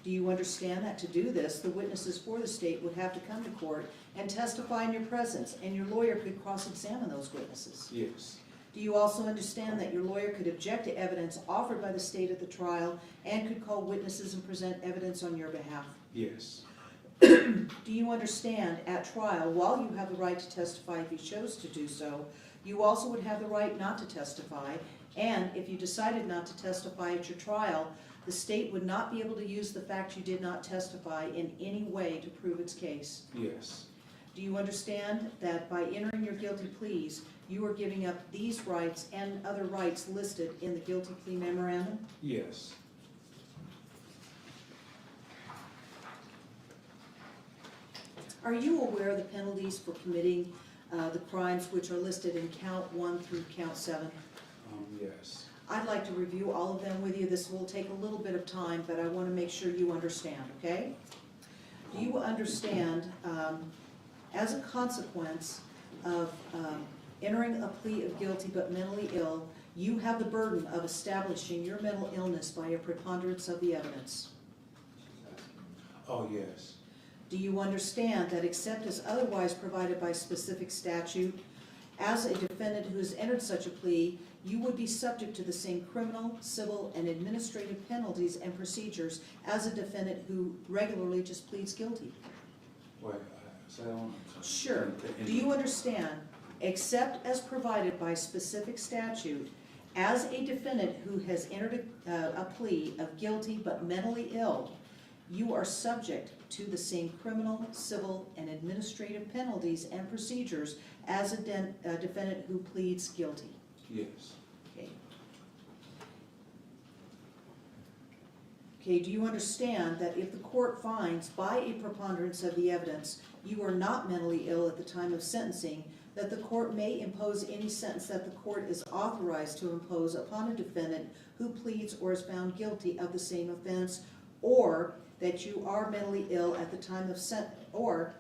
Do you understand that to do this, the witnesses for the state would have to come to court and testify in your presence, and your lawyer could cross-examine those witnesses? Yes. Do you also understand that your lawyer could object to evidence offered by the state at the trial and could call witnesses and present evidence on your behalf? Yes. Do you understand at trial, while you have the right to testify if you chose to do so, you also would have the right not to testify, and if you decided not to testify at your trial, the state would not be able to use the fact you did not testify in any way to prove its case? Yes. Do you understand that by entering your guilty pleas, you are giving up these rights and other rights listed in the guilty plea memorandum? Yes. Are you aware of the penalties for committing the crimes which are listed in count 1 through count 7? Yes. I'd like to review all of them with you. This will take a little bit of time, but I want to make sure you understand, okay? Do you understand, as a consequence of entering a plea of guilty but mentally ill, you have the burden of establishing your mental illness by a preponderance of the evidence? Oh, yes. Do you understand that except as otherwise provided by specific statute, as a defendant who has entered such a plea, you would be subject to the same criminal, civil, and administrative penalties and procedures as a defendant who regularly just pleads guilty? Wait, say that one. Sure. Do you understand, except as provided by specific statute, as a defendant who has entered a plea of guilty but mentally ill, you are subject to the same criminal, civil, and administrative penalties and procedures as a defendant who pleads guilty? Yes. Okay. Okay, do you understand that if the court finds by a preponderance of the evidence you are not mentally ill at the time of sentencing, that the court may impose any sentence that the court is authorized to impose upon a defendant who pleads or is found guilty of the same offense, or that you are mentally ill at the time of or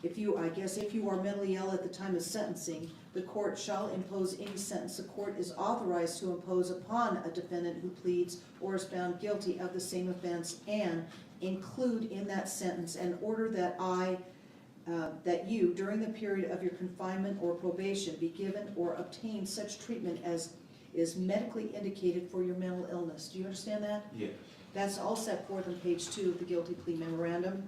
if you are mentally ill at the time of sentencing, the court shall impose any sentence the court is authorized to impose upon a defendant who pleads or is found guilty of the same offense, and include in that sentence an order that you, during the period of your confinement or probation, be given or obtain such treatment as is medically indicated for your mental illness. Do you understand that? Yes. That's all set forth on page 2 of the guilty plea memorandum.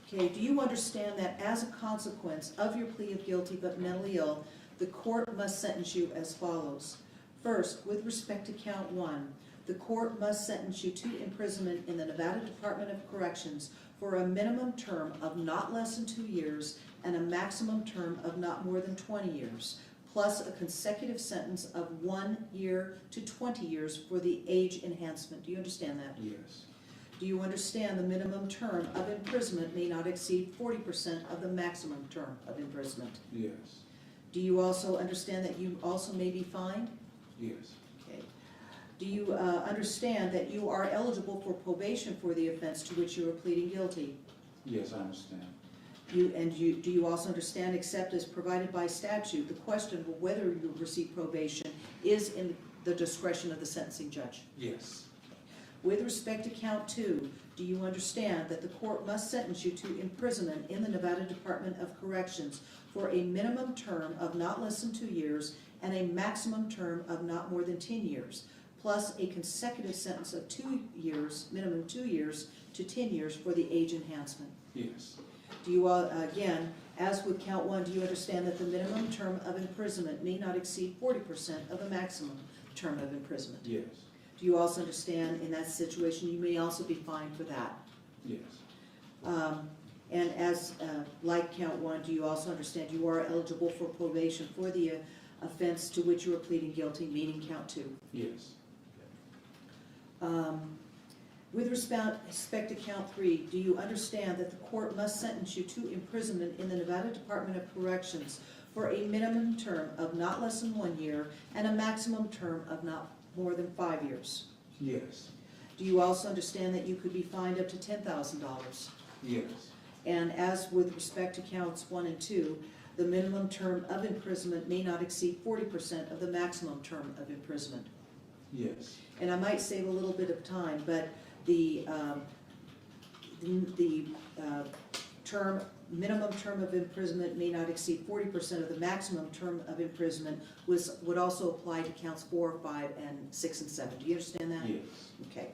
Okay, do you understand that as a consequence of your plea of guilty but mentally ill, the court must sentence you as follows? First, with respect to count 1, the court must sentence you to imprisonment in the Nevada Department of Corrections for a minimum term of not less than 2 years and a maximum term of not more than 20 years, plus a consecutive sentence of 1 year to 20 years for the age enhancement. Do you understand that? Yes. Do you understand the minimum term of imprisonment may not exceed 40% of the maximum term of imprisonment? Yes. Do you also understand that you also may be fined? Yes. Okay. Do you understand that you are eligible for probation for the offense to which you are pleading guilty? Yes, I understand. Do you also understand, except as provided by statute, the question of whether you receive probation is in the discretion of the sentencing judge? Yes. With respect to count 2, do you understand that the court must sentence you to imprisonment in the Nevada Department of Corrections for a minimum term of not less than 2 years and a maximum term of not more than 10 years, plus a consecutive sentence of 2 years, minimum 2 years to 10 years for the age enhancement? Yes. Do you, again, as with count 1, do you understand that the minimum term of imprisonment may not exceed 40% of the maximum term of imprisonment? Yes. Do you also understand in that situation you may also be fined for that? Yes. And as, like count 1, do you also understand you are eligible for probation for the offense to which you are pleading guilty, meaning count 2? Yes. With respect to count 3, do you understand that the court must sentence you to imprisonment in the Nevada Department of Corrections for a minimum term of not less than 1 year and a maximum term of not more than 5 years? Yes. Do you also understand that you could be fined up to $10,000? Yes. And as with respect to counts 1 and 2, the minimum term of imprisonment may not exceed 40% of the maximum term of imprisonment. Yes. And I might save a little bit of time, but the minimum term of imprisonment may not exceed 40% of the maximum term of imprisonment would also apply to counts 4, 5, and 6 and 7. Do you understand that? Yes. Okay.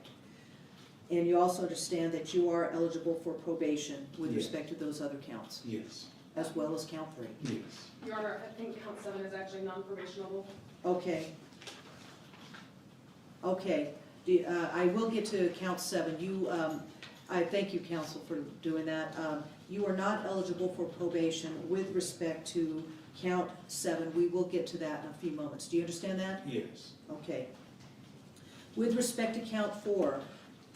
And you also understand that you are eligible for probation with Yes. respect to those other counts, Yes. as well as count 3. Yes. Your Honor, I think count 7 is actually non-probationable. Okay. Okay. I will get to count 7. I thank you, counsel, for doing that. You are not eligible for probation with respect to count 7. We will get to that in a few moments. Do you understand that? Yes. Okay. With respect to count 4,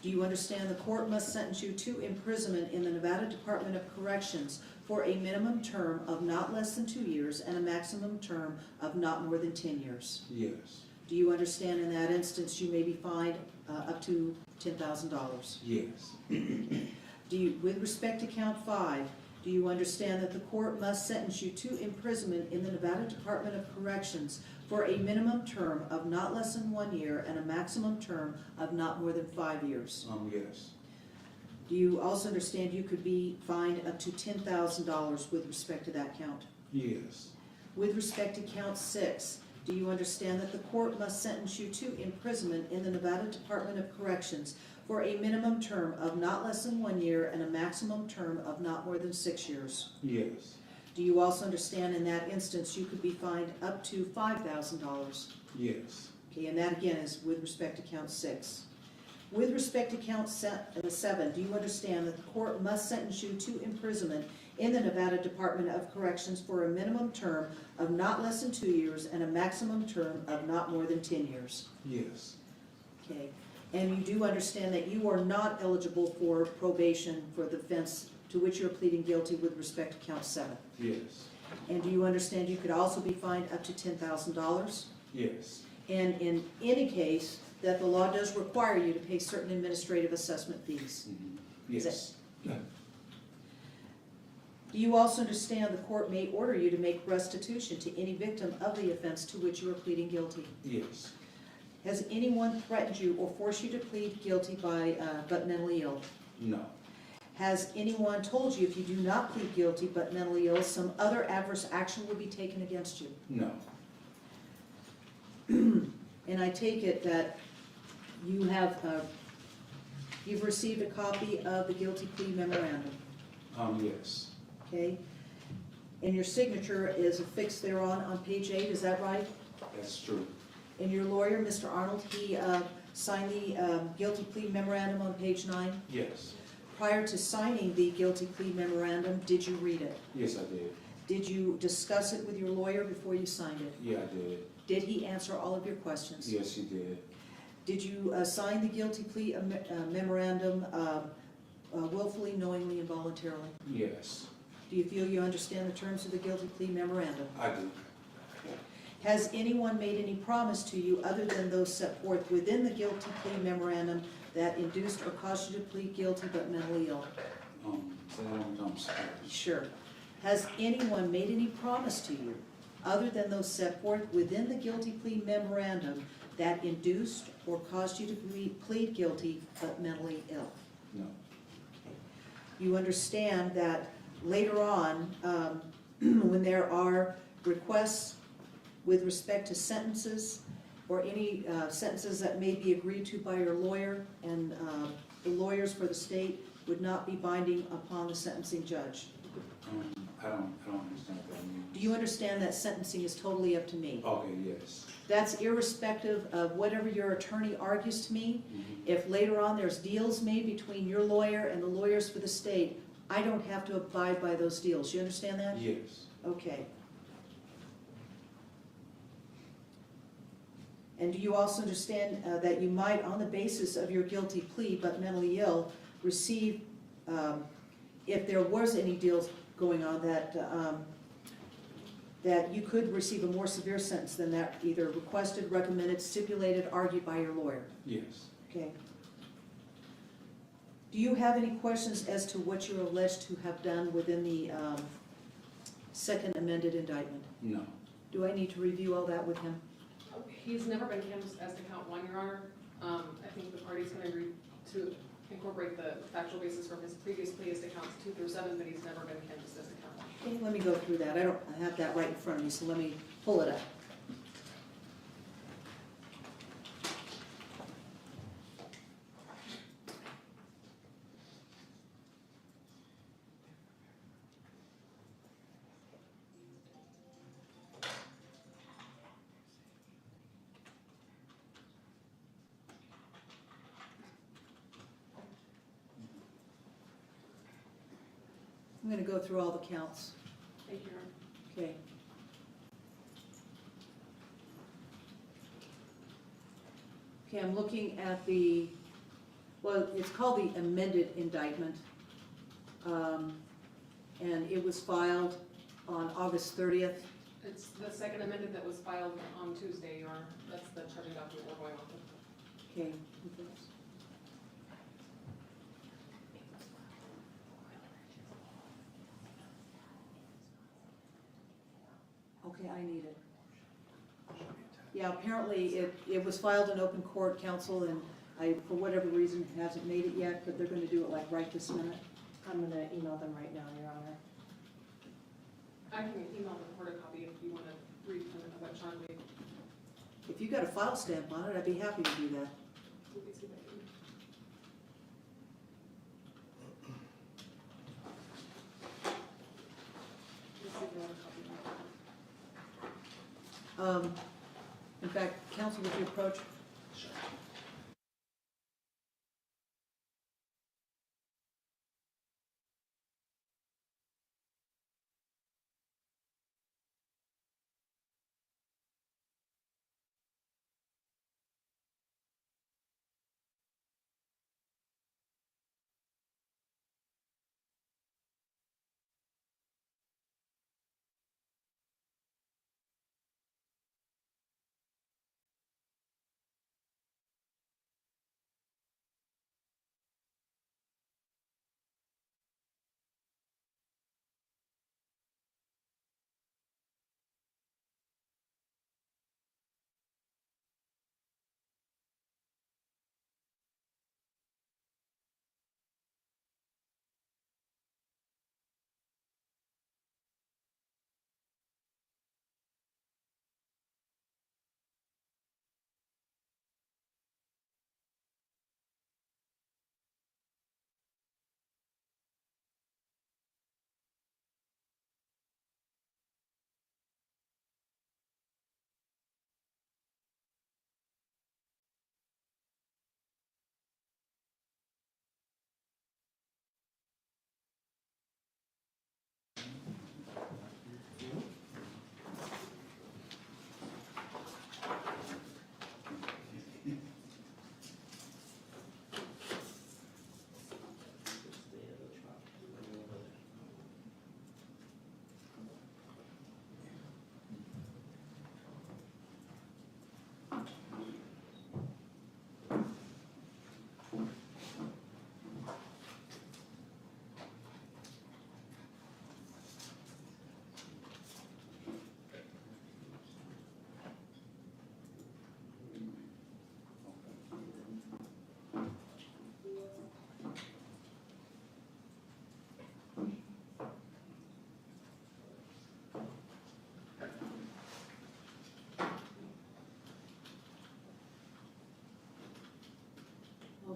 do you understand the court must sentence you to imprisonment in the Nevada Department of Corrections for a minimum term of not less than 2 years and a maximum term of not more than 10 years? Yes. Do you understand in that instance you may be fined up to $10,000? Yes. With respect to count 5, do you understand that the court must sentence you to imprisonment in the Nevada Department of Corrections for a minimum term of not less than 1 year and a maximum term of not more than 5 years? Yes. Do you also understand you could be fined up to $10,000 with respect to that count? Yes. With respect to count 6, do you understand that the court must sentence you to imprisonment in the Nevada Department of Corrections for a minimum term of not less than 1 year and a maximum term of not more than 6 years? Yes. Do you also understand in that instance you could be fined up to $5,000? Yes. Okay, and that again is with respect to count 6. With respect to count 7, do you understand that the court must sentence you to imprisonment in the Nevada Department of Corrections for a minimum term of not less than 2 years and a maximum term of not more than 10 years? Yes. Okay, and you do understand that you are not eligible for probation for the offense to which you're pleading guilty with respect to count 7? Yes. And do you understand you could also be fined up to $10,000? Yes. And in any case, that the law does require you to pay certain administrative assessment fees? Yes. Do you also understand the court may order you to make restitution to any victim of the offense to which you are pleading guilty? Yes. Has anyone threatened you or forced you to plead guilty but mentally ill? No. Has anyone told you if you do not plead guilty but mentally ill, some other adverse action will be taken against you? No. And I take it that you have, you've received a copy of the guilty plea memorandum, Yes. okay? And your signature is affixed thereon on page 8, is that right? That's true. And your lawyer, Mr. Arnold, he signed the guilty plea memorandum on page 9? Yes. Prior to signing the guilty plea memorandum, did you read it? Yes, I did. Did you discuss it with your lawyer before you signed it? Yeah, I did. Did he answer all of your questions? Yes, he did. Did you sign the guilty plea memorandum willfully, knowingly, and voluntarily? Yes. Do you feel you understand the terms of the guilty plea memorandum? I do. Has anyone made any promise to you other than those set forth within the guilty plea memorandum that induced or caused you to plead guilty but mentally ill? Say that one time, sorry. Sure. Has anyone made any promise to you other than those set forth within the guilty plea memorandum that induced or caused you to plead guilty but mentally ill? No. You understand that later on, when there are requests with respect to sentences or any sentences that may be agreed to by your lawyer, and the lawyers for the state would not be binding upon the sentencing judge. I don't understand what that means. Do you understand that sentencing is totally up to me? Okay, yes. That's irrespective of whatever your attorney argues to me. If later on there's deals made between your lawyer and the lawyers for the state, I don't have to abide by those deals. You understand that? Yes. Okay. And do you also understand that you might, on the basis of your guilty plea but mentally ill, receive, if there was any deals going on, that you could receive a more severe sentence than that, either requested, recommended, stipulated, argued by your lawyer? Yes. Okay. Do you have any questions as to what you're alleged to have done within the second amended indictment? No. Do I need to review all that with him? He's never been canvassed as to count one, Your Honor. I think the parties can agree to incorporate the factual basis from his previous plea as to counts 2 through 7, but he's never been canvassed as to count one. Okay, let me go through that. I have that right in front of me, so let me pull it up. I'm going to go through all the counts. Thank you, Your Honor. Okay. Okay, I'm looking at the, well, it's called the amended indictment. And it was filed on August 30th. It's the second amended that was filed on Tuesday, Your Honor. That's the charging document we're going off of. Okay. Okay, I need it. Yeah, apparently it was filed in open court, counsel, and for whatever reason, hasn't made it yet, but they're gonna do it like right this minute. I'm gonna email them right now, Your Honor. I can email the court a copy if you want to read from it electronically. If you got a file stamp on it, I'd be happy to do that. Let me see if I can. Let's see if you want a copy. In fact, counsel, would you approach?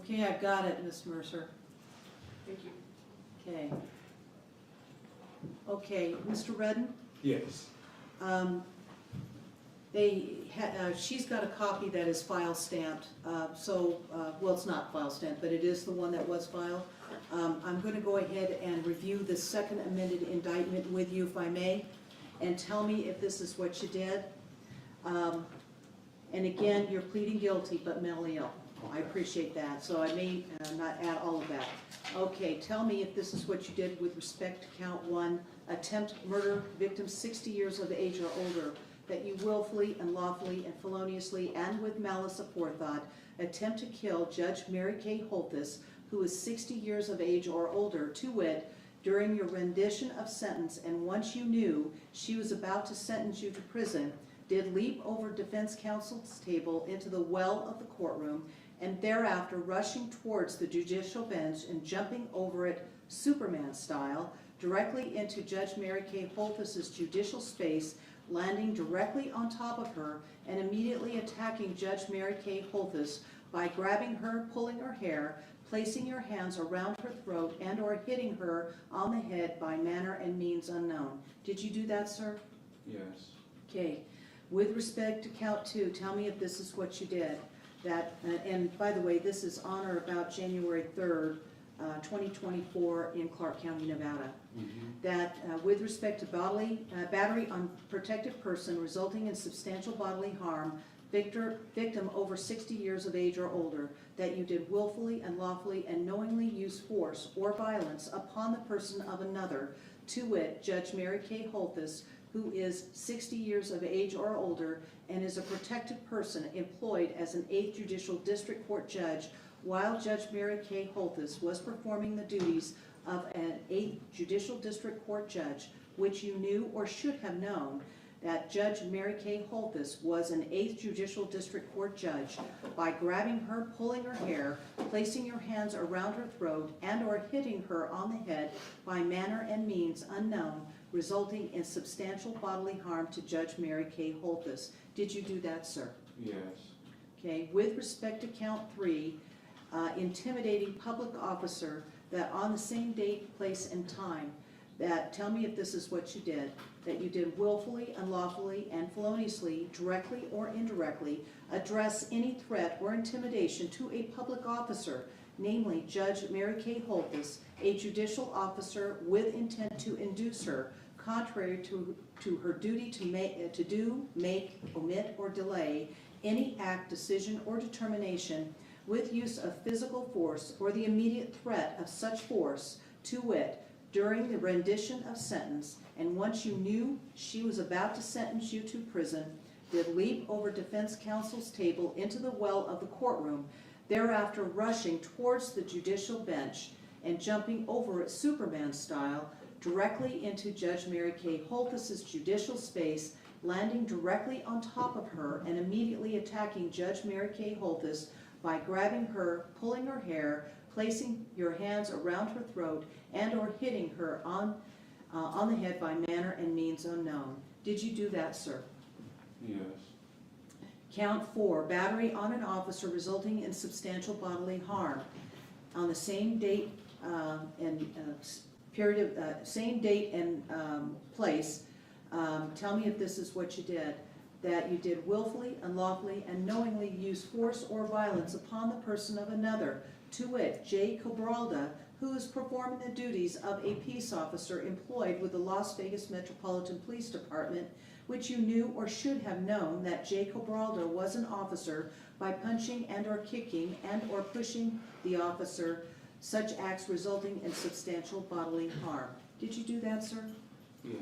Okay, I've got it, Miss Mercer. Thank you. Okay. Okay, Mr. Redden? Yes. She's got a copy that is file stamped, well, it's not file stamped, but it is the one that was filed. I'm going to go ahead and review the second amended indictment with you, if I may, and tell me if this is what you did. And again, you're pleading guilty but mentally ill. I appreciate that, so I may not add all of that. Okay, tell me if this is what you did with respect to count 1, attempt murder, victim 60 years of age or older, that you willfully, unlawfully, and feloniously, and with malice aforethought, attempt to kill Judge Mary Kay Holthus, who is 60 years of age or older, to wit, during your rendition of sentence, and once you knew she was about to sentence you to prison, did leap over defense counsel's table into the well of the courtroom, and thereafter rushing towards the judicial bench and jumping over it Superman style directly into Judge Mary Kay Holthus's judicial space, landing directly on top of her and immediately attacking Judge Mary Kay Holthus by grabbing her, pulling her hair, placing your hands around her throat, and or hitting her on the head by manner and means unknown. Did you do that, sir? Yes. Okay. With respect to count 2, tell me if this is what you did. That, and by the way, this is on or about January 3rd, 2024 in Clark County, Nevada. That with respect to battery on protected person resulting in substantial bodily harm, victim over 60 years of age or older, that you did willfully, unlawfully, and knowingly use force or violence upon the person of another, to wit, Judge Mary Kay Holthus, who is 60 years of age or older and is a protected person employed as an 8th Judicial District Court judge while Judge Mary Kay Holthus was performing the duties of an 8th Judicial District Court judge, which you knew or should have known that Judge Mary Kay Holthus was an 8th Judicial District Court judge by grabbing her, pulling her hair, placing your hands around her throat, and or hitting her on the head by manner and means unknown, resulting in substantial bodily harm to Judge Mary Kay Holthus. Did you do that, sir? Yes. Okay, with respect to count 3, intimidating public officer, that on the same date, place, and time, that, tell me if this is what you did, that you did willfully, unlawfully, and feloniously, directly or indirectly, address any threat or intimidation to a public officer, namely Judge Mary Kay Holthus, a judicial officer with intent to induce her, contrary to her duty to do, make, omit, or delay any act, decision, or determination with use of physical force or the immediate threat of such force, to wit, during the rendition of sentence, and once you knew she was about to sentence you to prison, did leap over defense counsel's table into the well of the courtroom, thereafter rushing towards the judicial bench and jumping over it Superman style directly into Judge Mary Kay Holthus's judicial space, landing directly on top of her and immediately attacking Judge Mary Kay Holthus by grabbing her, pulling her hair, placing your hands around her throat, and or hitting her on the head by manner and means unknown. Did you do that, sir? Yes. Count 4, battery on an officer resulting in substantial bodily harm. On the same date same date and place, tell me if this is what you did. That you did willfully, unlawfully, and knowingly use force or violence upon the person of another, to wit, J. Cabralda, who is performing the duties of a peace officer employed with the Las Vegas Metropolitan Police Department, which you knew or should have known that J. Cabralda was an officer by punching and or kicking and or pushing the officer, such acts resulting in substantial bodily harm. Did you do that, sir? Yes.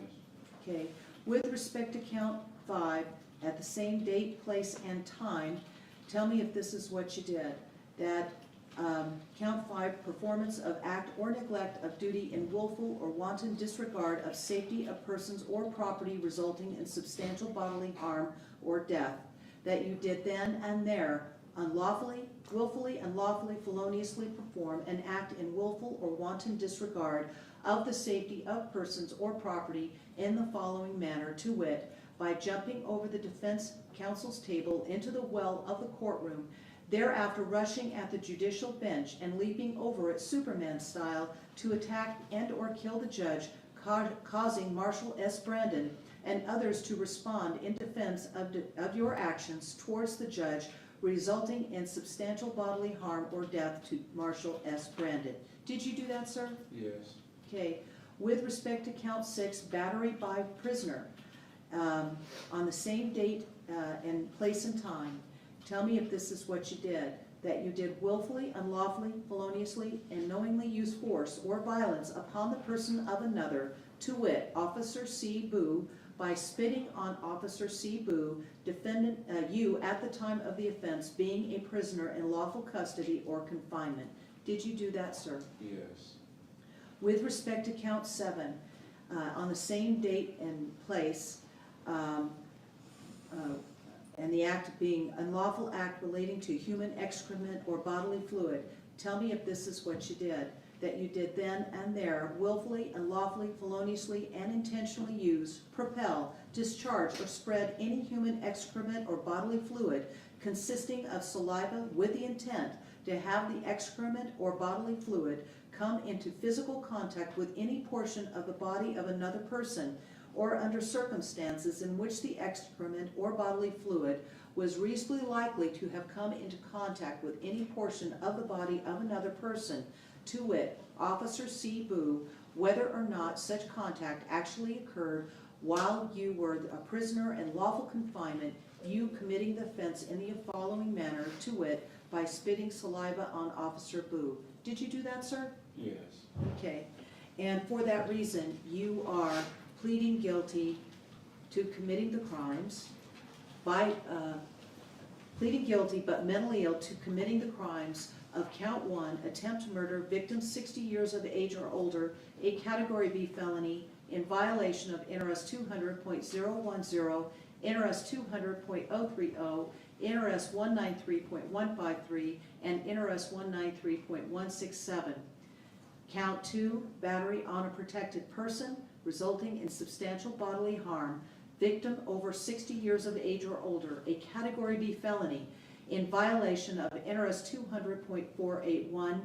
Okay. With respect to count 5, at the same date, place, and time, tell me if this is what you did. That count 5, performance of act or neglect of duty in willful or wanton disregard of safety of persons or property resulting in substantial bodily harm or death. That you did then and there unlawfully, willfully, unlawfully, feloniously perform an act in willful or wanton disregard of the safety of persons or property in the following manner, to wit, by jumping over the defense counsel's table into the well of the courtroom, thereafter rushing at the judicial bench and leaping over it Superman style to attack and or kill the judge, causing Marshall S. Brandon and others to respond in defense of your actions towards the judge, resulting in substantial bodily harm or death to Marshall S. Brandon. Did you do that, sir? Yes. Okay. With respect to count 6, battery by prisoner, on the same date and place and time. Tell me if this is what you did. That you did willfully, unlawfully, feloniously, and knowingly use force or violence upon the person of another, to wit, Officer C. Boo, by spitting on Officer C. Boo, defendant, you at the time of the offense being a prisoner in lawful custody or confinement. Did you do that, sir? Yes. With respect to count 7, on the same date and place, and the act being unlawful act relating to human excrement or bodily fluid, tell me if this is what you did. That you did then and there willfully, unlawfully, feloniously, and intentionally use, propel, discharge, or spread any human excrement or bodily fluid consisting of saliva with the intent to have the excrement or bodily fluid come into physical contact with any portion of the body of another person, or under circumstances in which the excrement or bodily fluid was reasonably likely to have come into contact with any portion of the body of another person, to wit, Officer C. Boo, whether or not such contact actually occurred while you were a prisoner in lawful confinement, you committing the offense in the following manner, to wit, by spitting saliva on Officer Boo. Did you do that, sir? Yes. Okay. And for that reason, you are pleading guilty to committing the crimes by pleading guilty but mentally ill to committing the crimes of count 1, attempt murder, victim 60 years of age or older, a category B felony in violation of NRS 200.010, NRS 200.030, NRS 193.153, and NRS 193.167. Count 2, battery on a protected person, resulting in substantial bodily harm, victim over 60 years of age or older, a Category B felony, in violation of NRS 200.481.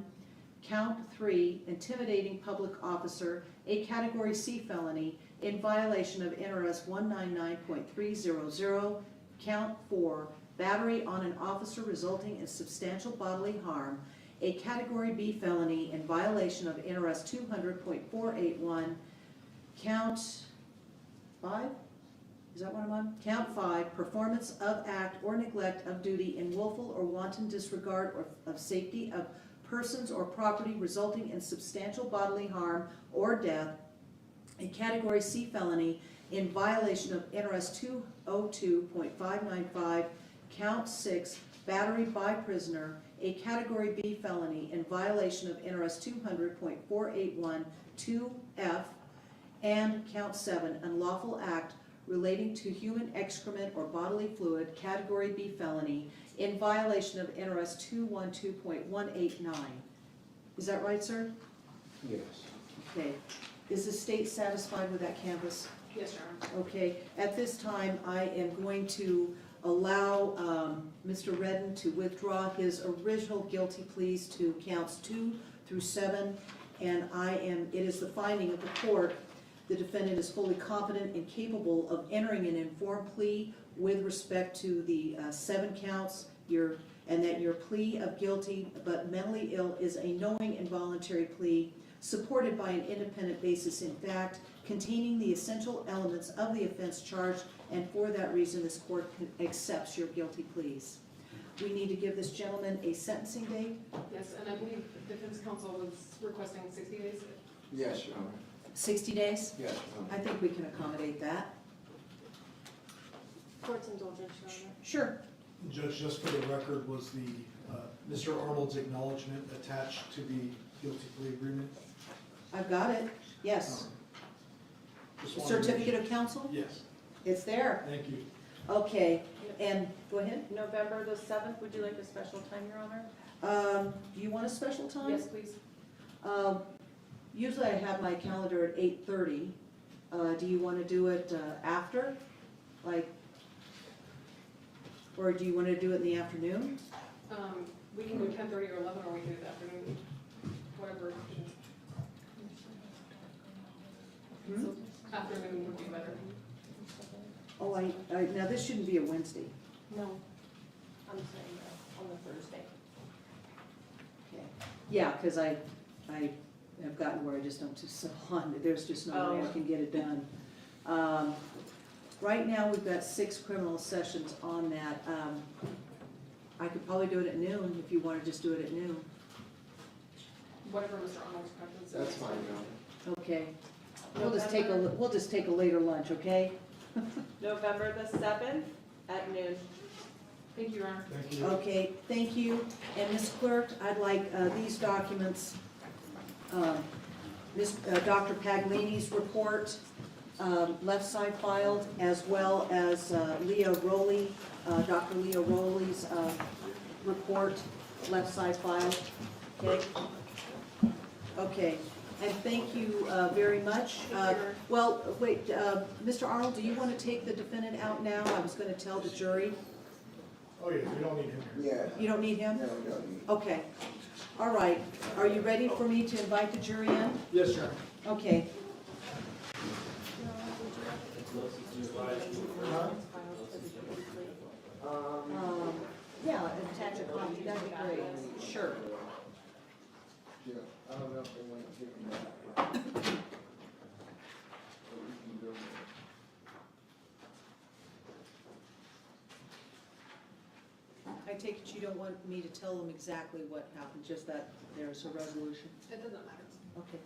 Count 3, intimidating public officer, a Category C felony, in violation of NRS 199.300. Count 4, battery on an officer resulting in substantial bodily harm, a Category B felony, in violation of NRS 200.481. Count 5? Is that what I'm on? Count 5, performance of act or neglect of duty in willful or wanton disregard or of safety of persons or property resulting in substantial bodily harm or death, a Category C felony, in violation of NRS 202.595. Count 6, battery by prisoner, a Category B felony, in violation of NRS 200.481 2F. And count 7, unlawful act relating to human excrement or bodily fluid, Category B felony, in violation of NRS 212.189. Is that right, sir? Yes. Okay. Is the state satisfied with that canvass? Yes, Your Honor. Okay. At this time, I am going to allow Mr. Redden to withdraw his original guilty pleas to counts 2 through 7, and it is the finding of the court the defendant is fully competent and capable of entering an informed plea with respect to the 7 counts, and that your plea of guilty but mentally ill is a knowing involuntary plea supported by an independent basis in fact, containing the essential elements of the offense charged, and for that reason this court accepts your guilty pleas. We need to give this gentleman a sentencing date. Yes, and I believe the defense counsel was requesting 60 days. Yes, Your Honor. 60 days? Yes, Your I Honor. think we can accommodate that. Court's indulgence, Your Honor. Sure. Judge, just for the record, was the, Mr. Arnold's acknowledgement attached to the guilty plea agreement? I've got it. Yes. Just wanted to make Certificate of counsel? Yes, It's there. thank you. Okay, and go ahead. November the 7th, would you like a special time, Your Honor? Do you want a special time? Yes, please. Usually I have my calendar at 8:30. Do you want to do it after? Or do you want to do it in the afternoon? We can do 10:30 or 11, or we can do the afternoon, whatever. So afternoon would be better. Oh, now this shouldn't be a Wednesday. No, I'm saying on the Thursday. Okay. Yeah, because I have gotten where I just don't just sit on. There's just no way I can get it done. Right now, we've got 6 criminal sessions on that. I could probably do it at noon if you want to just do it at noon. Whatever Mr. Arnold's preference is. That's fine, no. Okay. We'll just take a later lunch, okay? November the 7th at noon. Thank you, Your Honor. Thank you. Okay, thank you. And Ms. Clerk, I'd like these documents, Dr. Paglini's report, left side filed, as well as Leo Rowley, Dr. Leo Rowley's report, left side filed. Okay? Okay, and thank you very much. Well, wait, Mr. Arnold, do you want to take the defendant out now? I was going to tell the jury. Oh, yeah, we don't need him here. Yeah. You don't need him? No, we don't need. Okay. All right. Are you ready for me to invite the jury in? Yes, sir. Okay. Yeah, attach a copy, that'd be great. Sure. Yeah, I don't know if they want to give him that. But we can go there. I take it you don't want me to tell them exactly what happened, just that there's a resolution? It doesn't matter. Okay.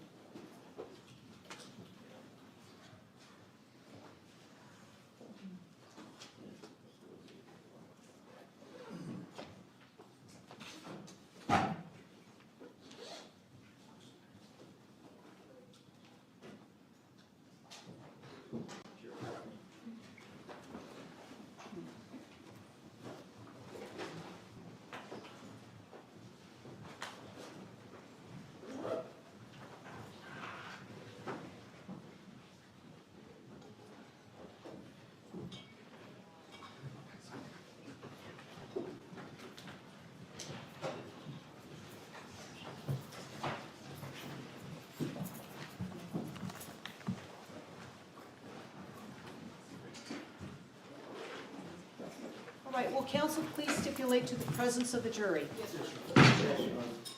All right, will counsel please stipulate to the presence of the jury?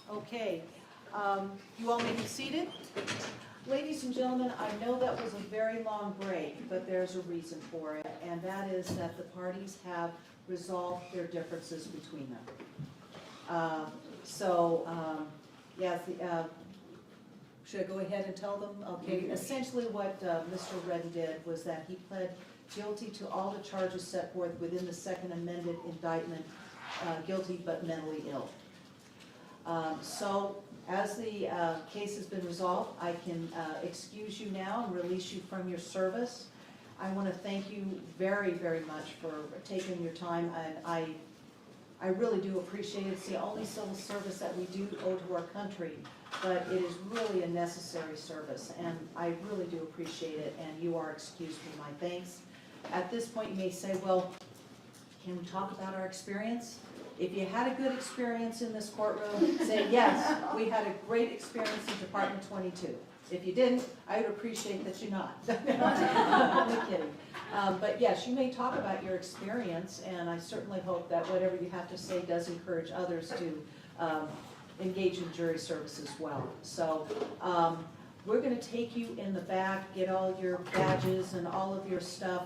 Okay, you all may be seated. Ladies and gentlemen, I know that was a very long break, but there's a reason for it, and that is that the parties have resolved their differences between them. Yes, should I go ahead and tell them? Okay, essentially what Mr. Redden did was that he pled guilty to all the charges set forth within the second amended indictment, guilty but mentally ill. So as the case has been resolved, I can excuse you now and release you from your service. I want to thank you very, very much for taking your time, and I really do appreciate it. It's the only civil service that we do owe to our country, but it is really a necessary service, and I really do appreciate it, and you are excused from my thanks. At this point, you may say, well, can we talk about our experience? If you had a good experience in this courtroom, say, yes, we had a great experience in Department 22. If you didn't, I would appreciate that you're not. I'm kidding. But yes, you may talk about your experience, and I certainly hope that whatever you have to say does encourage others to engage in jury service as well. So we're going to take you in the back, get all your badges and all of your stuff,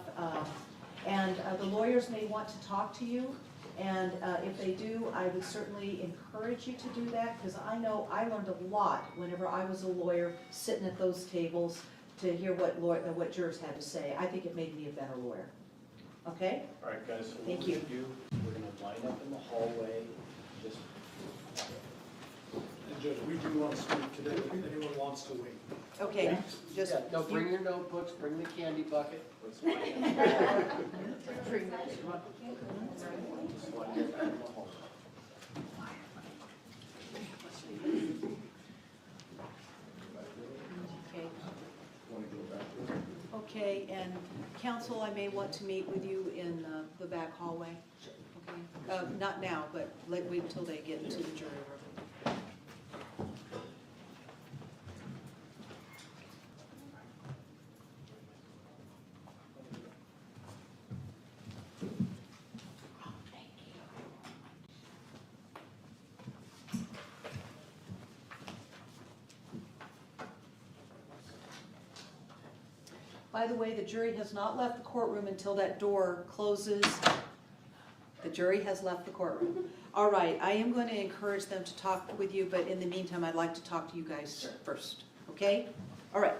and the lawyers may want to talk to you. And if they do, I would certainly encourage you to do that, because I know I learned a lot whenever I was a lawyer sitting at those tables to hear what jurors had to say. I think it made me a better lawyer. Okay? All right, guys, so Thank what you. we're gonna do, we're gonna line up in the hallway, just, And Judge, we do want to speak today, if anyone wants to wait. Okay, just. yeah, no, bring your notebooks, bring the candy bucket. Let's find it. Just line up in the hallway. Okay. Okay, and counsel, I may want to meet with you in the back hallway. Okay, not now, but wait until they get into the jury room. By the way, the jury has not left the courtroom until that door closes. The jury has left the courtroom. All right, I am going to encourage them to talk with you, but in the meantime, I'd like to talk to you guys first, okay? All right.